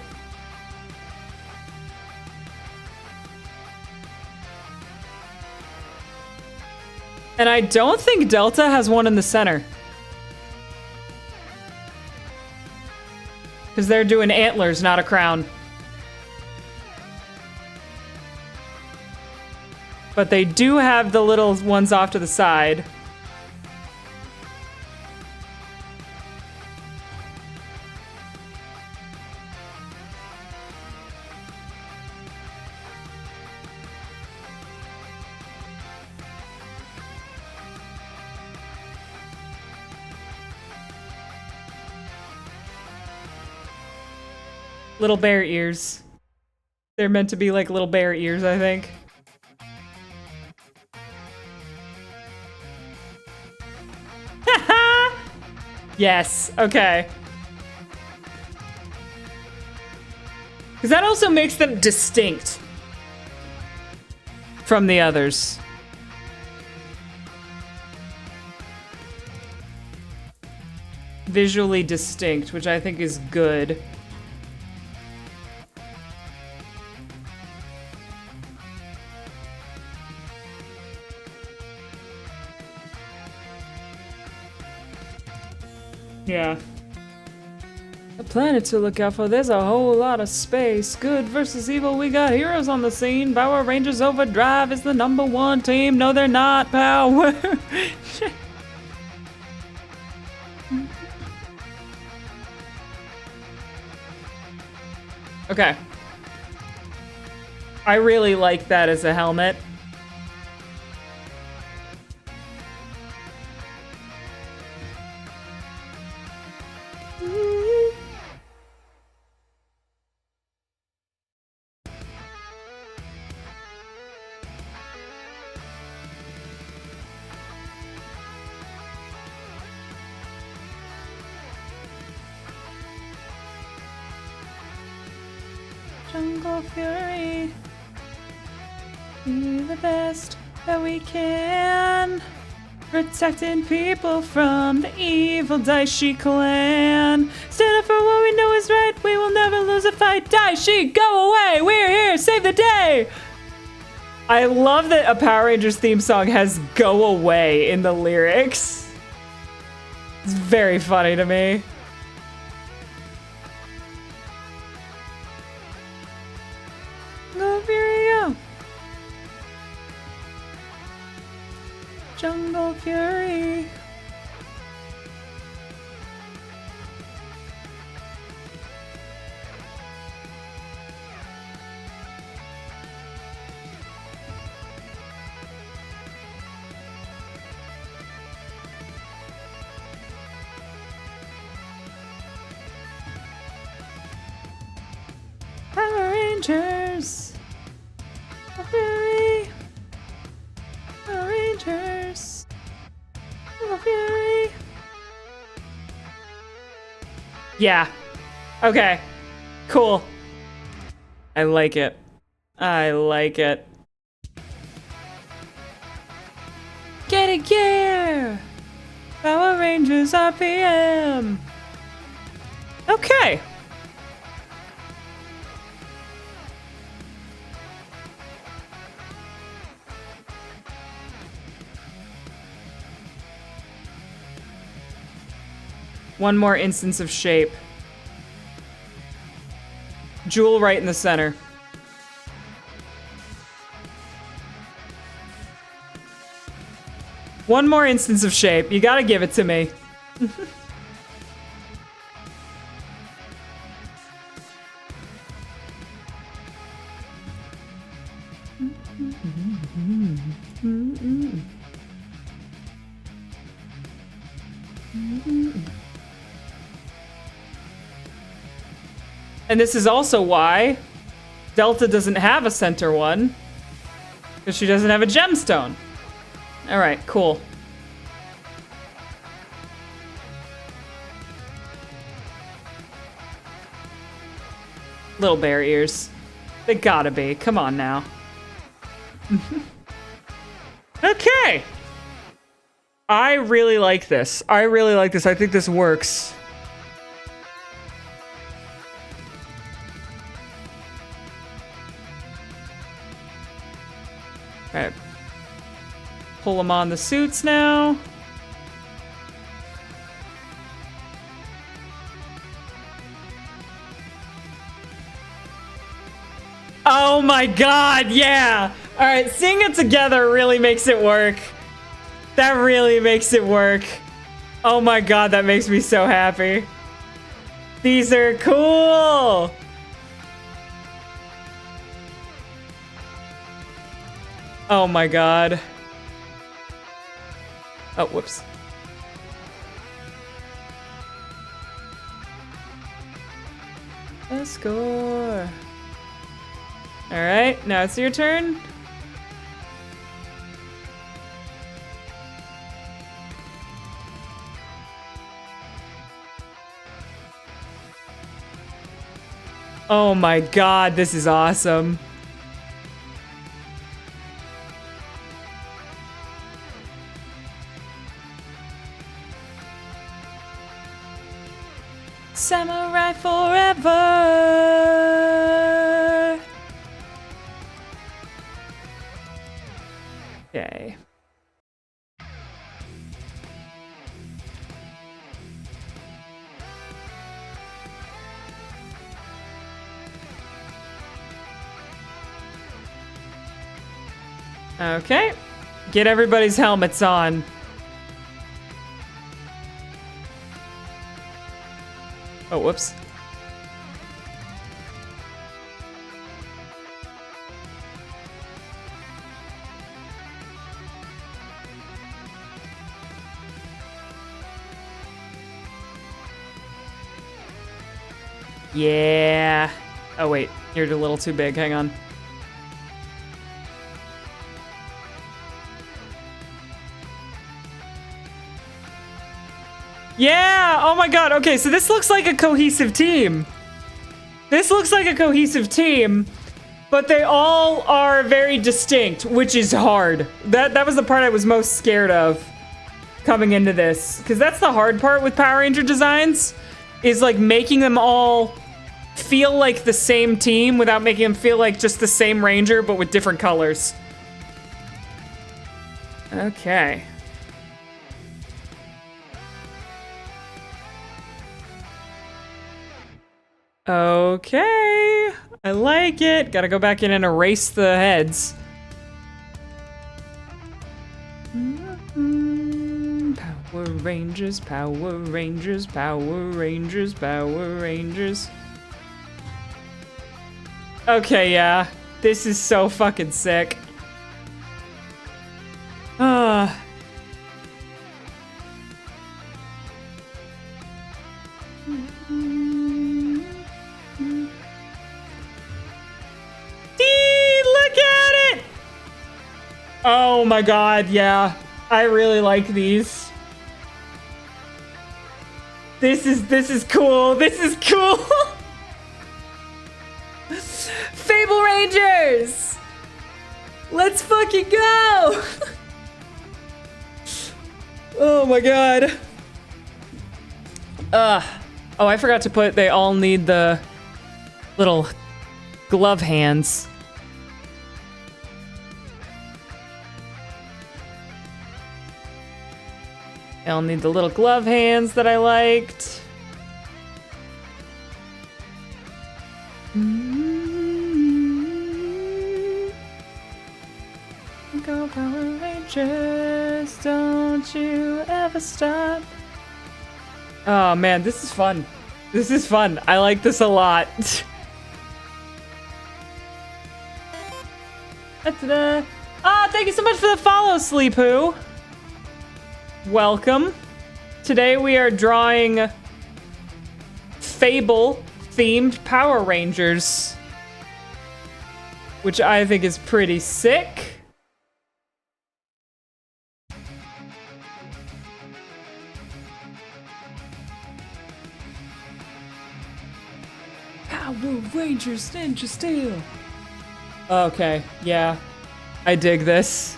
And I don't think Delta has one in the center. Because they're doing antlers, not a crown. But they do have the little ones off to the side. Little bear ears. They're meant to be like little bear ears, I think. Yes, okay. Because that also makes them distinct from the others. Visually distinct, which I think is good. Yeah. A planet to look out for, there's a whole lot of space. Good versus evil, we got heroes on the scene. Power Rangers Overdrive is the #1 team. No, they're not, Power. Okay. I really like that as a helmet. Jungle Fury, be the best that we can, protecting people from the evil Daishi clan. Stand up for what we know is right, we will never lose a fight. Daishi, go away, we're here, save the day. I love that a Power Rangers theme song has "go away" in the lyrics. It's very funny to me. Jungle Fury. Power Rangers. Fury. Power Rangers. Fury. Yeah. Okay. Cool. I like it. I like it. Heck yeah! Power Rangers RPM! Okay. One more instance of shape. Jewel right in the center. One more instance of shape. You gotta give it to me. And this is also why Delta doesn't have a center one, because she doesn't have a gemstone. All right, cool. Little bear ears. They gotta be. Come on now. Okay. I really like this. I really like this. I think this works. Alright. Pull them on the suits now. Oh my god, yeah! Alright, seeing it together really makes it work. That really makes it work. Oh my god, that makes me so happy. These are cool! Oh my god. Oh, whoops. A score. Alright, now it's your turn. Oh my god, this is awesome. Samurai forever. Okay. Okay. Get everybody's helmets on. Oh, whoops. Yeah. Oh, wait. You're a little too big. Hang on. Yeah! Oh my god. Okay, so this looks like a cohesive team. This looks like a cohesive team, but they all are very distinct, which is hard. That was the part I was most scared of coming into this, because that's the hard part with Power Ranger designs, is like making them all feel like the same team without making them feel like just the same Ranger, but with different colors. Okay. Okay, I like it. Gotta go back in and erase the heads. Power Rangers, Power Rangers, Power Rangers, Power Rangers. Okay, yeah. This is so fucking sick. Oh my god, yeah. I really like these. This is cool. This is cool. Fable Rangers! Let's fucking go! Oh my god. Oh, I forgot to put, they all need the little glove hands. They all need the little glove hands that I liked. Go Power Rangers, don't you ever stop. Oh man, this is fun. This is fun. I like this a lot. Ta-da. Ah, thank you so much for the follow, Sleepoo. Welcome. Today we are drawing Fable themed Power Rangers, which I think is pretty sick. Power Rangers Ninja Steel. Okay, yeah. I dig this.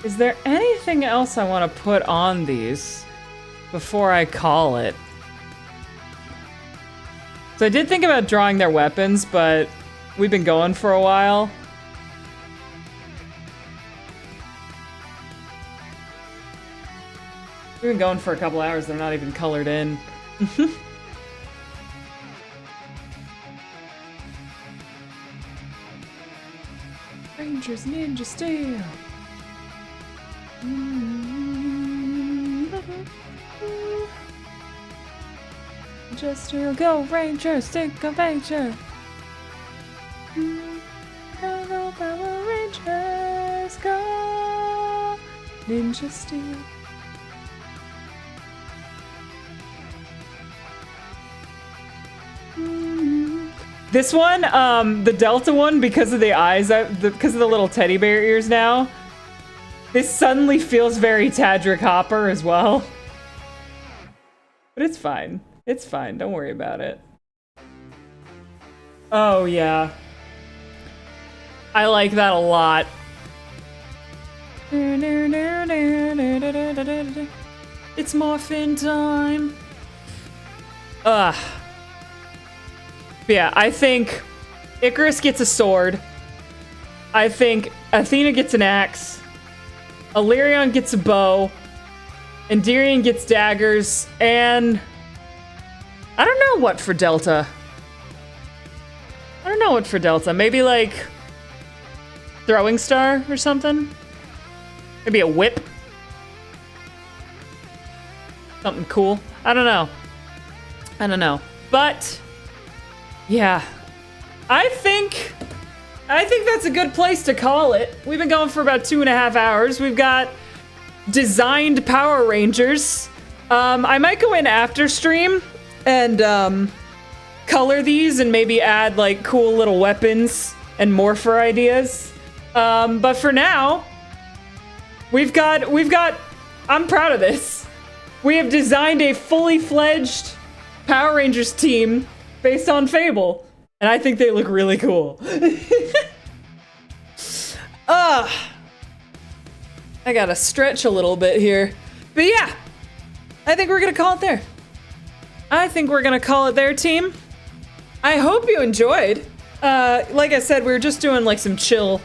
Is there anything else I want to put on these before I call it? So I did think about drawing their weapons, but we've been going for a while. We've been going for a couple hours, they're not even colored in. Rangers Ninja Steel. Just to go Rangers, stick a Ranger. Go Power Rangers, go Ninja Steel. This one, the Delta one, because of the eyes, because of the little teddy bear ears now, this suddenly feels very Tadric Hopper as well. But it's fine. It's fine. Don't worry about it. Oh, yeah. I like that a lot. It's morphin' time. Ugh. Yeah, I think Icarus gets a sword. I think Athena gets an axe. Illyrion gets a bow. Endirion gets daggers. And I don't know what for Delta. I don't know what for Delta. Maybe like throwing star or something? Maybe a whip? Something cool. I don't know. I don't know. But yeah, I think that's a good place to call it. We've been going for about 2.5 hours. We've got designed Power Rangers. I might go in after stream and color these and maybe add like cool little weapons and morpher ideas. But for now, we've got, I'm proud of this. We have designed a fully fledged Power Rangers team based on Fable. And I think they look really cool. I gotta stretch a little bit here. But yeah, I think we're gonna call it there. I think we're gonna call it there, team. I hope you enjoyed. Like I said, we were just doing like some chill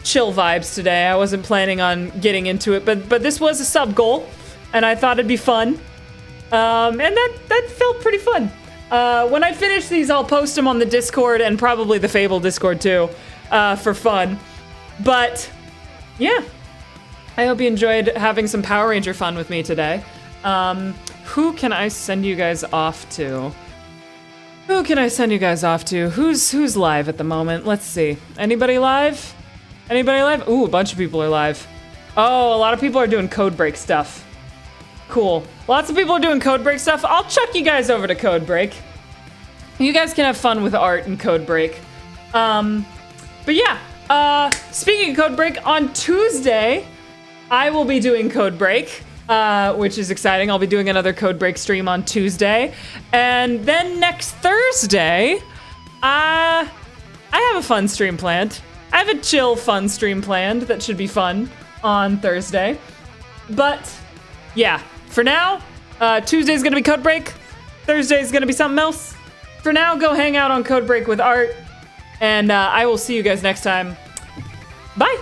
vibes today. I wasn't planning on getting into it, but this was a sub goal, and I thought it'd be fun. And that felt pretty fun. When I finish these, I'll post them on the Discord and probably the Fable Discord too, for fun. But yeah, I hope you enjoyed having some Power Ranger fun with me today. Who can I send you guys off to? Who can I send you guys off to? Who's live at the moment? Let's see. Anybody live? Anybody live? Ooh, a bunch of people are live. Oh, a lot of people are doing code break stuff. Cool. Lots of people are doing code break stuff. I'll chuck you guys over to code break. You guys can have fun with art and code break. But yeah, speaking of code break, on Tuesday, I will be doing code break, which is exciting. I'll be doing another code break stream on Tuesday. And then next Thursday, have a fun stream planned. I have a chill, fun stream planned that should be fun on Thursday. But yeah, for now, Tuesday's gonna be Code Break. Thursday's gonna be something else. For now, go hang out on Code Break with Art, and I will see you guys next time. Bye.